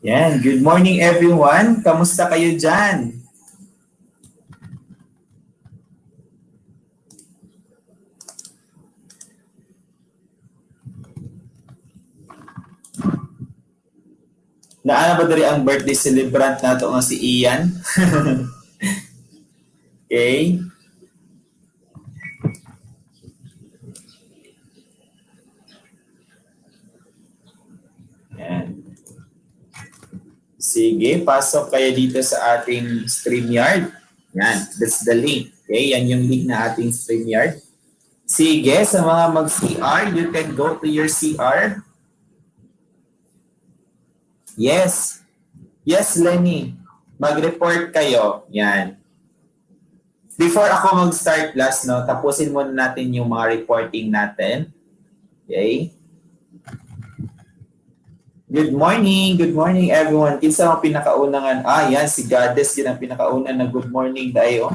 Yan, good morning everyone. Kamusta kayo dyan? Naana ba dali ang birthday celebrant nato nga si Ian? Okay. Yan. Sige, pasok kayo dito sa ating StreamYard. Yan, that's the link. Okay, yan yung link na ating StreamYard. Sige, sa mga mag-CR, you can go to your CR. Yes. Yes, Lenny. Mag-report kayo. Yan. Before ako mag-start class, no, tapusin muna natin yung mga reporting natin. Okay? Good morning everyone. Kinsa ang pinakaunangan? Yan, si Goddess yun ang pinakauna na good morning tayo.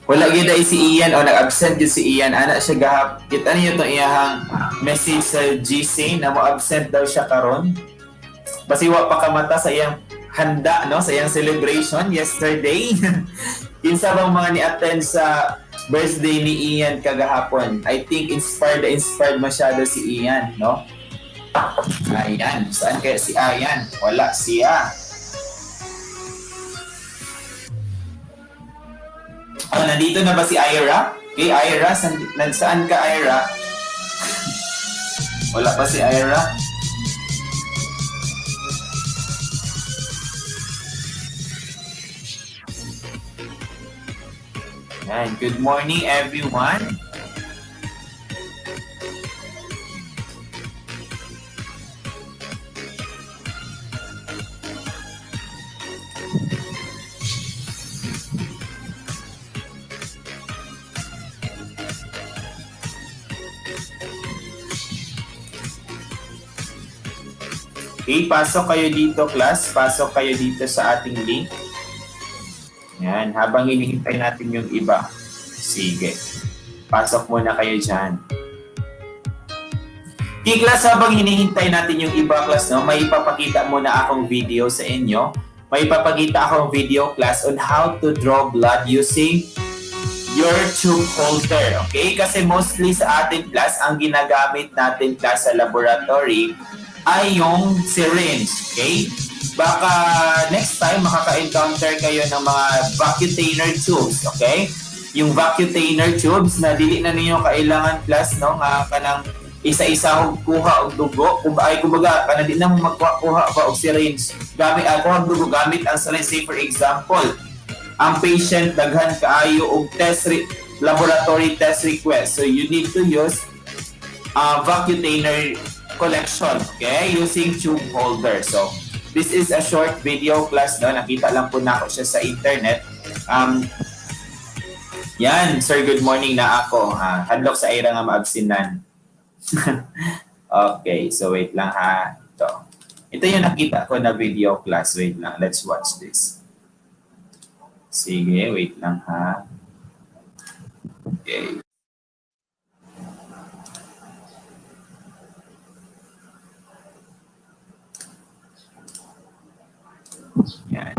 Wala gid ay si Ian o nag-absent yun si Ian. Ana siya gahap. Kita niyo itong iyahang message sa GC na mo-absent daw siya karon. Basi wa pa kamata sa iyang handa, no? Sa iyang celebration yesterday. Kinsa bang mga ni-attend sa birthday ni Ian kagahapon? I think inspired masyado si Ian, no? Ayan. Saan kaya si Ian? Wala siya. Nandito na ba si Ira? Okay, Ira, saan ka, Ira? Wala pa si Ira? Yan. Good morning, everyone. Okay, pasok kayo dito, class. Pasok kayo dito sa ating link. Yan, habang hinihintay natin yung iba. Sige. Pasok muna kayo dyan. Okay, class, habang hinihintay natin yung iba, class, no, may ipapakita muna akong video sa inyo. May ipapakita akong video, class, on how to draw blood using your tube holder. Okay? Kasi mostly sa ating class, ang ginagamit natin, class, sa laboratory ay yung syringe, okay? Baka next time makaka-encounter kayo ng mga Vacutainer tubes, okay? Yung Vacutainer tubes na dili na ninyo kailangan plus, no? Kanang isa-isa kuha og dugo, kumbaga kana di na mo magkuha pa og syringe. Gamit kuha og dugo gamit ang syringe. Say for example, ang patient daghan kaayo og laboratory test request. So you need to use Vacutainer collection, okay, using tube holder. So this is a short video class, no? Nakita lang po na ako siya sa internet. Yan, sir, good morning na ako. Hadlok sa ira nga maabsinan. Okay, so wait lang ha. Ito yung nakita ko na video class. Wait lang, let's watch this. Sige, wait lang ha. Okay. Yan.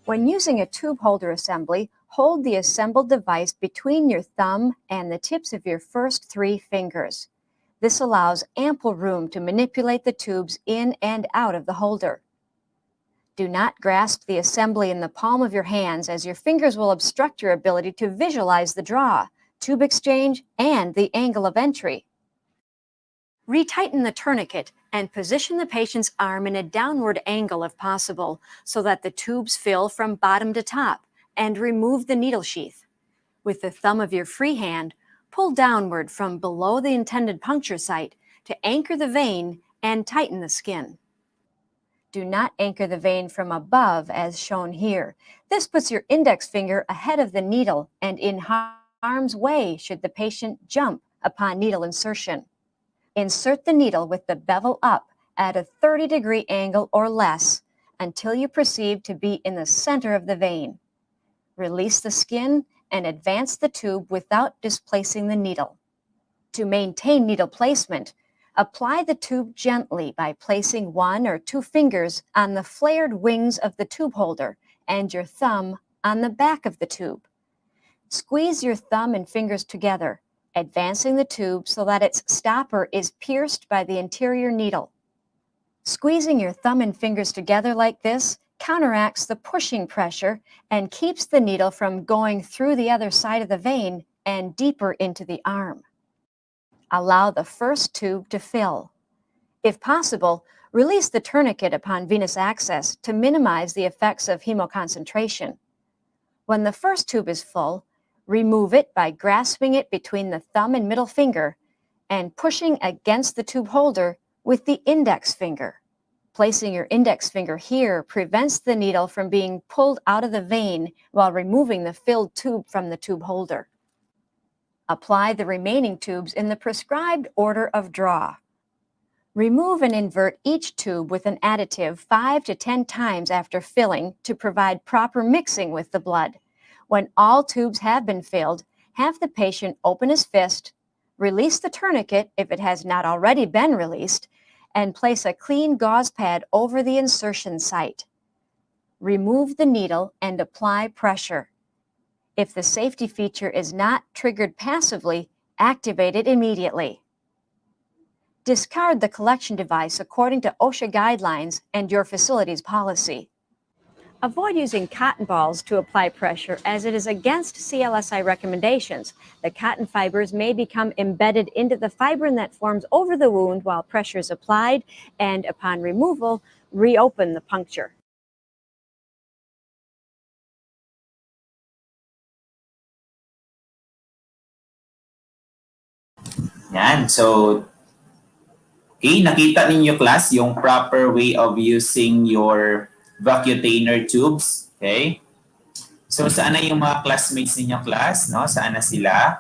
When using a tube holder assembly, hold the assembled device between your thumb and the tips of your first 3 fingers. This allows ample room to manipulate the tubes in and out of the holder. Do not grasp the assembly in the palm of your hands, as your fingers will obstruct your ability to visualize the draw, tube exchange, and the angle of entry. Retighten the tourniquet and position the patient's arm in a downward angle if possible, so that the tubes fill from bottom to top, and remove the needle sheath. With the thumb of your free hand, pull downward from below the intended puncture site to anchor the vein and tighten the skin. Do not anchor the vein from above as shown here. This puts your index finger ahead of the needle and in harm's way should the patient jump upon needle insertion. Insert the needle with the bevel up at a 30-degree angle or less until you perceive to be in the center of the vein. Release the skin and advance the tube without displacing the needle. To maintain needle placement, apply the tube gently by placing 1 or 2 fingers on the flared wings of the tube holder and your thumb on the back of the tube. Squeeze your thumb and fingers together, advancing the tube so that its stopper is pierced by the interior needle. Squeezing your thumb and fingers together like this counteracts the pushing pressure and keeps the needle from going through the other side of the vein and deeper into the arm. Allow the first tube to fill. If possible, release the tourniquet upon venous access to minimize the effects of hemoconcentration. When the first tube is full, remove it by grasping it between the thumb and middle finger and pushing against the tube holder with the index finger. Placing your index finger here prevents the needle from being pulled out of the vein while removing the filled tube from the tube holder. Apply the remaining tubes in the prescribed order of draw. Remove and invert each tube with an additive 5 to 10 times after filling to provide proper mixing with the blood. When all tubes have been filled, have the patient open his fist, release the tourniquet if it has not already been released, and place a clean gauze pad over the insertion site. Remove the needle and apply pressure. If the safety feature is not triggered passively, activate it immediately. Discard the collection device according to OSHA guidelines and your facility's policy. Avoid using cotton balls to apply pressure, as it is against CLSI recommendations. The cotton fibers may become embedded into the fibrin that forms over the wound while pressure is applied, and upon removal, reopen the puncture. Yan. So, okay, nakita ninyo class yung proper way of using your Vacutainer tubes. Okay? So, saan na yung mga classmates ninyo class? No? Saan na sila?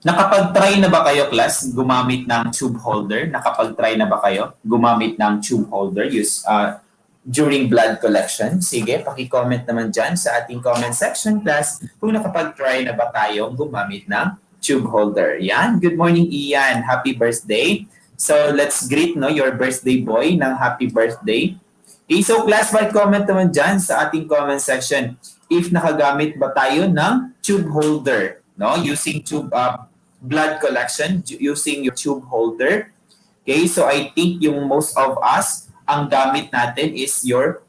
Nakapag-try na ba kayo class gumamit ng tube holder? Nakapag-try na ba kayo gumamit ng tube holder during blood collection? Sige, paki-comment naman dyan sa ating comment section class kung nakapag-try na ba tayong gumamit ng tube holder. Yan. Good morning, Ian. Happy birthday. So, let's greet your birthday boy ng happy birthday. Okay, so class, comment naman dyan sa ating comment section if nakagamit ba tayo ng tube holder, no? Using tube blood collection using your tube holder. Okay, so I think yung most of us, ang gamit natin is your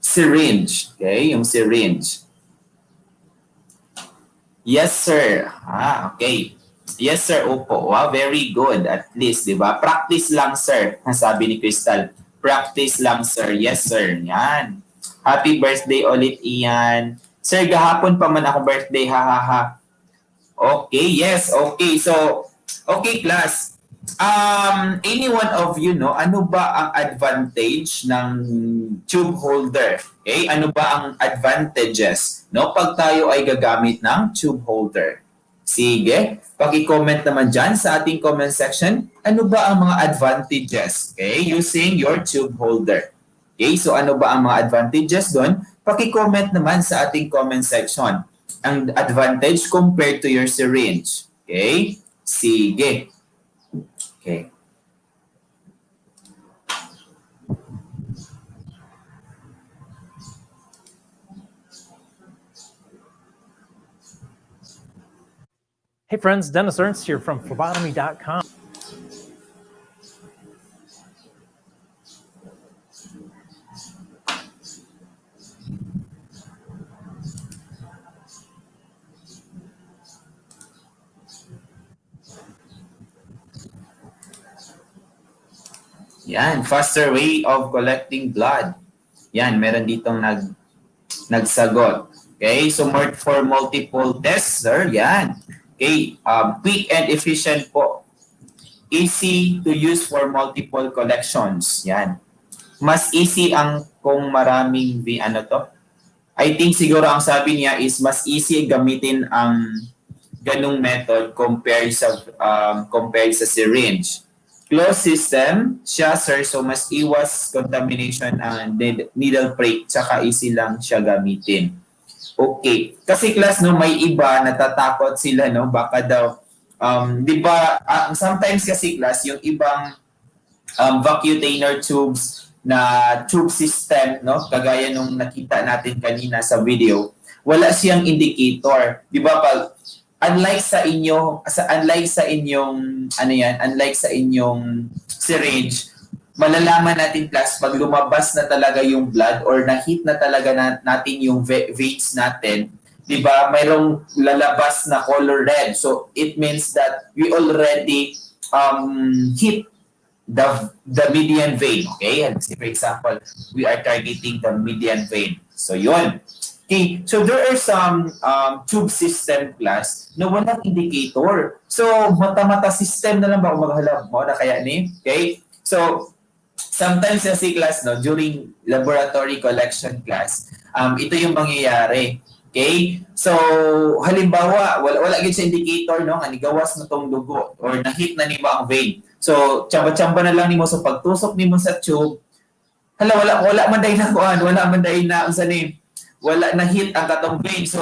syringe. Okay, yung syringe. Yes, sir. Okay. Yes, sir. Opo. Wow, very good. At least, di ba? Practice lang, sir. Sabi ni Crystal. Practice lang, sir. Yes, sir. Yan. Happy birthday ulit, Ian. Sir, gahapon pa man ako birthday. Ha, ha, ha. Okay, yes. Okay. So, okay, class. Any one of you, ano ba ang advantage ng tube holder? Okay? Ano ba ang advantages, pag tayo ay gagamit ng tube holder? Sige, paki-comment naman dyan sa ating comment section. Ano ba ang mga advantages, okay, using your tube holder? Okay, so ano ba ang mga advantages doon? Paki-comment naman sa ating comment section. Ang advantage compared to your syringe. Okay? Sige. Okay. Hey friends, Dennis Ernst here from phlebotomy.com. Yan, faster way of collecting blood. Yan, meron ditong nagsagot. Okay, so for multiple tests, sir, yan. Okay, quick and efficient po. Easy to use for multiple collections. Yan. Mas easy ang kung maraming I think siguro ang sabi niya is mas easy gamitin ang ganung method compared sa syringe. Closed system siya, sir, so mas iwas contamination ang needle prick, tsaka easy lang siya gamitin. Okay. Kasi class, no, may iba natatakot sila, no, baka daw, di ba, sometimes kasi class, yung ibang Vacutainer tubes na tube system, no, kagaya nung nakita natin kanina sa video, wala siyang indicator. Di ba, pag unlike sa inyong syringe, malalaman natin class pag lumabas na talaga yung blood or na-hit na talaga natin yung veins natin, di ba? Mayroong lalabas na color red. So it means that we already hit the median vein. Okay? And for example, we are targeting the median vein. So yun. Okay, so there are some tube system class na walang indicator. So, mata-mata system na lang ba kung maghalap mo na kaya ni? Okay? So, sometimes kasi class, no, during laboratory collection class, ito yung mangyayari. Okay? So, halimbawa, wala gid sa indicator, no, nga nigawas na tong dugo or na-hit na nimo ang vein. So, tsamba-tsamba na lang nimo so pagtusok nimo sa tube, wala man dahil na kuan, wala man dahil na unsa ni, wala na hit ang katong vein. So,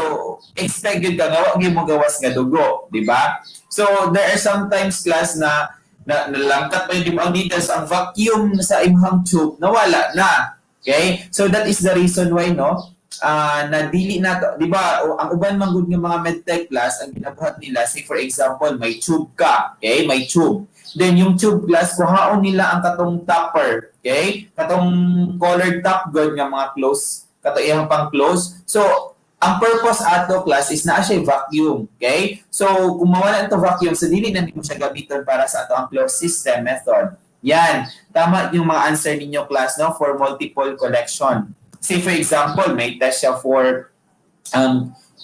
expect yun ka, nga mo gawas nga dugo. Di ba? So, there are sometimes class na nalangkat pa yung ang needles, ang vacuum sa imong tube, nawala na. Okay? So, that is the reason why, no, na dili na to. Di ba? Ang uban man gud nga mga medtech class, ang ginabuhat nila, say for example, may tube ka. Okay? May tube. Then, yung tube glass, kuhaon nila ang katong topper. Okay? Katong colored top good nga mga close kato iyang pang close. So, ang purpose ato class is na siya vacuum. Okay? So, kung mawala ito vacuum, so dili na nimo siya gamiton para sa ato ang closed system method. Yan. Tama yung mga answer ninyo class, no, for multiple collection. Say for example, may test siya for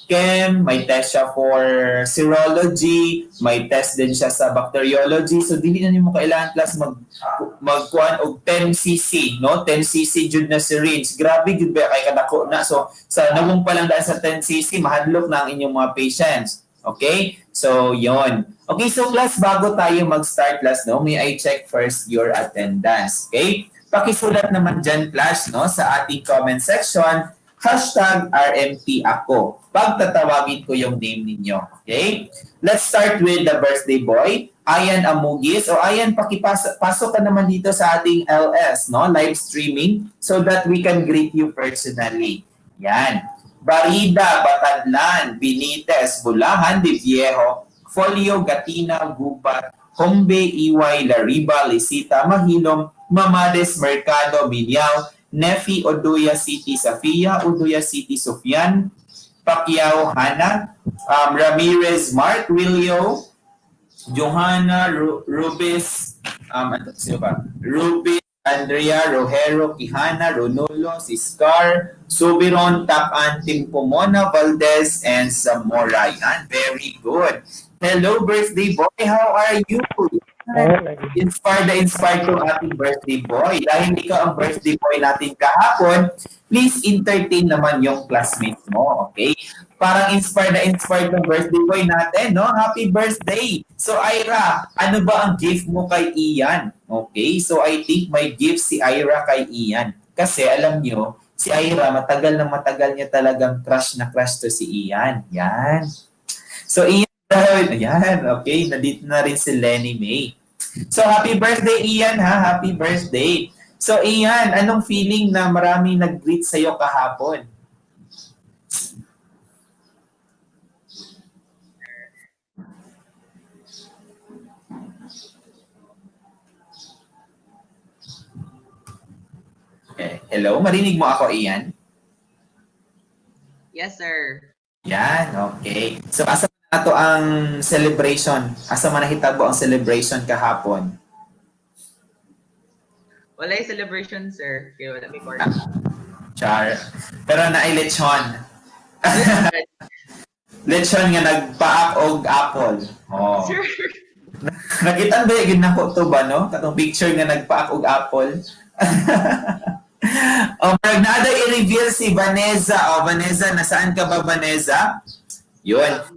chem, may test siya for serology, may test din siya sa bacteriology. So, dili na nimo kailangan class magkuhan og 10 cc, no? 10 cc jud na syringe. Grabe jud ba kay kadako na. So, sa nawong pa lang dahil sa 10 cc, mahadlok na ang inyong mga patients. Okay? So, yon. Okay, so class, bago tayo mag-start class, no, may I check first your attendance. Okay? Pakisulat naman dyan class, no, sa ating comment section, #RMT ako. Pagtatawagin ko yung name ninyo. Okay? Let's start with the birthday boy. Ayan Amugis. O Ayan, pasok ka naman dito sa ating LS, no? Live streaming, so that we can greet you personally. Yan. Barida, Batadlan, Benitez, Bulahan de Viejo, Folio, Gatina, Gubat, Hombe, Iway, Lariba, Lisita, Mahilom, Mamades, Mercado, Binyao, Nefi, Oduya City, Safia, Oduya City, Sufyan, Pacquiao, Hana, Ramirez, Mark, Willio, Johanna, Rubis, Rubis, Andrea, Rojero, Quijana, Ronulo, Siscar, Subiron, Tapan, Timpomona, Valdez, and Zamora. Yan, very good. Hello, birthday boy. How are you? Inspired to ating birthday boy. Dahil ikaw ang birthday boy natin kahapon, please entertain naman yung classmates mo, okay? Parang inspired ng birthday boy natin, no? Happy birthday! So, Ira, ano ba ang gift mo kay Ian? Okay, so I think may gift si Ira kay Ian. Kasi alam nyo, si Ira, matagal niya talagang crush to si Ian. Yan. So, Ian, ayan, okay, nandito na rin si Lenny May. So, happy birthday, Ian, ha? Happy birthday. So, Ian, anong feeling na marami nag-greet sa'yo kahapon? Okay. Hello, marinig mo ako, Ian? Yes, sir. Yan, okay. So, asa na to ang celebration? Asa man nahitabo ang celebration kahapon? Wala yung celebration, sir. Kaya wala may party. Char. Pero naay lechon. Lechon nga nagpaak og apple. Oh. Sir, Nakita ba yun na ko to ba, no? Katong picture nga nagpaak og apple. Parang nada i-reveal si Vanessa. Vanessa, nasaan ka ba, Vanessa? Yun.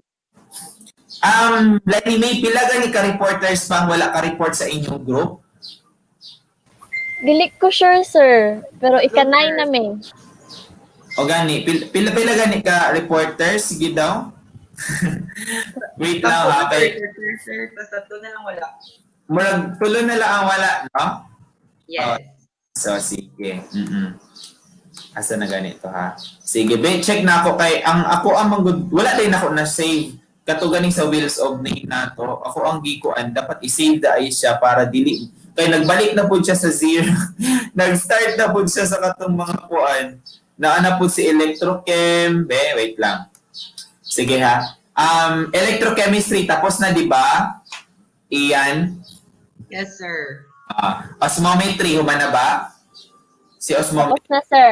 Like, may pila gani ka-reporters pang wala ka-report sa inyong group? Dili ko sure, sir. Pero ikanay namin. O gani, pila gani ka-reporters? Sige daw. Wait lang ha. sir. Tapos tatlo na lang wala. Murag tulo na lang ang wala, no? Yes. So, sige. Asa na ganito, ha? Sige, check na ako kay ako ang wala din ako na save. Kato ganing sa Wheels of Name na to. Ako ang gikuan, dapat i-save da ay siya para dili. Kaya nagbalik na po siya sa zero. Nag-start na po siya sa katong mga kuan. Naana po si Electrochem. Wait lang. Sige ha. Electrochemistry, tapos na, di ba? Ian? Yes, sir. Osmometry, humana ba? Si osmometry. Tapos na, sir.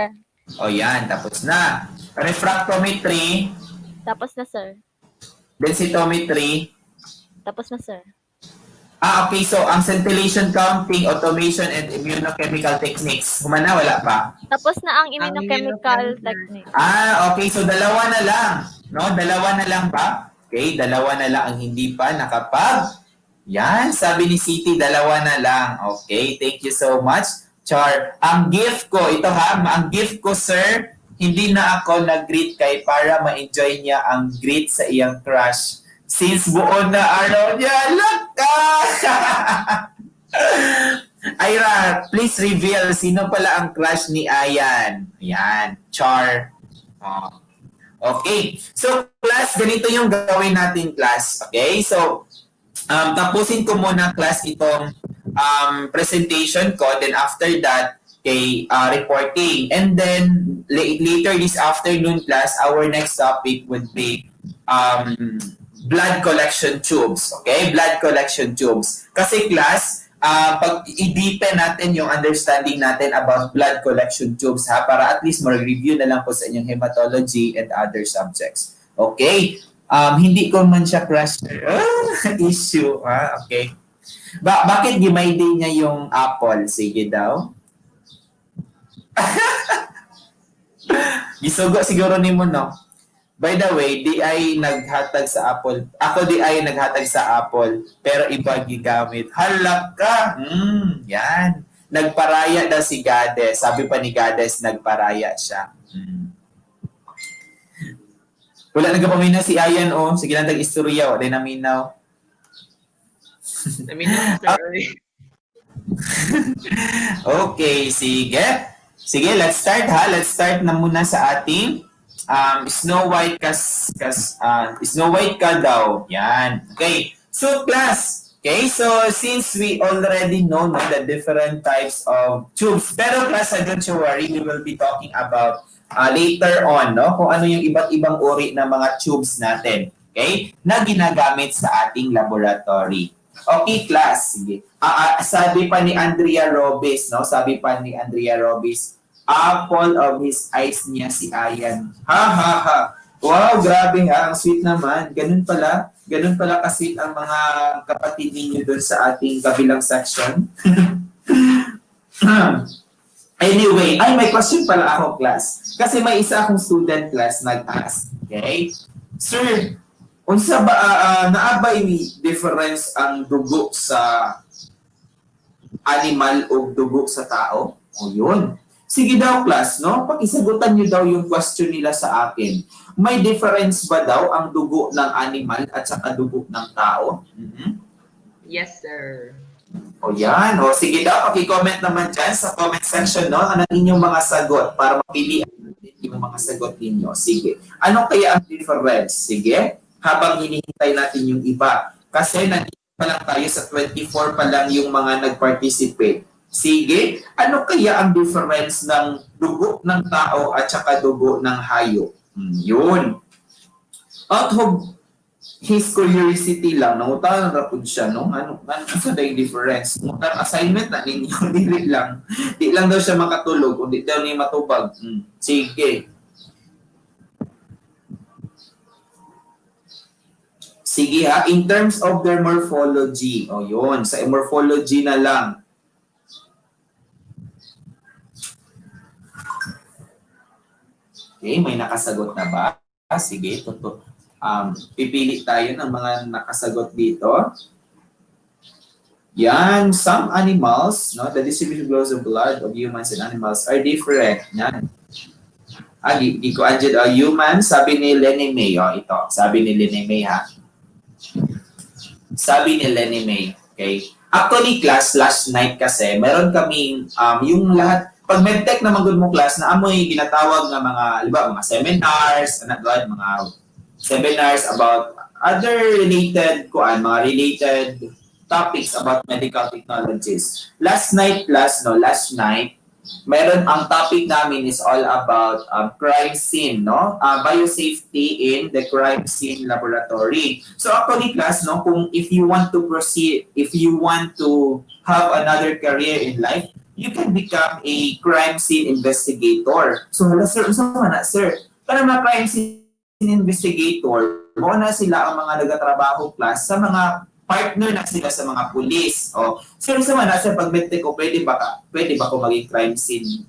O yan, tapos na. Refractometry, Tapos na, sir. densitometry. Tapos na, sir. Okay. So, ang scintillation counting, automation, and immunochemical techniques. Humana, wala pa? Tapos na ang immunochemical immunochemical. technique. Okay. So, dalawa na lang. No? Dalawa na lang ba? Okay. Dalawa na lang ang hindi pa nakapag. Yan. Sabi ni City, dalawa na lang. Okay. Thank you so much. Char. Ang gift ko, ito ha, ang gift ko, sir, hindi na ako nag-greet kay para ma-enjoy niya ang greet sa iyang crush. Since buo na araw niya, laka! Ira, please reveal sino pala ang crush ni Ayan. Ayan, Char. Okay. So, class, ganito yung gawin natin, class. Okay? So, tapusin ko muna, class, itong presentation ko. Then, after that, reporting. And then, later this afternoon, class, our next topic would be blood collection tubes. Okay? Blood collection tubes. Kasi class, pag i-deepen natin yung understanding natin about blood collection tubes, ha, para at least mag-review na lang po sa inyong hematology and other subjects. Okay? Hindi ko man siya crush issue. Ha? Okay. Bakit gimay din niya yung apple? Sige daw. Gisugo siguro ni mo, no? By the way, di ay naghatag sa Apple. Ako di ay naghatag sa Apple, pero iba gigamit. Halak ka! Yan. Nagparaya daw si Gades. Sabi pa ni Gades, nagparaya siya. Wala nagpaminaw si Ayan, oh. Sige lang, tag-istorya. Wala naminaw. Naminaw, sir. Okay, sige. Sige, let's start ha. Let's start na muna sa ating Snow White Snow White ka daw. Yan. Okay. So, class. Okay. So, since we already know the different types of tubes, pero class, don't you worry, we will be talking about later on, no? Kung ano yung iba't ibang uri ng mga tubes natin. Okay? Na ginagamit sa ating laboratory. Okay, class. Sige. Sabi pa ni Andrea Robis, no? Sabi pa ni Andrea Robis, apple of his eyes niya si Ayan. Ha. Wow, grabe ha. Ang sweet naman. Ganun pala kasi ang mga kapatid ninyo doon sa ating kabilang section. Anyway, may question pala ako, class. Kasi may isa akong student, class, nag-ask. Okay? Sir, unsa ba naabay ni difference ang dugo sa animal o dugo sa tao? O yun. Sige daw, class, no? Pakisagutan niyo daw yung question nila sa akin. May difference ba daw ang dugo ng animal at saka dugo ng tao? Yes, sir. O yan. O sige daw, paki-comment naman dyan sa comment section, no? Ano inyong mga sagot para mapilian natin yung mga sagot ninyo. Sige. Ano kaya ang difference? Sige. Habang hinihintay natin yung iba. Kasi nandito pa lang tayo sa 24 pa lang yung mga nag-participate. Sige, ano kaya ang difference ng dugo ng tao at saka dugo ng hayop? Yun. Out of his curiosity lang, nangutangan na po siya, no? Ano sa yung difference? Mutan assignment na ninyo, dili lang. Di lang daw siya makatulog, kundi daw niya matubag. Sige. Sige ha, in terms of their morphology, o yun, sa morphology na lang. Okay, may nakasagot na ba? Sige, pipili tayo ng mga nakasagot dito. Yan, some animals, no, the distribution flows of blood of humans and animals are different. Yan. Di ko andyan, humans, sabi ni Lenny May, ito, sabi ni Lenny May ha. Sabi ni Lenny May, okay. Actually, class, last night kasi, meron kaming, yung lahat, pag medtech na magod mo class, na amoy ginatawag ng mga, mga seminars, mga seminars about other related, mga related topics about medical technologies. Last night, meron ang topic namin is all about crime scene, no? Biosafety in the crime scene laboratory. So actually class, no, kung if you want to proceed, if you want to have another career in life, you can become a crime scene investigator. So sir, para mga crime scene investigator, muna sila ang mga nagatrabaho class sa mga partner na sila sa mga pulis. Sir, sir, pag medtech ko, pwede ba ko maging crime scene,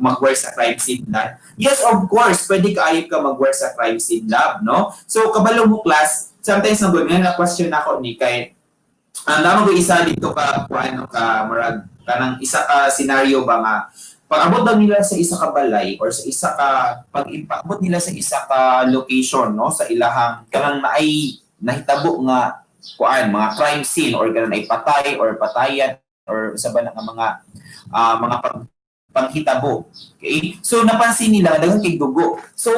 mag-work sa crime scene lab? Yes, of course, pwede ka mag-work sa crime scene lab, no? So, kabalo mo class, sometimes na question ako ni kay, naman ko isa dito marag, kanang isa ka scenario ba nga, pag-abot daw nila sa isa ka balay or sa isa ka, pag-abot nila sa isa ka location, no, sa ilahang, kanang nahitabo nga, mga crime scene or ganun ay patay or patayan or sa ba ng mga panghitabo. Okay? So napansin nila daghang kay dugo. So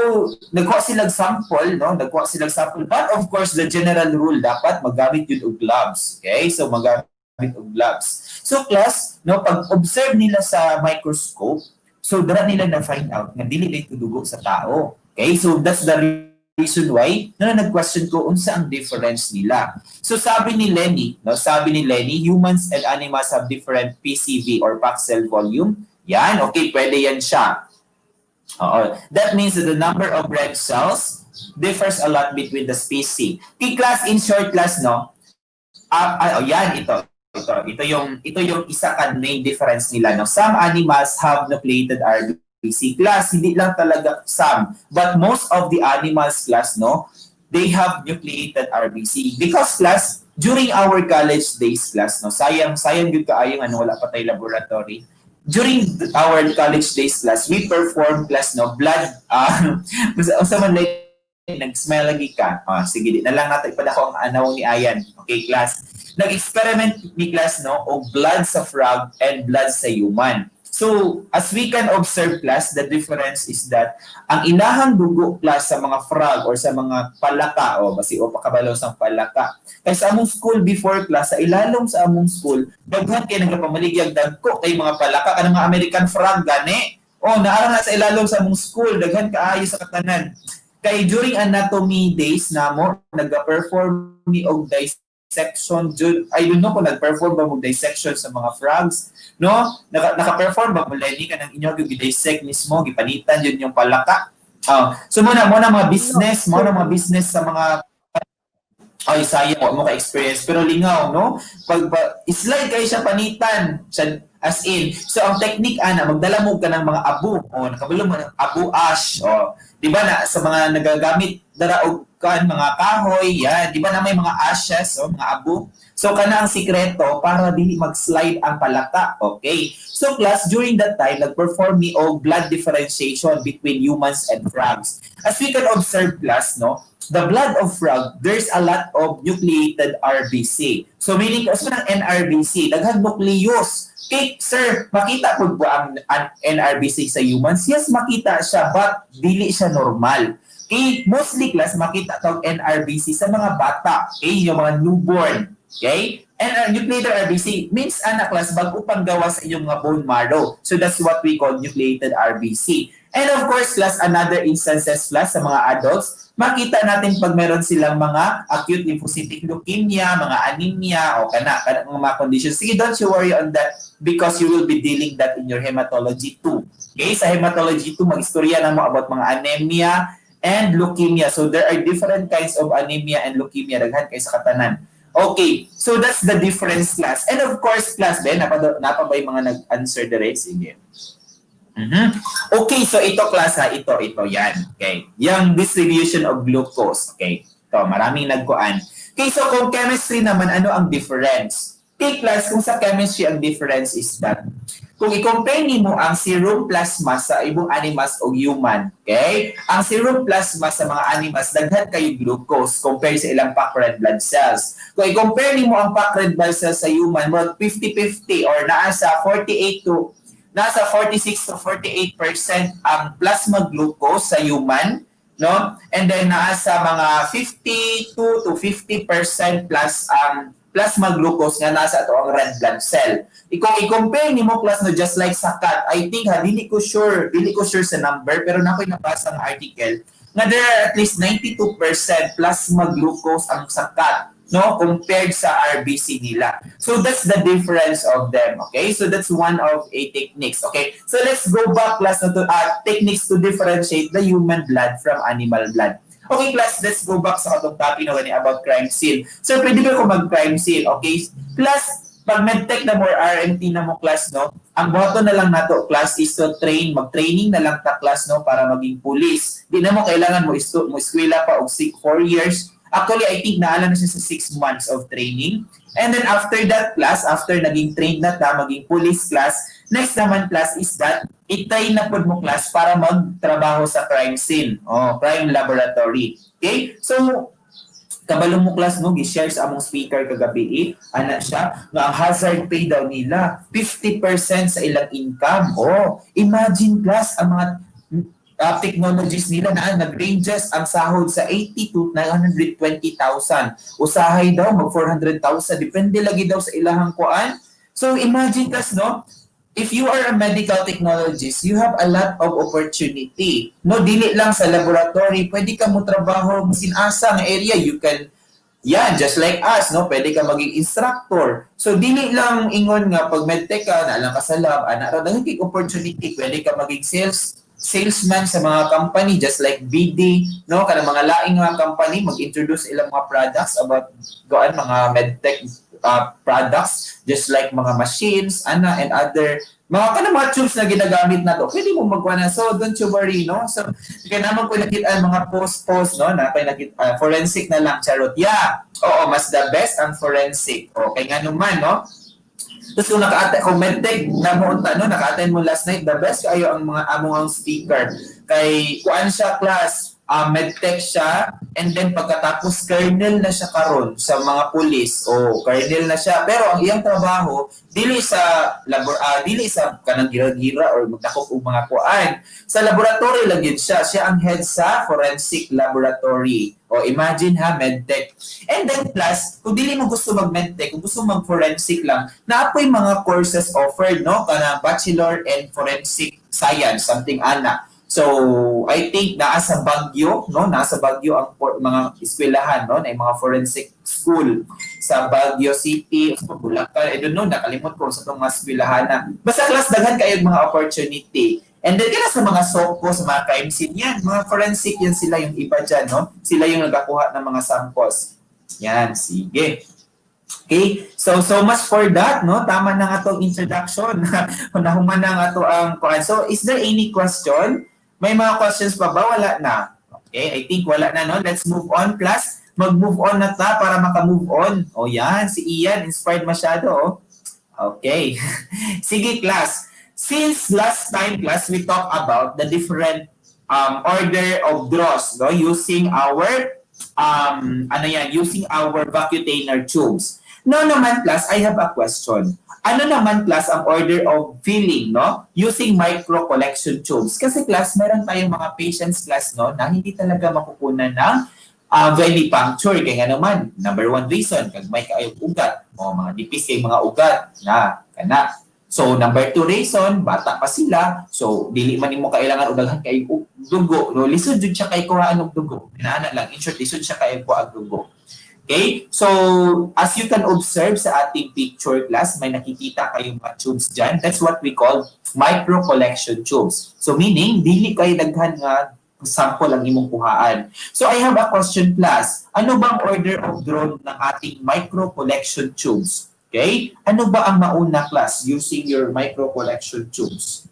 nagkuha silang sample, no? But of course the general rule dapat magamit yun og gloves. Okay? So magamit og gloves. So class, no, pag observe nila sa microscope, so dara nila na find out nga dili ito dugo sa tao. Okay? So that's the reason why nag-question ko unsa ang difference nila. So sabi ni Lenny, humans and animals have different PCV or pixel volume. Yan, okay, pwede yan siya. That means that the number of red cells differs a lot between the species. Class, in short class, no? Yan, ito. Ito yung isa ka main difference nila, no? Some animals have nucleated RBC. Class, hindi lang talaga some, but most of the animals class, no, they have nucleated RBC. Because class, during our college days class, no, sayang yun kaayong wala pa tayo laboratory. During our college days class, we perform class, no, blood, usa man like, nag-smile lagi ka. Sige, di na lang natin ipadako ang anaw ni Ayan. Okay, class. Nag-experiment ni class, no, o blood sa frog and blood sa human. So, as we can observe class, the difference is that ang inahang dugo class sa mga frog or sa mga palaka, pakabalaw sa palaka. Kaya sa among school before class, sa ilalom sa among school, daghan kayo nagpamaligyag dagko kay mga palaka, kanang mga American frog, gani. Naara na sa ilalom sa among school, daghan kaayo sa katanan. Kay during anatomy days namo, nag-perform ni og dissection. I don't know kung nag-perform ba mo dissection sa mga frogs. No? Naka-perform ba mo Lenny ka ng inyo gi-dissect mismo, gipanitan yun yung palaka. So muna mga business, mga business sa mga sayang mo ka-experience pero lingaw, no? Pag slide kayo siya panitan, as in. So ang technique magdala mo ka ng mga abo, nakabalo mo ng abo ash, di ba na sa mga nagagamit dara og mga kahoy, yan, di ba na may mga ashes, mga abo. So kana ang sikreto para dili mag-slide ang palaka. Okay. So class, during that time, nag-perform ni og blood differentiation between humans and frogs. As we can observe class, no, the blood of frog, there's a lot of nucleated RBC. So meaning kasi ng NRBC, daghang nucleus. Okay, sir, makita po ba ang NRBC sa humans? Yes, makita siya, but dili siya normal. Okay, mostly class, makita tawag NRBC sa mga bata. Okay, yung mga newborn. Okay? And nucleated RBC means class bago pang gawa sa inyong mga bone marrow. So that's what we call nucleated RBC. And of course, class, another instances class sa mga adults, makita natin pag meron silang mga acute lymphocytic leukemia, mga anemia, o mga conditions. Sige, don't you worry on that because you will be dealing that in your hematology 2. Okay, sa hematology 2, mag-istorya na mo about mga anemia and leukemia. So there are different kinds of anemia and leukemia. Daghan kayo sa katanan. Okay, so that's the difference, class. And of course, class, Ben, napabay mga nag-answer dire? Sige. Okay, so ito, class, ha? Ito, yan. Okay, yung distribution of glucose. Okay, ito, maraming nagkuan. Okay, so kung chemistry naman, ano ang difference? Okay, class, kung sa chemistry, ang difference is that kung i-compare mo ang serum plasma sa ibong animals o human, okay? Ang serum plasma sa mga animals, daghan kayo glucose compared sa ilang packed red blood cells. Kung i-compare mo ang packed red blood cells sa human, mga 50-50 or nasa 46 to 48% ang plasma glucose sa human, no? And then nasa mga 52 to 50% plus ang plasma glucose nga nasa ato ang red blood cell. Kung i-compare nimo class no just like sa cat, I think dili ko sure sa number pero nakoy nabasa ng article nga there are at least 92% plasma glucose ang sa cat, no, compared sa RBC nila. So that's the difference of them, okay? So that's one of a techniques, okay? So let's go back class to techniques to differentiate the human blood from animal blood. Okay, class, let's go back sa atong topic na about crime scene. So, pwede ba ko mag-crime scene, okay? Plus, pag medtech na more RMT na mo, class, no? Ang boto na lang nato, class, is to train. Mag-training na lang ta, class, no? Para maging police. Di na mo kailangan mo eskwela pa og 4 years. Actually, I think naalam na siya sa 6 months of training. And then after that, class, after naging trained na ta, maging police class, next naman, class, is that itay na po mo, class, para magtrabaho sa crime scene o crime laboratory. Okay? So, kabalo mo, class, no, gi-share sa among speaker kagabi, ana siya, nga ang hazard pay daw nila, 50% sa ilang income. Oh, imagine, class, ang mga technologies nila na nag-ranges ang sahod sa 80 to 920,000. Usahay daw, mag 400,000. Depende lagi daw sa ilahang kuan. So, imagine, class, no, if you are a medical technologist, you have a lot of opportunity. No, dili lang sa laboratory, pwede ka mo trabaho masinasa nga area, you can just like us, no, pwede ka maging instructor. So dili lang ingon nga pag medtech ka, naalang ka sa lab, ra daghan kay opportunity, pwede ka maging salesman sa mga company just like BD, no, kanang mga laing mga company mag-introduce ilang mga products about mga medtech products just like mga machines and other mga tools na ginagamit nato. Pwede mo magkuha na. So don't you worry, no? So kaya naman ko nakita mga post no, na nakita forensic na lang, charot. Yeah. Oo, mas the best ang forensic. Okay nga naman, no? Tapos kung kung medtech na mo no, naka-attend mo last night, the best kayo ang mga among speaker. Kay kuan siya, class, medtech siya, and then pagkatapos colonel na siya karon sa mga pulis. Colonel na siya. Pero ang iyang trabaho dili sa kanang gira-gira or magdakop og mga kuan. Sa laboratory lang yun siya. Siya ang head sa forensic laboratory. Imagine ha, medtech. And then plus, kung dili mo gusto mag-medtech, kung gusto mag-forensic lang, naapoy mga courses offered, no? Kana Bachelor in Forensic Science, something ana. So, I think nasa Baguio, no? Nasa Baguio ang mga eskwelahan, no? Na mga forensic school sa Baguio City, sa Bulacan. I don't know, nakalimot ko sa itong mga eskwelahan na. Basta class, daghan kayo mga opportunity. And then, kaya sa mga SOCO, sa mga crime scene yan, mga forensic yan sila yung iba dyan, no? Sila yung nagkakuha ng mga samples. Yan, sige. Okay, so much for that, no? Tama na nga itong introduction. Nahuman na nga ito ang kuhan. So, is there any question? May mga questions pa ba? Wala na. Okay, I think wala na, no? Let's move on, class. Mag-move on na ta para maka-move on. Yan, si Ian, inspired masyado, oh. Okay. Sige, class. Since last time, class, we talked about the different order of draws, no? Using our using our Vacutainer tubes. Now naman, class, I have a question. Ano naman, class, ang order of filling, no? Using micro collection tubes. Kasi, class, meron tayong mga patients, class, no, na hindi talaga makukunan ng Venipuncture kay nga naman number one reason kag may kaayong ugat o mga nipis kay mga ugat na kana. So number two reason bata pa sila so dili man nimo kailangan og daghan kay dugo no lisod jud siya kay kuhaan og dugo inaana lang in short lisod siya kay kuhaan og dugo. Okay? So as you can observe sa ating picture class may nakikita kayong mga tubes diyan. That's what we call micro collection tubes. So meaning dili kay daghan nga sample ang imong kuhaan. So I have a question class. Ano bang order of draw ng ating micro collection tubes? Okay? Ano ba ang mauna class using your micro collection tubes?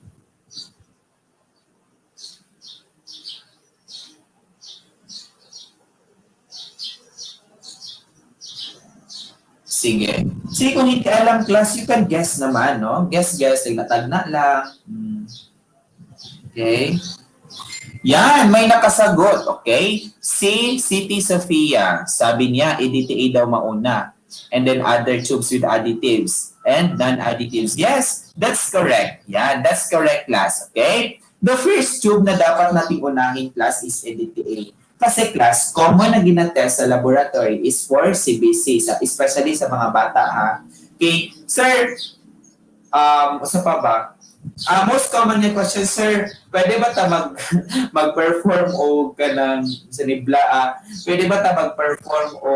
Sige. Sige, kung hindi alam class, you can guess naman, no? Guess, natagna lang. Okay? Yan, may nakasagot, okay? Si City Sophia, sabi niya, EDTA daw mauna. And then other tubes with additives and non-additives. Yes, that's correct. Yan, that's correct, class, okay? The first tube na dapat nating unahin, class, is EDTA. Kasi, class, common na ginatest sa laboratory is for CBC, especially sa mga bata, ha? Okay, sir, sa pa ba? Most common yung question, sir, pwede ba ta mag-perform o kanang sanibla, pwede ba ta mag-perform o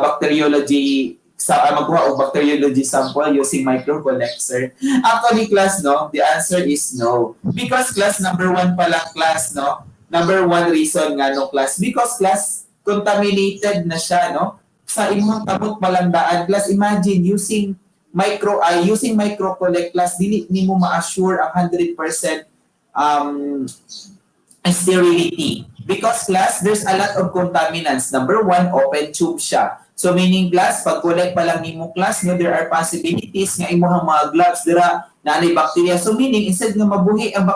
bacteriology magkuha o bacteriology sample using microcollector? Actually, class, no, the answer is no. Because class, number one pa lang, class, no, number one reason nga no, class, because class, contaminated na siya, no, sa imong tabot palandaan, class, imagine using microcollect class, dili nimo ma-assure ang 100% sterility. Because class, there's a lot of contaminants. Number one, open tube siya. So meaning class, pag collect pa lang nimo class, no, there are possibilities nga imuhang mga gloves dira na anay bacteria. So meaning, instead nga mabuhi ang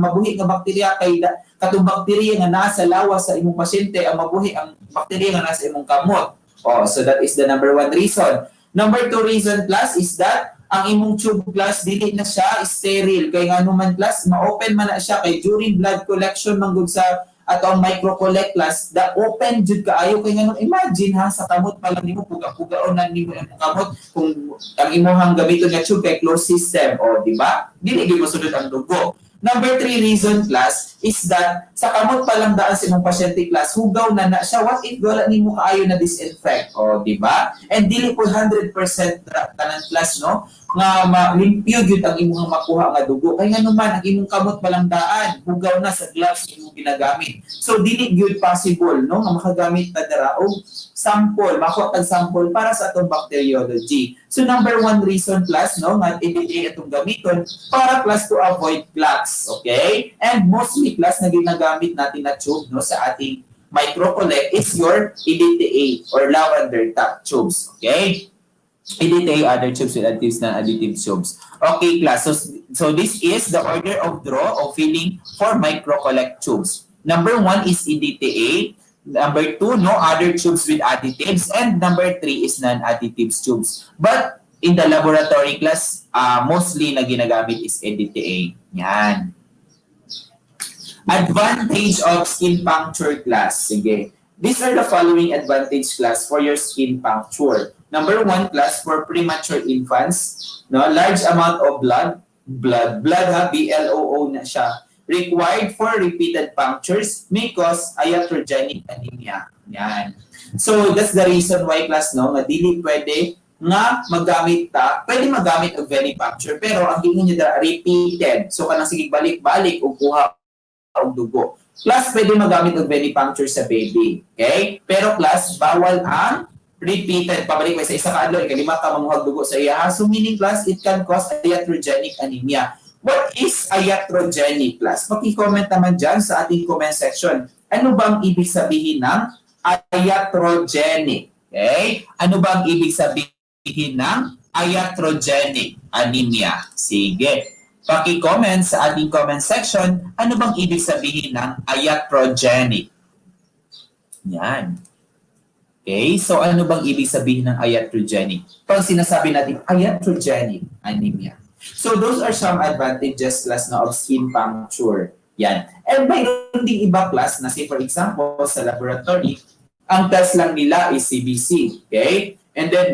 mabuhi nga bacteria kay katong bacteria nga nasa lawas sa imong pasyente, ang mabuhi ang bacteria nga nasa imong kamot. Oh, so that is the number one reason. Number two reason, class, is that ang imong tube, class, dili na siya sterile. Kaya nga naman, class, ma-open man na siya. Kay during blood collection, manggod sa ato ang microcollect, class, the open jud kaayo. Kaya nga nung imagine, ha, sa kamot pa lang nimo, puga-pugaon na nimo ang kamot, kung ang imong gamiton nga tube kay closed system. O, di ba? Dili gyud masunod ang dugo. Number three reason, class, is that sa kamot pa lang daan sa imong pasyente, class, hugaw na siya. What if wala nimo kaayo na disinfect? O, di ba? And dili po 100% tanan, class, no? Nga limpyo gyud ang imong makuha nga dugo. Kaya nga naman, ang imong kamot pa lang daan, hugaw na sa gloves imong ginagamit. So, dili gyud possible, no? Nga makagamit na dara og sample, makuha tag sample para sa atong bacteriology. So, number one reason, class, no? Nga EDTA itong gamiton para, class, to avoid plaques. Okay? And mostly, class, na ginagamit natin na tube, no, sa ating microcollect is your EDTA or lavender top tubes. Okay? EDTA, other tubes with additives, non-additive tubes. Okay, class. So this is the order of draw of filling for microcollect tubes. Number one is EDTA. Number two, no other tubes with additives. And number three is non-additive tubes. But in the laboratory, class, mostly na ginagamit is EDTA. Yan. Advantage of skin puncture, class. Sige. These are the following advantage, class, for your skin puncture. Number one, class, for premature infants, no, large amount of blood ha, BLOO na siya, required for repeated punctures may cause iatrogenic anemia. Yan. So that's the reason why, class, no, nga dili pwede nga magamit pwede magamit og venipuncture, pero ang gingon niya repeated. So kanang sige balik-balik og kuha og dugo. Class, pwede magamit og venipuncture sa baby. Okay? Pero class, bawal ang repeated, pabalik sa isa ka adlaw, kalima ka manguhag dugo sa iya. So meaning, class, it can cause iatrogenic anemia. What is iatrogenic, class? Paki-comment naman dyan sa ating comment section. Ano bang ibig sabihin ng iatrogenic? Okay? Ano bang ibig sabihin ng iatrogenic anemia? Sige. Paki-comment sa ating comment section, ano bang ibig sabihin ng iatrogenic? Yan. Okay, so ano bang ibig sabihin ng iatrogenic? Pag sinasabi natin iatrogenic anemia. So those are some advantages, class, of skin puncture. Yan. And mayroon din iba class na say for example sa laboratory, ang test lang nila is CBC. Okay? And then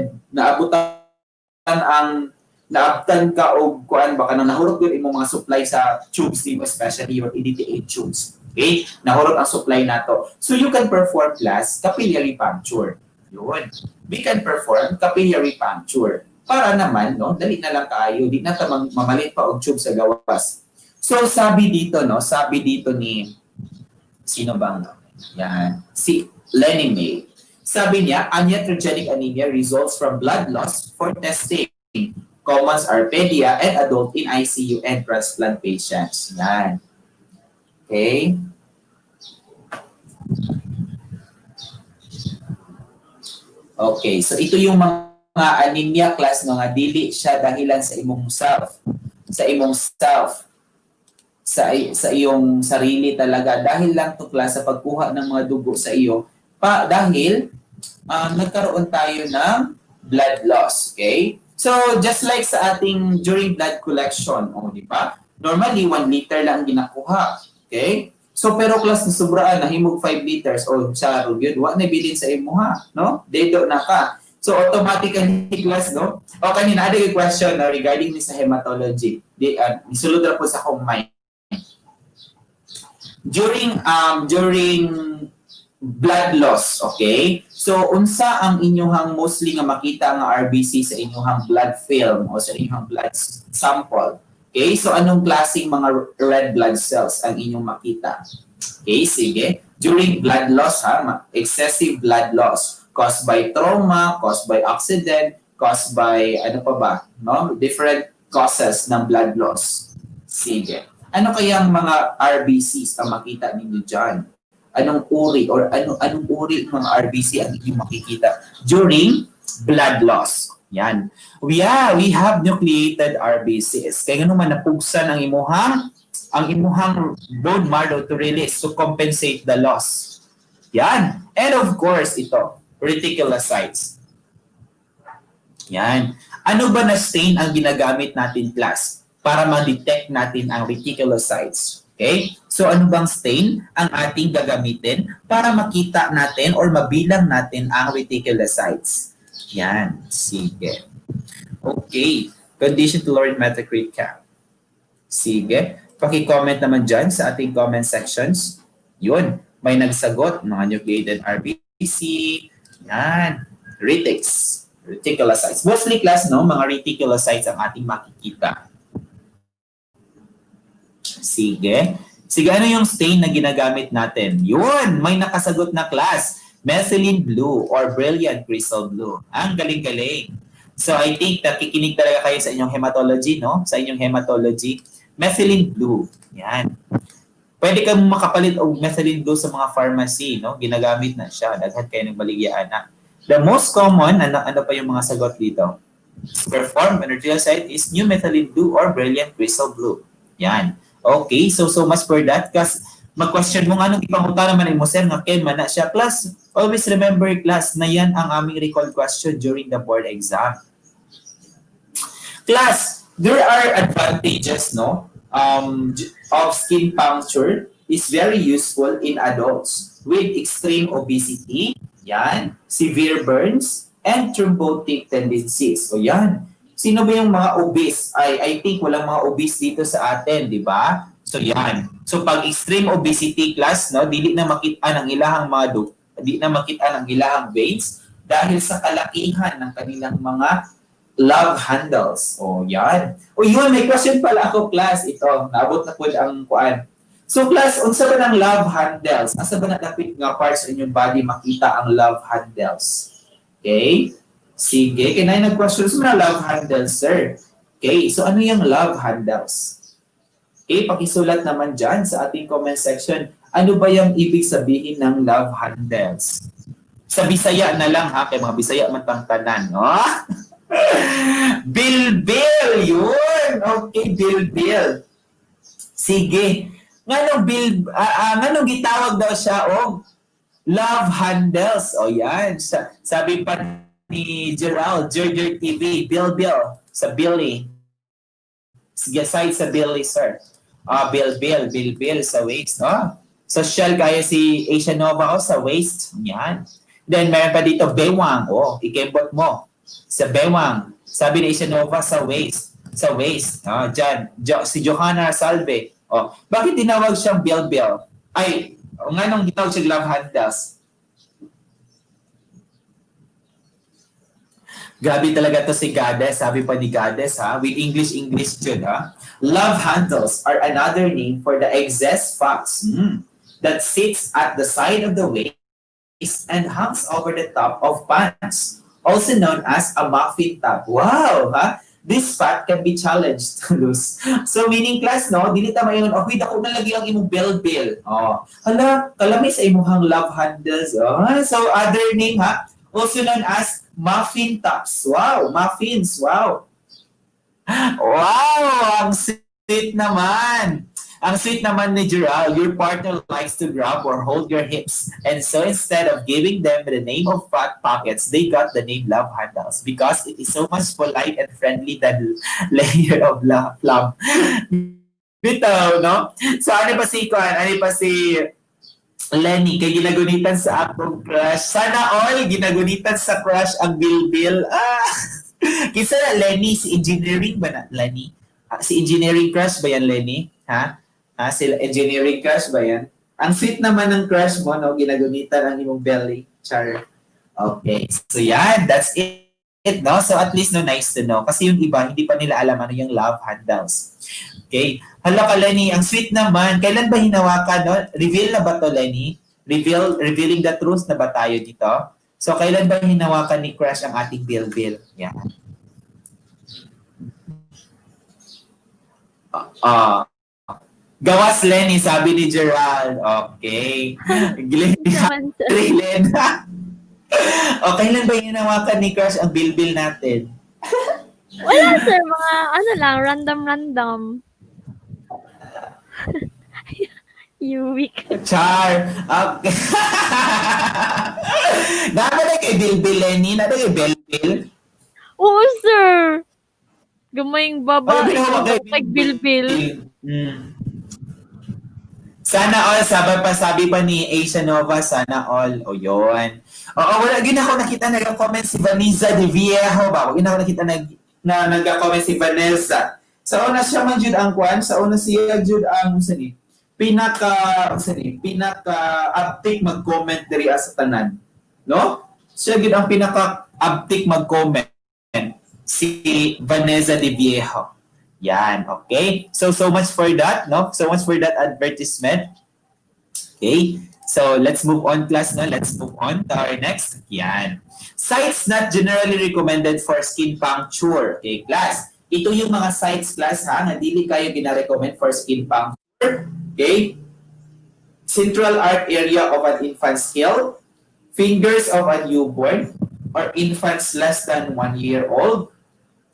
naabtan ka o kuan baka nang nahurot yun imong mga supply sa tubes nimo, especially your EDTA tubes. Okay? Nahurot ang supply nato. So you can perform class capillary puncture. Yun. We can perform capillary puncture. Para naman, no, dali na lang kayo, di na ta mamalit pa og tube sa gawas. So sabi dito, no, sabi dito ni sino bang? Yan. Si Lenny May. Sabi niya, iatrogenic anemia results from blood loss for testing. Commons are pedia and adult in ICU and transplant patients. Yan. Okay. Okay, so ito yung mga anemia class mga dili siya dahilan sa imong self. Sa imong self. Sa iyong sarili talaga. Dahil lang to class sa pagkuha ng mga dugo sa iyo. Dahil nagkaroon tayo ng blood loss. Okay? So, just like sa ating during blood collection, di ba? Normally, 1 liter lang ginakuha. Okay? So, pero class na sobraan, nahimog 5 liters, charo yun, wala na bilin sa imuha, no? Dedo na ka. So, automatically, class, no? O, kanina, ada yung question regarding sa hematology. Isulod na po sa akong mind. During blood loss, okay? So, unsa ang inyuhang mostly nga makita nga RBC sa inyuhang blood film o sa inyuhang blood sample? Okay? So, anong klaseng mga red blood cells ang inyong makita? Okay, sige. During blood loss, excessive blood loss caused by trauma, caused by accident, caused by, ano pa ba? No? Different causes ng blood loss. Sige. Ano kayang mga RBCs ang makita ninyo dyan? Anong uri or anong uri ng mga RBC ang inyong makikita during blood loss? Yan. We have nucleated RBCs. Kaya nga naman napugsan ang imuhang bone marrow to release to compensate the loss. Yan. And of course, ito, reticulocytes. Yan. Ano ba na stain ang ginagamit natin, class, para ma-detect natin ang reticulocytes? Okay? So ano bang stain ang ating gagamitin para makita natin or mabilang natin ang reticulocytes? Yan. Sige. Okay. Condition to lower hematocrit count. Sige. Paki-comment naman dyan sa ating comment sections. Yun. May nagsagot. Mga nucleated RBC. Yan. Reticulocytes. Mostly class, no? Mga reticulocytes ang ating makikita. Sige. Sige, ano yung stain na ginagamit natin? Yun! May nakasagot na class. Methylene blue or brilliant crystal blue. Ang galing-galing. So I think nakikinig talaga kayo sa inyong hematology, no? Sa inyong hematology. Methylene blue. Yan. Pwede kang makapalit og methylene blue sa mga pharmacy, no? Ginagamit na siya. Daghan kayo ng baligyaan na. The most common, ano pa yung mga sagot dito? Perform reticulocyte is new methylene blue or brilliant crystal blue. Yan. Okay, so much for that. Kasi mag-question mo nga nung ipanguta naman mo, sir, nga kaya man na siya. Class, always remember, class, na yan ang aming recall question during the board exam. Class, there are advantages, no? Of skin puncture is very useful in adults with extreme obesity, yan, severe burns, and thrombotic tendencies. O yan. Sino ba yung mga obese? I think walang mga obese dito sa atin, di ba? So yan. So pag extreme obesity, class, no, dili na makita ng ilahang di na makita ng ilahang veins dahil sa kalakihan ng kanilang mga love handles. O yan. O yun, may question pala ako, class. Ito, naabot na po ang kuan. So class, unsa ba ng love handles? Asa ba na dapat nga parts sa inyong body makita ang love handles? Okay? Sige, kinay nag-question sa love handles, sir. Okay, so ano yung love handles? Okay, pakisulat naman dyan sa ating comment section. Ano ba yung ibig sabihin ng love handles? Sa Bisaya na lang ha, kay mga Bisaya man tang tanan, no? Bilbil, yun! Okay, bilbil. Sige. Nganong gitawag daw siya og love handles. O yan, sabi pa ni Gerald, Georgia TV, Bill, sa Billy. Sige, side sa Billy, sir. Bilbil sa waist. Social kaya si Asia Nova sa waist. Yan. Then, meron pa dito, bewang. Ikembot mo. Sa bewang. Sabi ni Asia Nova sa waist. Sa waist. Diyan. Si Johanna Salve. Bakit tinawag siyang bilbil? Ay, nga nung tinawag siya love handles. Grabe talaga to si Goddess. Sabi pa ni Goddess, with English yun, Love handles are another name for the excess fats that sits at the side of the waist and hangs over the top of pants, also known as a muffin top. Wow! This fat can be challenged to lose. So, meaning class, no? Dili tama yun, wait, ako na lagi ang imong bell. Hala, kalamay sa imong love handles. So, other name, also known as muffin tops. Wow, muffins. Wow. Wow, ang sweet naman. Ang sweet naman ni Gerald, your partner likes to grab or hold your hips. And so instead of giving them the name of fat pockets, they got the name love handles because it is so much polite and friendly than layer of love. Bitaw, no? So ano pa si Lenny, kay ginagunitan sa akong crush. Sana all ginagunitan sa crush ang Bilbil. Kisa na Lenny, si engineering ba na? Lenny? Si engineering crush ba yan, Lenny? Si engineering crush ba yan? Ang sweet naman ng crush mo, no? Ginagunitan ang imong belly. Char. Okay. So yan, that's it, no? So at least, no, nice to know. Kasi yung iba, hindi pa nila alam ano yung love handles. Okay. Hala ka, Lenny, ang sweet naman. Kailan ba hinawakan, no? Reveal na ba to, Lenny? Revealing the truth na ba tayo dito? So, kailan ba hinawakan ni Crush ang ating Bilbil? Yan. Gawas, Lenny, sabi ni Gerald. Okay. Naman, sir. Len. Kailan ba hinawakan ni Crush ang Bilbil natin? Wala, sir. Mga, random. You weak. Char. Okay. Nada na kay Bilbil, Lenny? Nada kay Bilbil? Oo, sir. Gamayng baba. Ay, Like Bilbil. Sana all, sabi pa ni Asia Nova, sana all. O yun. Wala, ako nakita nag-comment si Vanessa de Viejo ba? Wala ako nakita na nag-comment si Vanessa. Sa una siya man jud ang kwan, sa una siya jud ang pinaka-uptick mag-comment diri sa tanan. No? Siya jud ang pinaka-uptick mag-comment. Si Vanessa de Viejo. Yan, okay? So much for that, no? So much for that advertisement. Okay? So, let's move on, class, no? Let's move on to our next. Yan. Sites not generally recommended for skin puncture. Okay, class? Ito yung mga sites, class, na dili kayo gina-recommend for skin puncture. Okay? Central arc area of an infant's heel, fingers of a newborn, or infants less than 1 year old,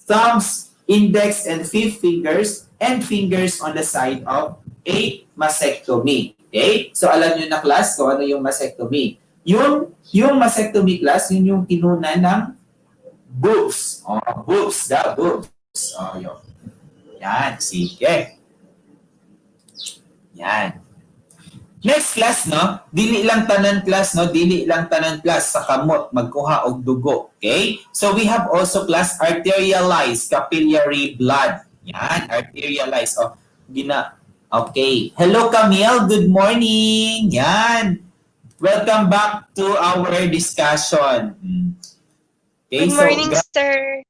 thumbs, index, and fifth fingers, and fingers on the side of a mastectomy. Okay? So, alam nyo na, class, kung ano yung mastectomy. Yung mastectomy, class, yun yung kinunan ng boobs. Boobs. Yun. Yan, sige. Yan. Next, class, no? Dili lang tanan, class, sa kamot, magkuha og dugo. Okay? So, we have also, class, arterialized capillary blood. Yan, arterialized. Okay. Hello, Camille. Good morning. Yan. Welcome back to our discussion. Okay, Good morning, sir.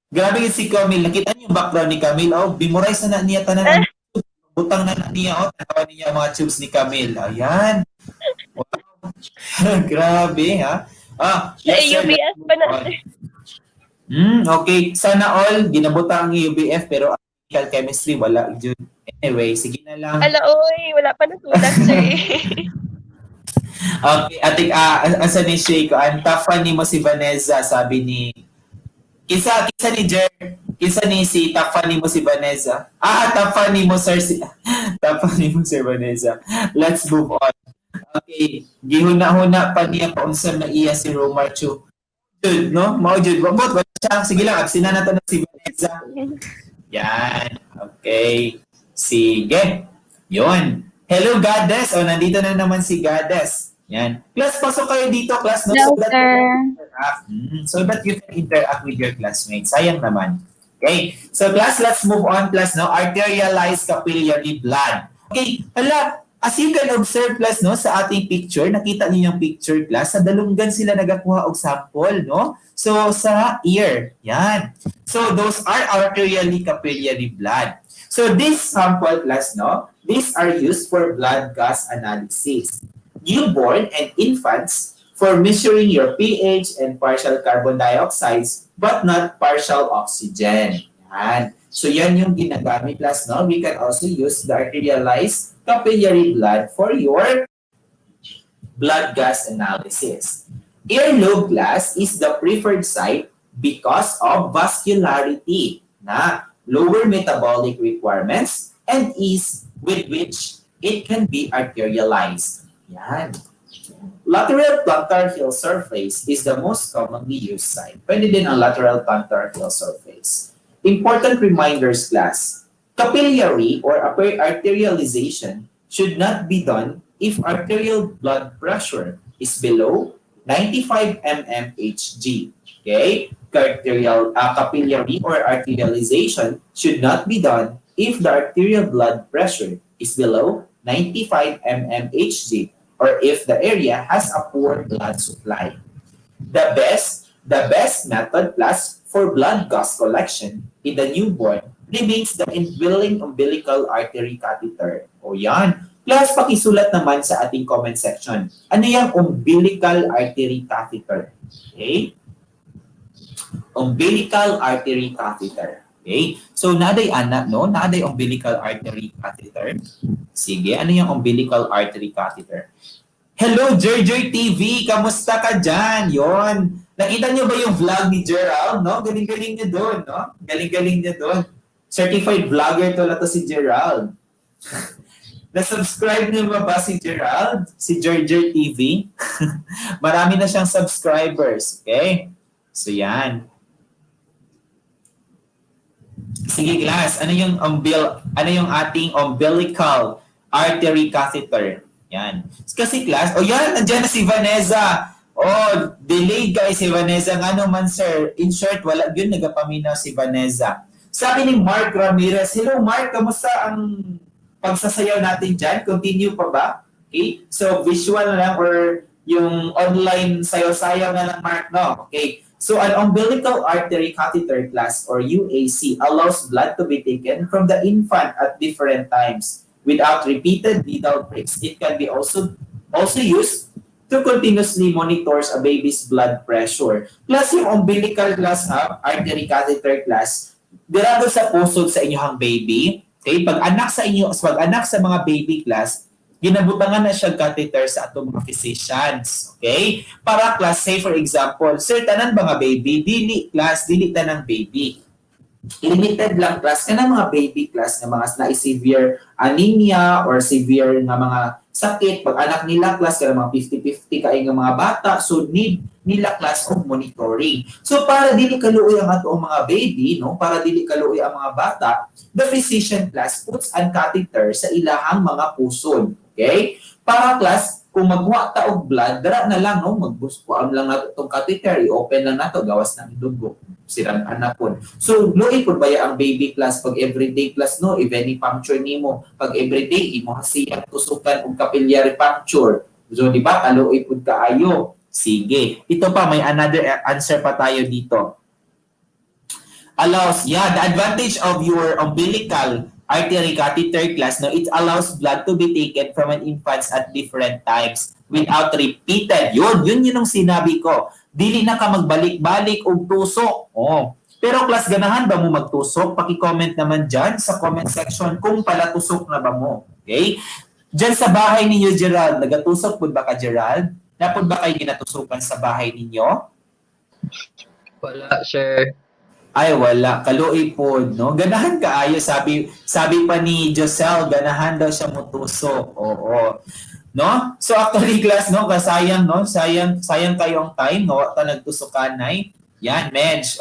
Grabe yun si Camille. Nakita niyo yung background ni Camille. Memorize na niya tanan. Butang na niya. Tanawa niya mga tubes ni Camille. Ayan. Wow. Grabe, ha? Yes, sir. UBS pa na, sir. Okay. Sana all, ginabutang ang UBF, pero chemical chemistry, wala. Anyway, sige na lang. Ala, oy, wala pa nasulat, sir. Okay, ating, asa ni Shay ko, ang tafan ni mo si Vanessa, sabi ni, kisa ni si tafan ni mo si Vanessa. Tafan ni mo, Sir Vanessa. Let's move on. Okay, gihuna-huna pa niya paunsa na iya si Romar Chu. Jud, no? Mao jud. Wala siya. Sige lang, absina na si Vanessa. Yan. Okay. Sige. Yun. Hello, Goddess. O, nandito na naman si Goddess. Yan. Class, pasok kayo dito, class, no? Hello, So that sir. so that you can interact with your classmates. Sayang naman. Okay. So, class, let's move on, class, no? Arterialized capillary blood. Okay. Hala, as you can observe, class, no, sa ating picture, nakita niyo yung picture, class, sa Dalungan sila nagakuha og sample, no? So, sa ear. Yan. So, those are arterially capillary blood. So, this sample, class, no? These are used for blood gas analysis. Newborn and infants for measuring your pH and partial carbon dioxides but not partial oxygen. Yan. So yan yung ginagamit, class, no? We can also use the arterialized capillary blood for your blood gas analysis. Earlobe, class, is the preferred site because of vascularity na lower metabolic requirements and ease with which it can be arterialized. Yan. Lateral plantar heel surface is the most commonly used site. Pwede din ang lateral plantar heel surface. Important reminders, class. Capillary or arterialization should not be done if arterial blood pressure is below 95 mmHg. Okay? Capillary or arterialization should not be done if the arterial blood pressure is below 95 mmHg or if the area has a poor blood supply. The best method, plus, for blood gas collection in the newborn remains the indwelling umbilical artery catheter. O yan. Plus, pakisulat naman sa ating comment section. Ano yung umbilical artery catheter? Okay? Umbilical artery catheter. Okay? So, naday anak, no? Naday umbilical artery catheter. Sige, ano yung umbilical artery catheter? Hello, Joy TV! Kamusta ka dyan? Yon. Nakita niyo ba yung vlog ni Gerald? No? Galing-galing niya doon, no? Galing-galing niya doon. Certified vlogger to si Gerald. Na-subscribe niyo ba si Gerald? Si Joy TV? Marami na siyang subscribers. Okay? So, yan. Sige, class. Ano yung ating umbilical artery catheter? Yan. Kasi, class, yan, nandiyan na si Vanessa. Delayed guys si Vanessa. Nga naman, sir. In short, wala yun, nagapaminaw si Vanessa. Sabi ni Mark Ramirez, hello Mark, kamusta ang pagsasayaw natin dyan? Continue pa ba? Okay? So, visual na lang or yung online sayaw-sayaw na lang, Mark, no? Okay. So, an umbilical artery catheter, class, or UAC, allows blood to be taken from the infant at different times without repeated needle pricks. It can be also used to continuously monitor a baby's blood pressure. Plus, yung umbilical, class, artery catheter, class, dirado sa pusod sa inyong baby. Okay? Pag anak sa mga baby, class, ginabutangan na siya catheter sa atong mga physicians. Okay? Para, class, say for example, sir, tanan ba nga baby? Dili, class, dili tanang baby. Limited lang, class, ka na mga baby, class, na mga na-severe anemia or severe na mga sakit. Pag anak nila, class, ka mga 50-50 kayo ng mga bata, so need nila, class, of monitoring. So, para dili kaluoy ang atong mga baby, no? Para dili kaluoy ang mga bata, the physician, class, puts an catheter sa ilahang mga pusod. Okay? Para, class, kung magwa ta og blood, dara na lang, no? Magbuskuan lang nato itong catheter, i-open lang nato, gawas ng dugo. Sirang anapon. So, luoy po ba ang baby, class, pag everyday, class, no? If any puncture nimo, pag everyday, imo hasiyang tusukan og capillary puncture. So, di ba, kaluoy po kaayo. Sige. Ito pa, may another answer pa tayo dito. Allows, the advantage of your umbilical artery catheter, class, no, it allows blood to be taken from an infant at different times without repeated. Yun yung sinabi ko. Dili na ka magbalik-balik o tusok. Pero, class, ganahan ba mo magtusok? Paki-comment naman dyan sa comment section kung pala tusok na ba mo. Okay? Dyan sa bahay ninyo, Gerald, nagatusok po ba ka, Gerald? Napod ba kayo ginatusukan sa bahay ninyo? Wala, sir. Ay, wala. Kaluoy po, no? Ganahan kaayo. Sabi pa ni Joselle, ganahan daw siya mutusok. Oo. No? So, actually, class, no? Kasayang, no? Sayang kayong time, no? Ito nagtusukanay. Yan, Medj.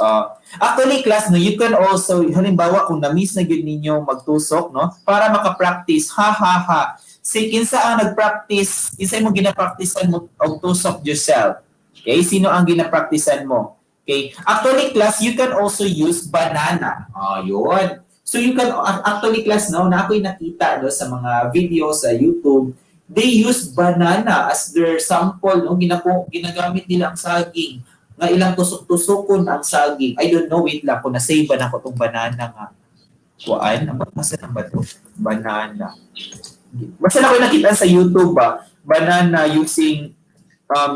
Actually, class, no, you can also, halimbawa, kung na-miss na yun ninyo magtusok, no, para maka-practice, ha, ha, ha. Si kinsa ang nag-practice, kinsa mo gina-practicean mo og tusok yourself. Okay, sino ang gina-practicean mo? Okay, actually, class, you can also use banana. Yun. So you can, actually, class, no, na ako'y nakita no, sa mga videos sa YouTube, they use banana as their sample, no, ginagamit nila ang saging. Nga ilang tusok-tusokon ang saging. I don't know, wait lang, kung nasave ba na ko itong banana nga. Kuan, masan ba ito? Banana. Basta na ko nakita sa YouTube ba, banana using,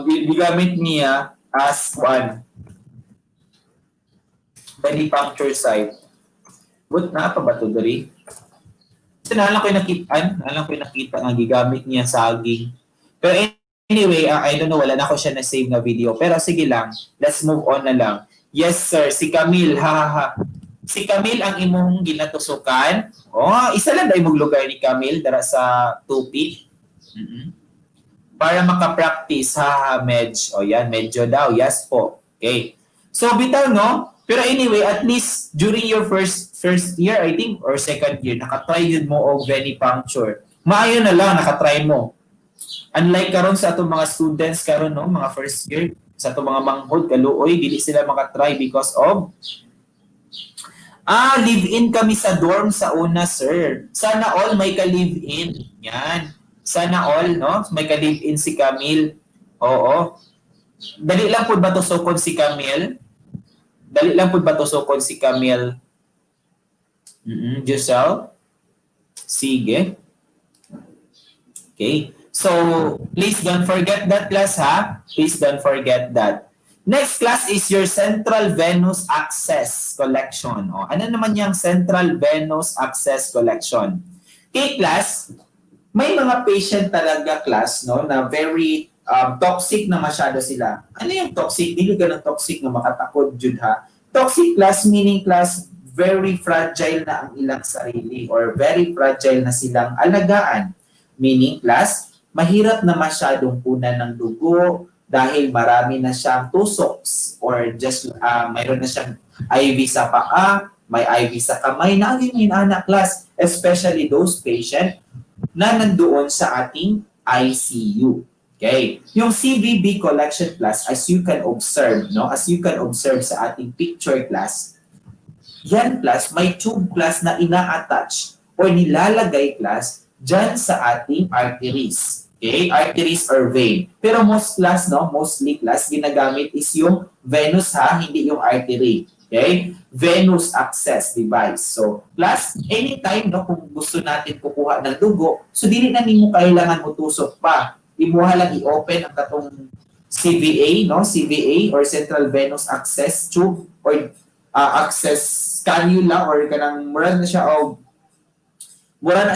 gigamit niya as kuan, puncture site. But na pa ba ito, Dari? Kasi nalang ko nakita nga gigamit niya saging. Pero anyway, I don't know, wala na ako siya na-save na video. Pero sige lang, let's move on na lang. Yes, sir, si Camille, ha. Si Camille ang imong ginatusukan. Isa lang dahil mong lugar ni Camille dara sa 2P. Para maka-practice, ha, Medj. Yan, medyo daw. Yes po. Okay. So, bitaw, no? Pero anyway, at least during your first year, I think, or second year, nakatry yun mo og venipuncture. Maayo na lang, nakatry mo. Unlike karon sa atong mga students karon no, mga first year, sa atong mga manghod kaluoy, dili sila makatry because of live-in kami sa dorm sa una, sir. Sana all may ka-live-in. Yan. Sana all, no? May ka-live-in si Camille. Oo. Dali lang po ba tusokon si Camille? Giselle? Sige. Okay. So, please don't forget that, class, ha? Please don't forget that. Next class is your Central Venous Access Collection. Ano naman yung Central Venous Access Collection? Okay, class, may mga patient talaga, class, no, na very toxic na masyado sila. Ano yung toxic? Dili ka ng toxic na makatakod, Jud, ha? Toxic, class, meaning, class, very fragile na ang ilang sarili or very fragile na silang alagaan. Meaning, class, mahirap na masyadong punan ng dugo dahil marami na siyang tusoks or just mayroon na siyang IV sa paa, may IV sa kamay, na ang anak, class, especially those patient na nandoon sa ating ICU. Okay? Yung CVB collection, class, as you can observe, no? As you can observe sa ating picture, class, yan, class, may tube, class, na ina-attach or nilalagay, class, dyan sa ating arteries. Okay? Arteries or vein. Pero mostly, class, ginagamit is yung venous, ha? Hindi yung artery. Okay? Venous access device. So, class, anytime, no, kung gusto natin kukuha ng dugo, so dili na nimo kailangan mo tusok pa. Imuha lang i-open ang katong CVA, no? CVA or Central Venous Access Tube or access cannula or kanang mura na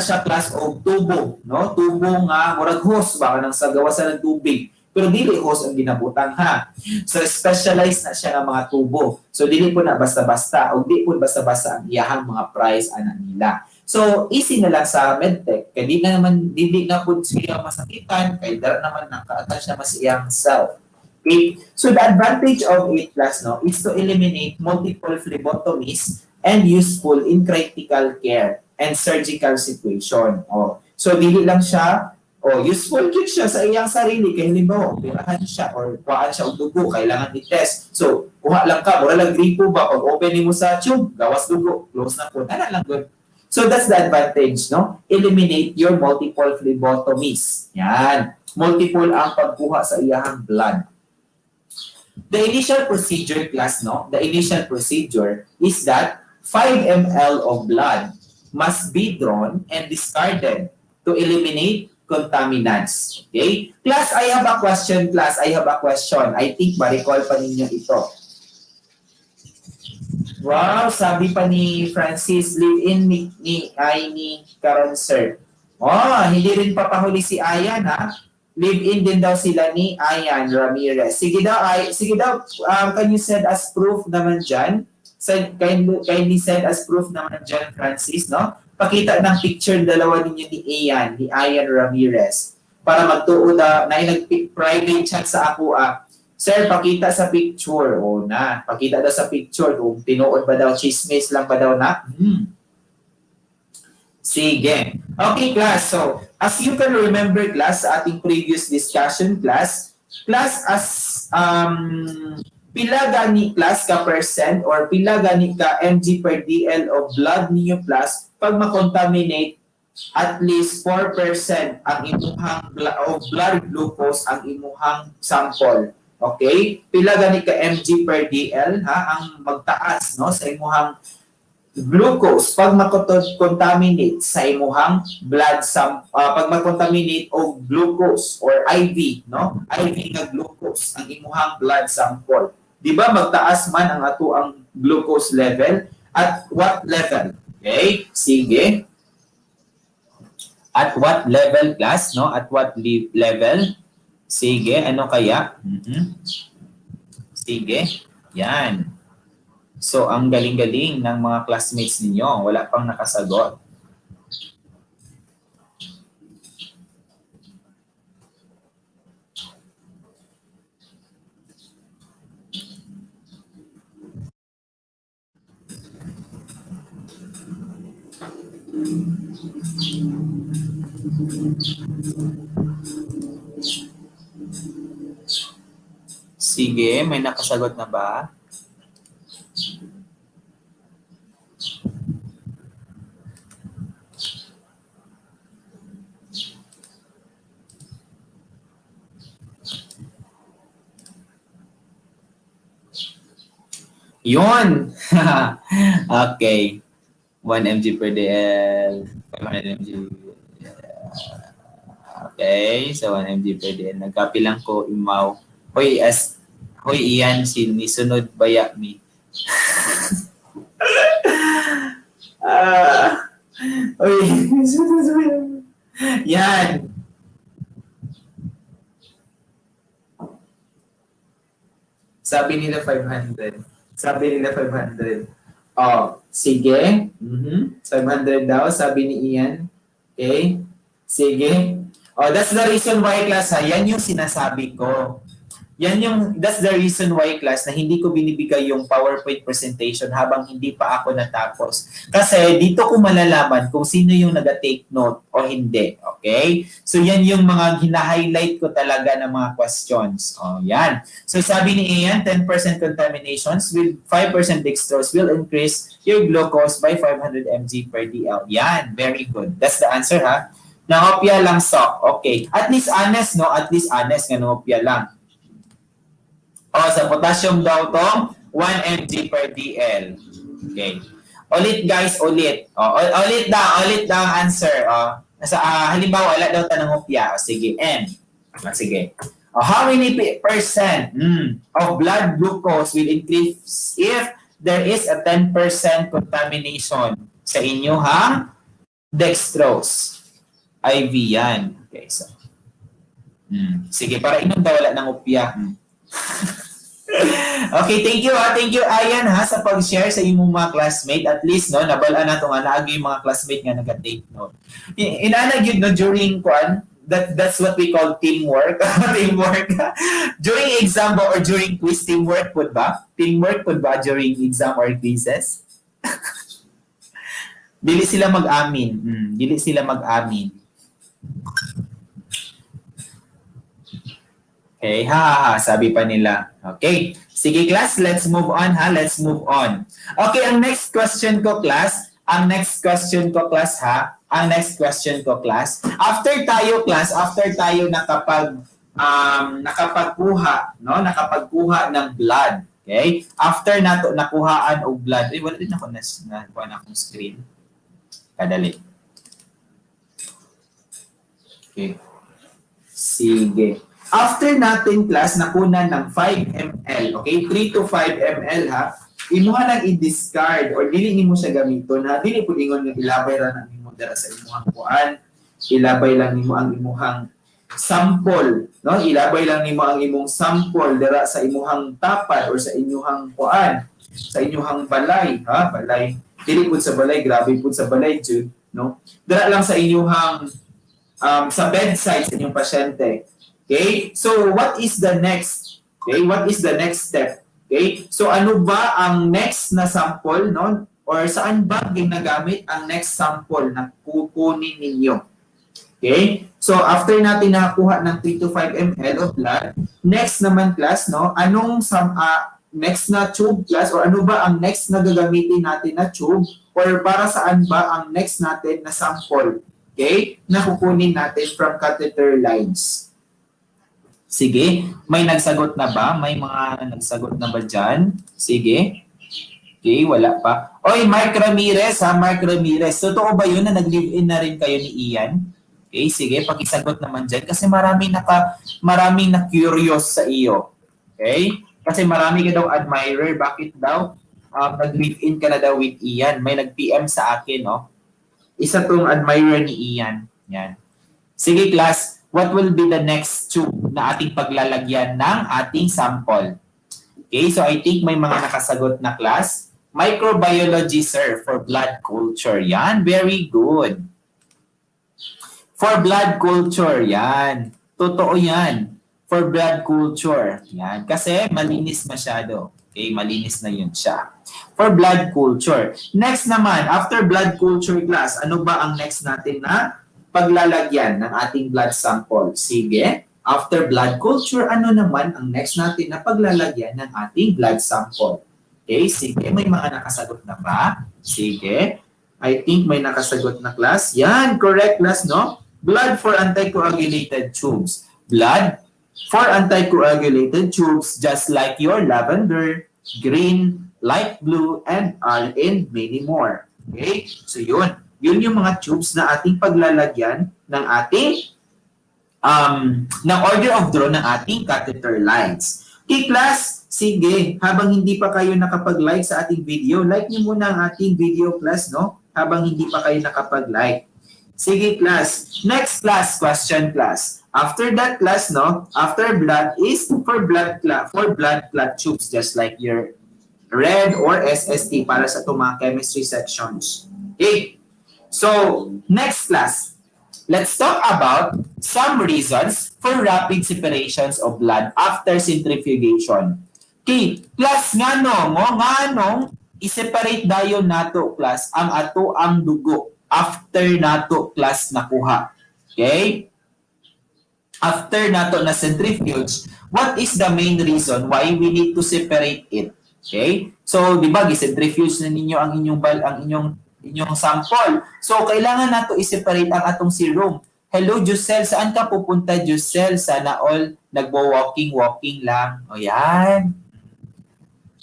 siya class of tubo, no? Tubo nga murag hose ba kanang sa gawasan ng tubig. Pero dili hose ang ginabutang, ha. So specialized na siya ng mga tubo. So dili po na basta-basta o di po basta-basta ang iyahang mga price ana nila. So easy na lang sa medtech. Kaya dili na po siya masakitan kay dara naman naka-attach naman sa iyang self. Okay? So the advantage of it, class, no, is to eliminate multiple phlebotomies and useful in critical care and surgical situation. So dili lang siya useful din siya sa iyang sarili kay halimbawa operahan siya or kuhaan siya og dugo, kailangan i-test. So kuha lang ka, mura lang gripo ba, pag open mo sa tube, gawas dugo, close na po, ana lang good. So that's the advantage, no? Eliminate your multiple phlebotomies. Yan. Multiple ang pagkuha sa iyang blood. The initial procedure, class, no? The initial procedure is that 5 ml of blood must be drawn and discarded to eliminate contaminants. Okay? Class, I have a question, class. I have a question. I think ma-recall pa ninyo ito. Wow, sabi pa ni Francis, live-in ni Karon, sir. Hindi rin papahuli si Ayan, ha? Live-in din daw sila ni Ayan Ramirez. Sige daw, can you send us proof naman dyan? Kindly send us proof naman dyan, Francis, no? Pakita ng picture dalawa ninyo ni Ayan Ramirez para magtuo na nag-private chat sa ako. Sir, pakita sa picture. O na, pakita daw sa picture. Kung tinuod ba daw, chismis lang ba daw na? Sige. Okay, class. So, as you can remember, class, sa ating previous discussion, class, as pila gani class ka percent or pila gani ka mg per dl of blood ninyo class pag makontaminate at least 4% ang imuhang of blood glucose ang imuhang sample. Okay? Pila gani ka mg per dl ha ang magtaas no sa imuhang glucose pag makontaminate sa imuhang blood pag makontaminate og glucose or IV no IV nga glucose ang imuhang blood sample. Di ba magtaas man ang ato ang glucose level at what level? Okay? Sige. At what level class no? At what level? Sige, ano kaya? Sige. Yan. So, ang galing-galing ng mga classmates ninyo. Wala pang nakasagot. Sige, may nakasagot na ba? Yun! Okay. 1 mg per dl, 500 mg. Okay, so 1 mg per dl. Nagkapi lang ko imaw. Hoy, iyan, sinisunod baya mi. Hoy, sunod baya mi. Yan. Sabi nila 500. Sabi nila 500. Oh, sige. 500 daw, sabi ni Ian. Okay? Sige. Oh, that's the reason why, class, ha? Yan yung sinasabi ko. That's the reason why, class, na hindi ko binibigay yung PowerPoint presentation habang hindi pa ako natapos. Kasi dito ko malalaman kung sino yung nag-take note o hindi. Okay? So, yan yung mga hina-highlight ko talaga ng mga questions. Oh, yan. So, sabi ni Ian, 10% contaminations with 5% dextrose will increase your glucose by 500 mg per dl. Yan. Very good. That's the answer, ha? Nangopya lang, sok. Okay. At least honest, no? At least honest nga nangopya lang. O, sa potassium daw tong 1 mg per dl. Okay. Ulit guys, ulit. O, ulit daw ang answer. O, halimbawa, wala daw tanong opya. O, sige, M. O, sige. O, how many percent of blood glucose will increase if there is a 10% contamination sa inyo, ha? Dextrose. IV yan. Okay, so. Sige, para inom daw wala ng opya. Okay, thank you ha. Thank you, Ayan, ha, sa pag-share sa imong mga classmate. At least, no, nabalaan na ito nga naagi yung mga classmate nga nag-take note. Inanag yun, no, during that's what we call teamwork. Teamwork. During exam or during quiz, teamwork po ba? Teamwork po ba during exam or quizzes? Dili sila mag-amin. Dili sila mag-amin. Okay, sabi pa nila. Okay, sige class, let's move on ha, let's move on. Okay, ang next question ko class, ha, after tayo nakapagkuha ng blood, okay? After nato nakuhaan og blood, wala din ako na akong screen. Kadali. Okay. Sige. After natin class nakunan ng 5 ml, okay? 3 to 5 ml ha. Imuha nang i-discard or dili nimo siya gamiton ha. Dili pud ingon nga ilabay ra nang imo dara sa imuhang kuan. Ilabay lang nimo ang imuhang sample, no? Ilabay lang nimo ang imong sample dara sa imuhang tapad or sa inyuhang kuan, sa inyuhang balay, ha? Balay. Dili pud sa balay, grabe pud sa balay jud, no? Dara lang sa inyuhang sa bedside sa inyong pasyente. Okay? So, what is the next Okay, what is the next step? Okay, so ano ba ang next na sample, no? Or saan ba ginagamit ang next sample na kukunin ninyo? Okay, so after natin nakakuha ng 3 to 5 ml of blood, next naman class, no? Anong next na tube class, or ano ba ang next na gagamitin natin na tube, or para saan ba ang next natin na sample? Okay, na kukunin natin from catheter lines. Sige, may nagsagot na ba? May mga nagsagot na ba dyan? Sige. Okay, wala pa. Oy, Mark Ramirez ha, Mark Ramirez. Totoo ba yun na nag-live-in na rin kayo ni Ian? Okay, sige, pakisagot naman dyan kasi maraming na-curious sa iyo. Okay? Kasi marami ka daw admirer. Bakit daw? Nag-live-in ka na daw with Ian. May nag-PM sa akin, no? Isa tong admirer ni Ian. Yan. Sige, class. What will be the next tube na ating paglalagyan ng ating sample? Okay, so I think may mga nakasagot na class. Microbiology, sir, for blood culture. Yan, very good. For blood culture, yan. Totoo yan. For blood culture. Yan, kasi malinis masyado. Okay, malinis na yun siya. For blood culture. Next naman, after blood culture class, ano ba ang next natin na paglalagyan ng ating blood sample? Sige, after blood culture, ano naman ang next natin na paglalagyan ng ating blood sample? Okay, sige, may mga nakasagot na ba? Sige, I think may nakasagot na class. Yan, correct class, no? Blood for anticoagulated tubes. Blood for anticoagulated tubes, just like your lavender, green, light blue, and many more. Okay, so yun. Yun yung mga tubes na ating paglalagyan ng ating ng order of draw ng ating catheter lines. Okay, class, sige, habang hindi pa kayo nakapag-like sa ating video, like niyo muna ang ating video class, no? Habang hindi pa kayo nakapag-like. Sige, class. Next class, question class. After that class, no? After blood is for blood clot tubes, just like your red or SST para sa mga chemistry sections. Okay. So, next class, let's talk about some reasons for rapid separations of blood after centrifugation. Okay, class nganong i-separate dayon nato class ang ato ang dugo after nato class nakuha. Okay? After nato na centrifuge, what is the main reason why we need to separate it? Okay? So, di ba, gi-centrifuge na ninyo ang inyong sample. So, kailangan nato i-separate ang atong serum. Hello, Jusel. Saan ka pupunta, Jusel? Sana all nagbo-walking lang. O yan.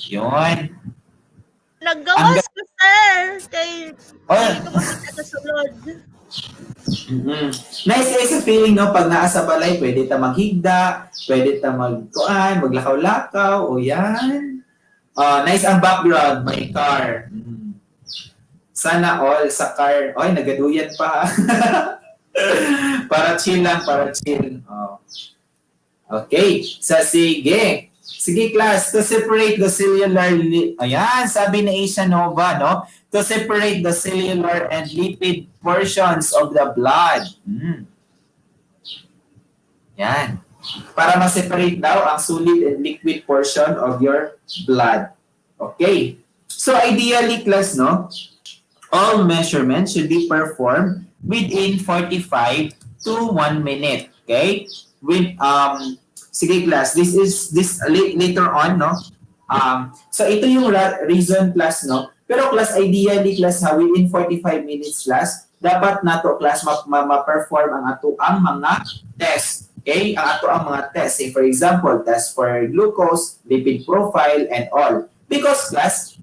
Yun. Naggawas ko, sir. Kay hindi ko makita sa sulod. Nice guys, feeling no, pag naa sa balay, pwede ta maghigda, pwede ta maglakaw-lakaw. O yan. Nice ang background, may car. Sana all sa car. Oy, nagaduyan pa. Para chill lang, para chill. Oh. Okay. So, sige. Sige, class. To separate the cellular... Ayan, sabi ni Asia Nova, no? To separate the cellular and lipid portions of the blood. Yan. Para ma-separate daw ang solid and liquid portion of your blood. Okay. So, ideally, class, no? All measurements should be performed within 45 to 1 minute. Okay? With sige class, this later on, no? So ito yung reason class, no? Pero class, ideally class ha, within 45 minutes class, dapat nato class ma-perform ang ato ang mga test. Okay? Ang ato ang mga test. Say for example, test for glucose, lipid profile, and all. Because class,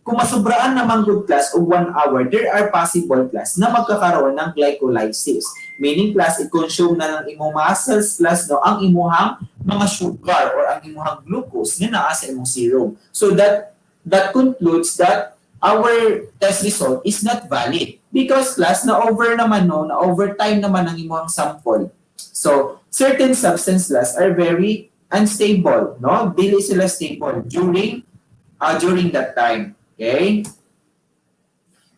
kung masubraan naman good class o 1 hour, there are possible class na magkakaroon ng glycolysis. Meaning class, i-consume na ng imong muscles class no, ang imuhang mga sugar or ang imuhang glucose na naa sa imong serum. So that concludes that our test result is not valid. Because class, na-over naman no, na-overtime naman ang imuhang sample. So, certain substance class are very unstable. No? Dili sila stable during that time. Okay?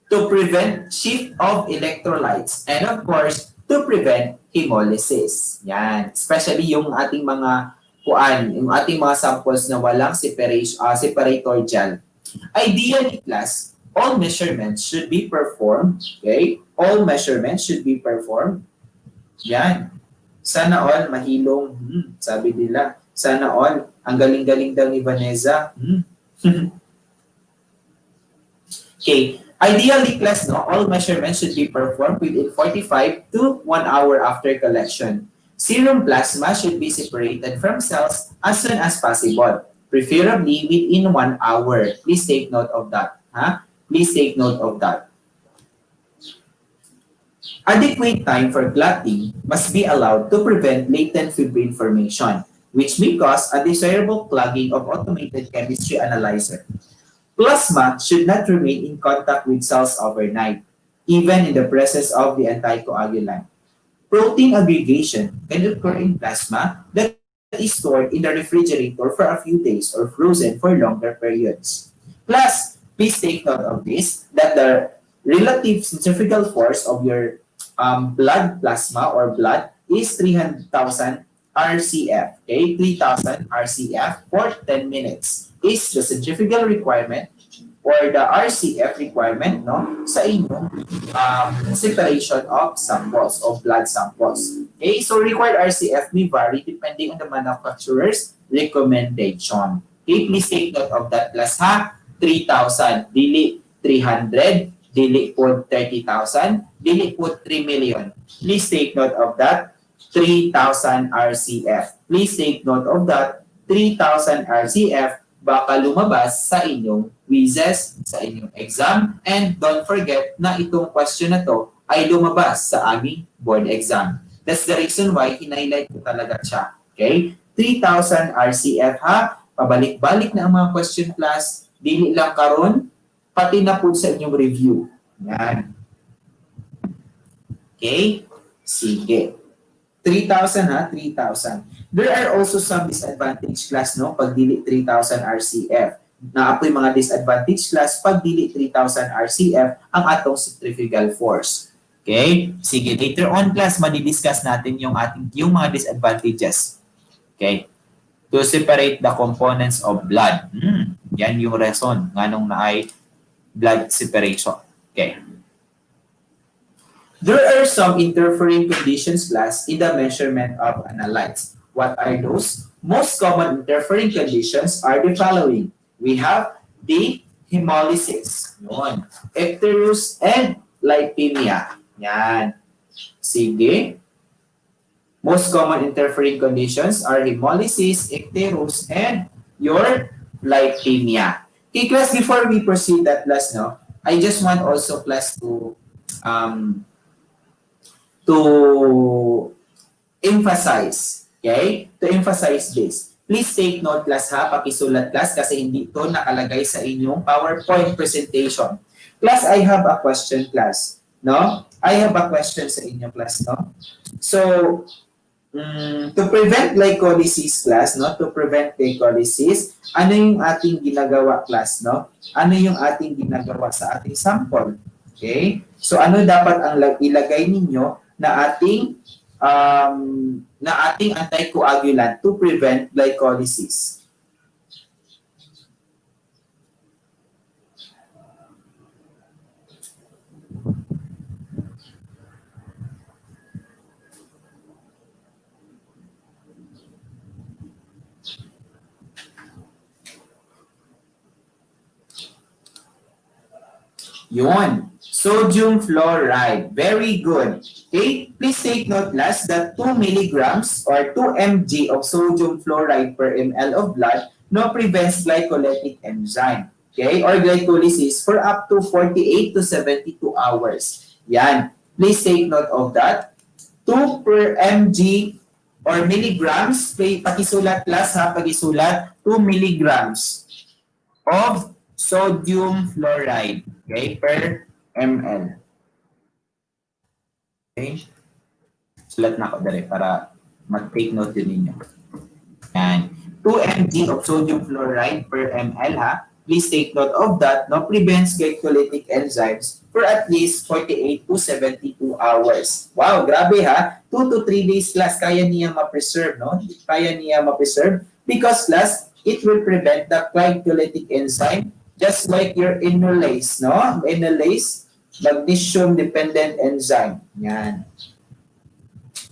To prevent shift of electrolytes and of course, to prevent hemolysis. Yan. Especially yung ating mga yung ating mga samples na walang separator gel. Ideally, class, all measurements should be performed. Okay? All measurements should be performed. Yan. Sana all mahilong. Sabi nila. Sana all. Ang galing-galing daw ni Vanessa. Okay. Ideally, class, no, all measurements should be performed within 45 to 1 hour after collection. Serum plasma should be separated from cells as soon as possible, preferably within 1 hour. Please take note of that. Please take note of that. Adequate time for clotting must be allowed to prevent latent fibrin formation, which may cause undesirable clogging of automated chemistry analyzer. Plasma should not remain in contact with cells overnight, even in the presence of the anticoagulant. Protein aggregation can occur in plasma that is stored in the refrigerator for a few days or frozen for longer periods. Plus, please take note of this, that the relative centrifugal force of your blood plasma or blood is 300,000 RCF. Okay, 3,000 RCF for 10 minutes is the centrifugal requirement or the RCF requirement, no, sa inyong separation of samples, of blood samples. Okay, so required RCF may vary depending on the manufacturer's recommendation. Okay, please take note of that, class, ha? 3,000, dili 300, dili po 30,000, dili po 3 million. Please take note of that, 3,000 RCF. Please take note of that, 3,000 RCF, baka lumabas sa inyong quizzes, sa inyong exam, and don't forget na itong question na to ay lumabas sa aming board exam. That's the reason why hinighlight ko talaga siya. Okay? 3,000 RCF, ha? Pabalik-balik na ang mga question, class. Dili lang karon, pati na po sa inyong review. Yan. Okay? Sige. 3,000, ha? 3,000. There are also some disadvantage, class, no? Pag dili 3,000 RCF. Naapoy mga disadvantage, class, pag dili 3,000 RCF ang atong centrifugal force. Okay? Sige, later on, class, madidiscuss natin yung mga disadvantages. Okay? To separate the components of blood. Yan yung reason nga nung naay blood separation. Okay. There are some interfering conditions, class, in the measurement of analytes. What are those? Most common interfering conditions are the following. We have the hemolysis, yun, icterus, and lipemia. Yan. Sige. Most common interfering conditions are hemolysis, icterus, and your lipemia. Okay, class, before we proceed that, class, no, I just want also, class, to emphasize, okay? To emphasize this. Please take note, class, ha? Pakisulat, class, kasi hindi ito nakalagay sa inyong PowerPoint presentation. Class, I have a question, class. No? I have a question sa inyo, class, no? So, to prevent glycolysis, class, no? To prevent glycolysis, ano yung ating ginagawa, class, no? Ano yung ating ginagawa sa ating sample? Okay? So, ano dapat ang ilagay ninyo na ating anticoagulant to prevent glycolysis? Yun. Sodium fluoride. Very good. Okay? Please take note, class, that 2 milligrams or 2 mg of sodium fluoride per ml of blood no prevents glycolytic enzyme. Okay? Or glycolysis for up to 48 to 72 hours. Yan. Please take note of that. 2 per mg or milligrams. Pakisulat, class, ha? Pakisulat. 2 milligrams of sodium fluoride. Okay? Per ml. Okay? Sulat na ako dali para mag-take note din ninyo. Yan. 2 mg of sodium fluoride per ml, ha? Please take note of that. No, prevents glycolytic enzymes for at least 48 to 72 hours. Wow, grabe ha. 2 to 3 days class, kaya niya ma-preserve, no? Kaya niya ma-preserve because class, it will prevent the glycolytic enzyme just like your enolase, no? Enolase, magnesium-dependent enzyme. Yan.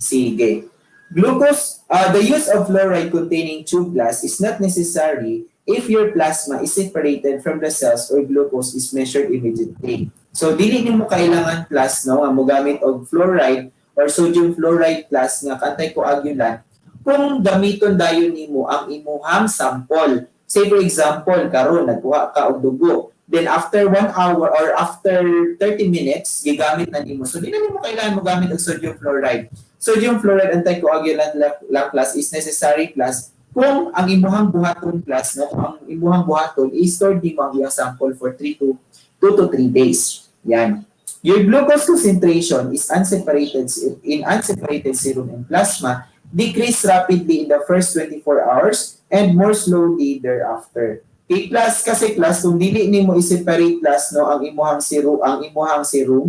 Sige. Glucose, the use of fluoride containing tube glass is not necessary if your plasma is separated from the cells or glucose is measured immediately. So, dili nimo kailangan plus, no, nga mo gamit og fluoride or sodium fluoride plus nga anticoagulant kung gamiton dayon nimo ang imuhang sample. Say for example, karon nagkuha ka og dugo. Then after 1 hour or after 30 minutes, gigamit na nimo. So, di na nimo kailangan mo gamit og sodium fluoride. Sodium fluoride anticoagulant lang plus is necessary plus kung ang imuhang buhaton plus, no, kung ang imuhang buhaton i-store nimo ang iyang sample for 2 to 3 days. Yan. Your glucose concentration is unseparated serum and plasma decrease rapidly in the first 24 hours and more slowly thereafter. Okay, plus kasi plus kung dili nimo i-separate plus, no, ang imuhang serum